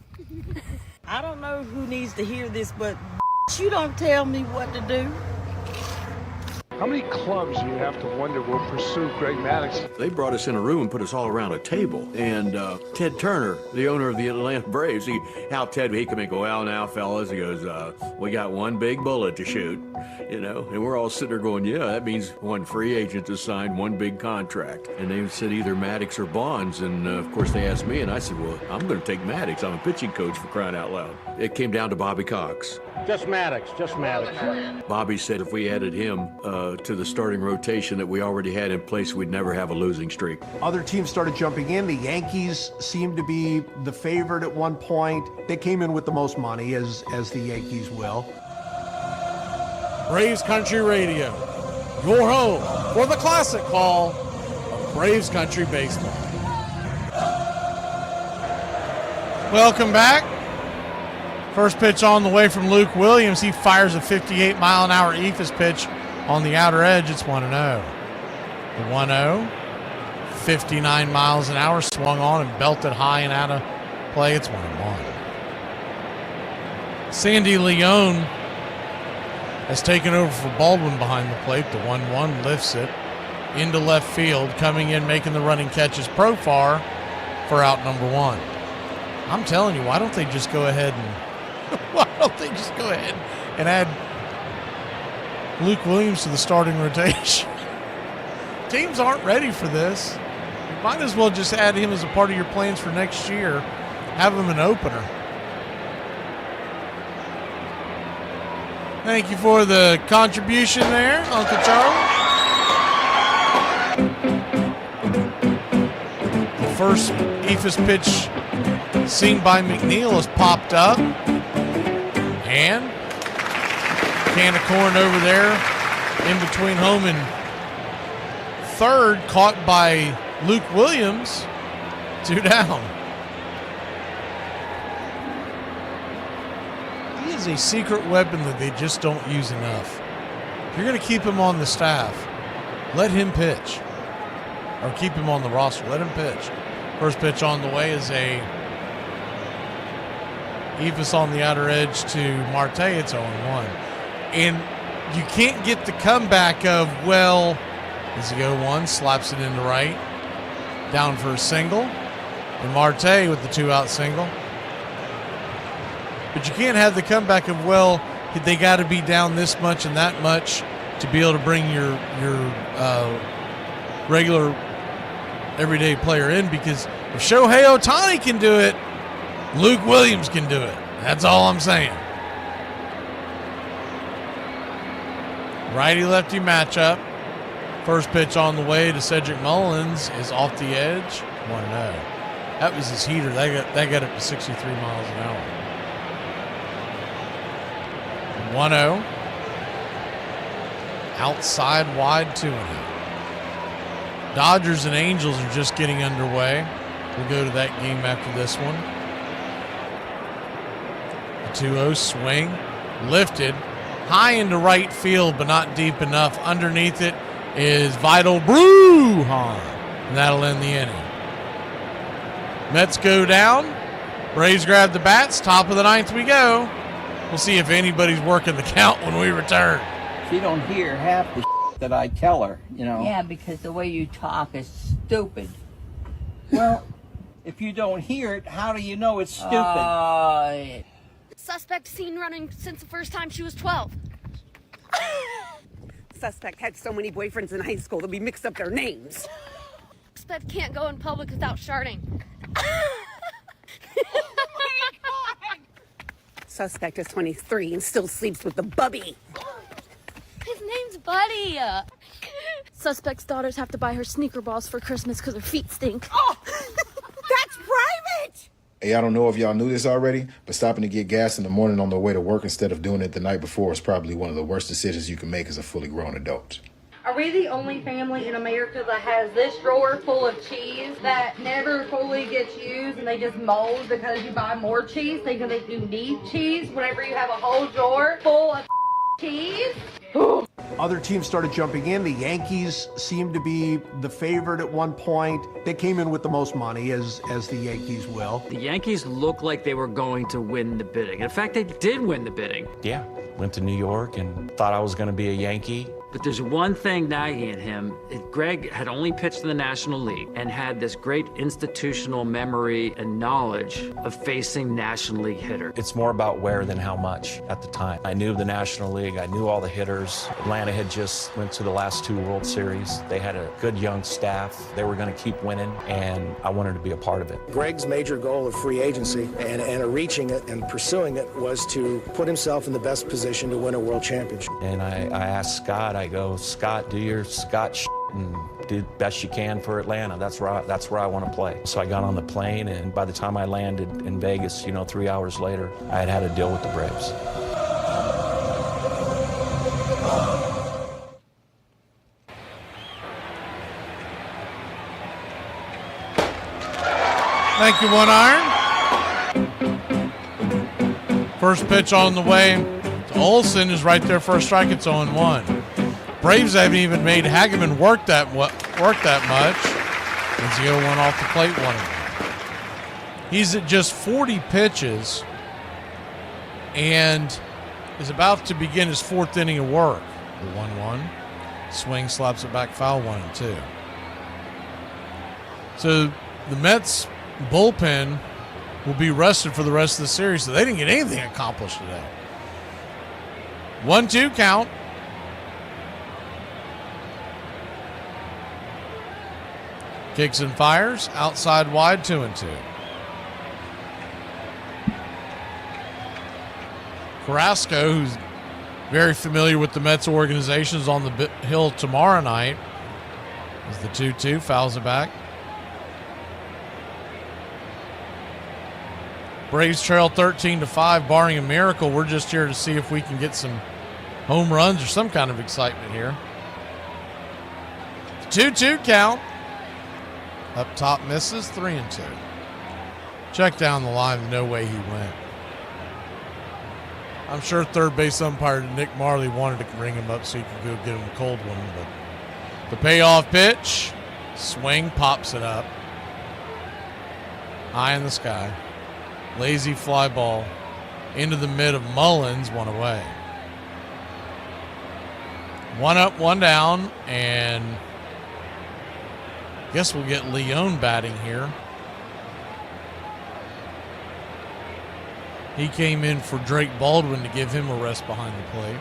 I don't know who needs to hear this, but you don't tell me what to do. How many clubs do you have to wonder will pursue Greg Maddux? They brought us in a room and put us all around a table. And Ted Turner, the owner of the Atlanta Braves, he come in, go, well, now, fellas, he goes, we got one big bullet to shoot, you know, and we're all sitting there going, yeah, that means one free agent to sign one big contract. And they said either Maddux or Bonds. And, of course, they asked me, and I said, well, I'm going to take Maddux. I'm a pitching coach, for crying out loud. It came down to Bobby Cox. Just Maddux, just Maddux. Bobby said if we added him to the starting rotation that we already had in place, we'd never have a losing streak. Other teams started jumping in. The Yankees seemed to be the favorite at one point. They came in with the most money, as the Yankees will. Braves Country Radio, your home for the classic call of Braves Country Baseball. Welcome back. First pitch on the way from Luke Williams. He fires a 58-mile-an-hour eephus pitch on the outer edge. It's 1-0. The 1-0, 59 miles an hour, swung on and belted high and out of play. It's 1-1. Sandy Leone has taken over for Baldwin behind the plate. The 1-1 lifts it into left field. Coming in, making the running catches Profar for out number 1. I'm telling you, why don't they just go ahead and add Luke Williams to the starting rotation? Teams aren't ready for this. You might as well just add him as a part of your plans for next year. Have him an opener. Thank you for the contribution there, Uncle Charlie. The first eephus pitch seen by McNeil has popped up. And can of corn over there in between home and third, caught by Luke Williams. 2 down. He is a secret weapon that they just don't use enough. If you're going to keep him on the staff, let him pitch. Or keep him on the roster. Let him pitch. First pitch on the way is a eephus on the outer edge to Marte. It's 0-1. And you can't get the comeback of, well, does he go 1, slaps it into right, down for a single, and Marte with the 2-out single. But you can't have the comeback of, well, they got to be down this much and that much to be able to bring your regular everyday player in, because if Shohei Ohtani can do it, Luke Williams can do it. That's all I'm saying. Righty-lefty matchup. First pitch on the way to Cedric Mullins is off the edge. 1-0. That was his heater. That got up to 63 miles an hour. 1-0. Outside wide 2-0. Dodgers and Angels are just getting underway. We'll go to that game after this one. 2-0 swing, lifted, high into right field, but not deep enough. Underneath it is Vital Brujan, and that'll end the inning. Mets go down Braves grab the bats. Top of the ninth we go. We'll see if anybody's working the count when we return. She don't hear half the that I tell her, you know. Yeah, because the way you talk is stupid. Well, if you don't hear it, how do you know it's stupid? Suspect seen running since the first time she was 12. Suspect had so many boyfriends in high school that we mixed up their names. Suspect can't go in public without sharting. Suspect is 23 and still sleeps with the bubby. His name's Buddy. Suspect's daughters have to buy her sneaker balls for Christmas because her feet stink. Oh, that's private! Hey, I don't know if y'all knew this already, but stopping to get gas in the morning on the way to work instead of doing it the night before is probably one of the worst decisions you can make as a fully grown adult. Are we the only family in America that has this drawer full of cheese that never fully gets used and they just mold because you buy more cheese thinking that you need cheese whenever you have a whole drawer full of cheese? Other teams started jumping in. The Yankees seemed to be the favorite at one point. They came in with the most money, as the Yankees will. The Yankees looked like they were going to win the bidding. In fact, they did win the bidding. Yeah, went to New York and thought I was going to be a Yankee. But there's one thing nagging him. Greg had only pitched in the National League and had this great institutional memory and knowledge of facing National League hitters. It's more about where than how much at the time. I knew the National League. I knew all the hitters. Atlanta had just went to the last 2 World Series. They had a good young staff. They were going to keep winning, and I wanted to be a part of it. Greg's major goal of free agency and reaching it and pursuing it was to put himself in the best position to win a world championship. And I asked Scott, I go, Scott, do your Scott and do the best you can for Atlanta. That's where I want to play. So I got on the plane, and by the time I landed in Vegas, 3 hours later, I had a deal with the Braves. Thank you, One Iron. First pitch on the way to Olsen is right there for a strike. It's 0-1. Braves haven't even made Hageman work that much. As he 0-1 off the plate, 1. He's at just 40 pitches and is about to begin his 4th inning of work. The 1-1. Swing, slaps it back, foul, 1-2. So the Mets bullpen will be rested for the rest of the series, so they didn't get anything accomplished today. 1-2 count. Kicks and fires, outside wide, 2-2. Carrasco, who's very familiar with the Mets organization, is on the hill tomorrow night. As the 2-2 fouls it back. Braves trail 13-5, barring a miracle. We're just here to see if we can get some home runs or some kind of excitement here. 2-2 count. Up top misses, 3-2. Check down the line, no way he went. I'm sure third base umpire Nick Marley wanted to ring him up so he could go get him a cold one. But the payoff pitch, swing, pops it up. High in the sky. Lazy fly ball into the mid of Mullins, 1 away. 1 up, 1 down, and guess we'll get Leone batting here. He came in for Drake Baldwin to give him a rest behind the plate.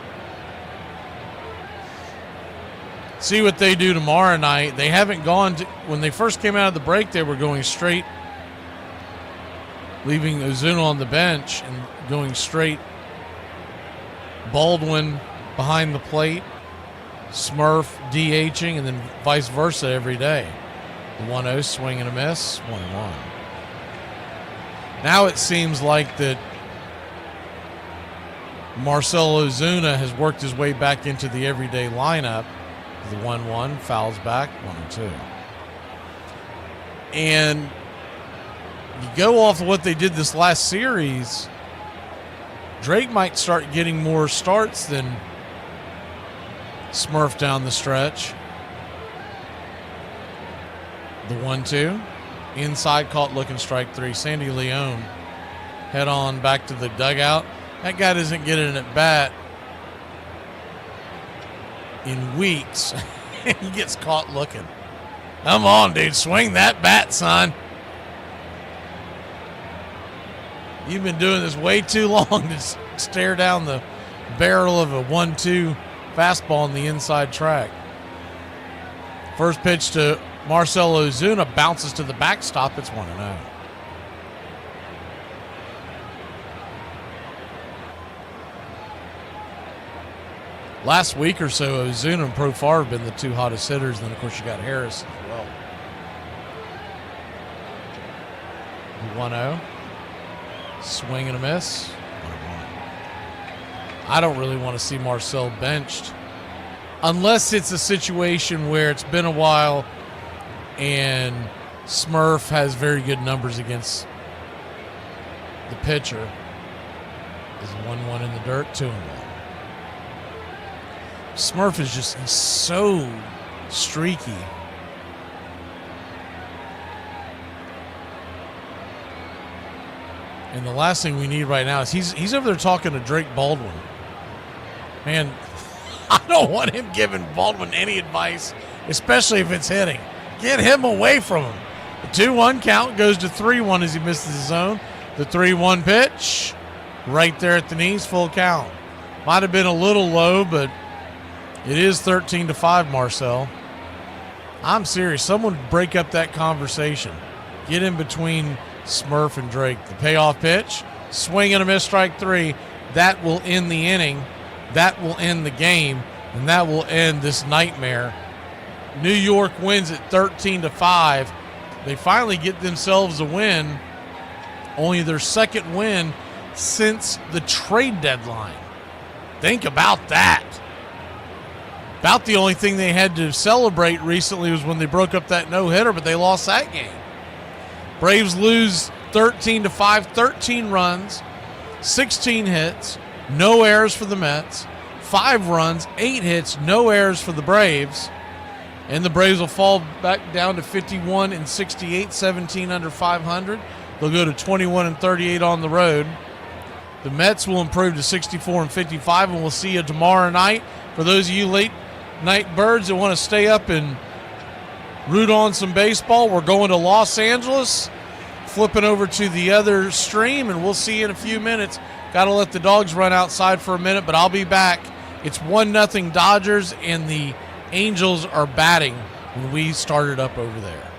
See what they do tomorrow night. They haven't gone to, when they first came out of the break, they were going straight, leaving Ozuna on the bench and going straight Baldwin behind the plate, Smurf DHing, and then vice versa every day. The 1-0 swing and a miss, 1-1. Now it seems like that Marcell Ozuna has worked his way back into the everyday lineup. The 1-1 fouls back, 1-2. And you go off of what they did this last series, Drake might start getting more starts than Smurf down the stretch. The 1-2. Inside, caught looking, strike 3. Sandy Leone head on back to the dugout. That guy doesn't get an at-bat in weeks. He gets caught looking. Come on, dude. Swing that bat, son. You've been doing this way too long to stare down the barrel of a 1-2 fastball on the inside track. First pitch to Marcell Ozuna bounces to the backstop. It's 1-0. Last week or so, Ozuna and Profar have been the two hottest hitters. Then, of course, you got Harris as well. 1-0. Swing and a miss. 1-1. I don't really want to see Marcell benched unless it's a situation where it's been a while and Smurf has very good numbers against the pitcher. Is 1-1 in the dirt, 2-1. Smurf is just, he's so streaky. And the last thing we need right now is he's over there talking to Drake Baldwin. Man, I don't want him giving Baldwin any advice, especially if it's hitting. Get him away from him. The 2-1 count goes to 3-1 as he misses the zone. The 3-1 pitch, right there at the knees, full count. Might have been a little low, but it is 13-5, Marcell. I'm serious. Someone break up that conversation. Get in between Smurf and Drake. The payoff pitch, swing and a miss, strike 3. That will end the inning. That will end the game, and that will end this nightmare. New York wins at 13-5. They finally get themselves a win, only their second win since the trade deadline. Think about that. About the only thing they had to celebrate recently was when they broke up that no-hitter, but they lost that game. Braves lose 13-5, 13 runs, 16 hits, no errors for the Mets, 5 runs, 8 hits, no errors for the Braves, and the Braves will fall back down to 51-68, 17 under 500. They'll go to 21-38 on the road. The Mets will improve to 64-55, and we'll see you tomorrow night. For those of you late night birds that want to stay up and root on some baseball, we're going to Los Angeles, flipping over to the other stream, and we'll see you in a few minutes. Got to let the dogs run outside for a minute, but I'll be back. It's 1-0 Dodgers, and the Angels are batting when we started up over there.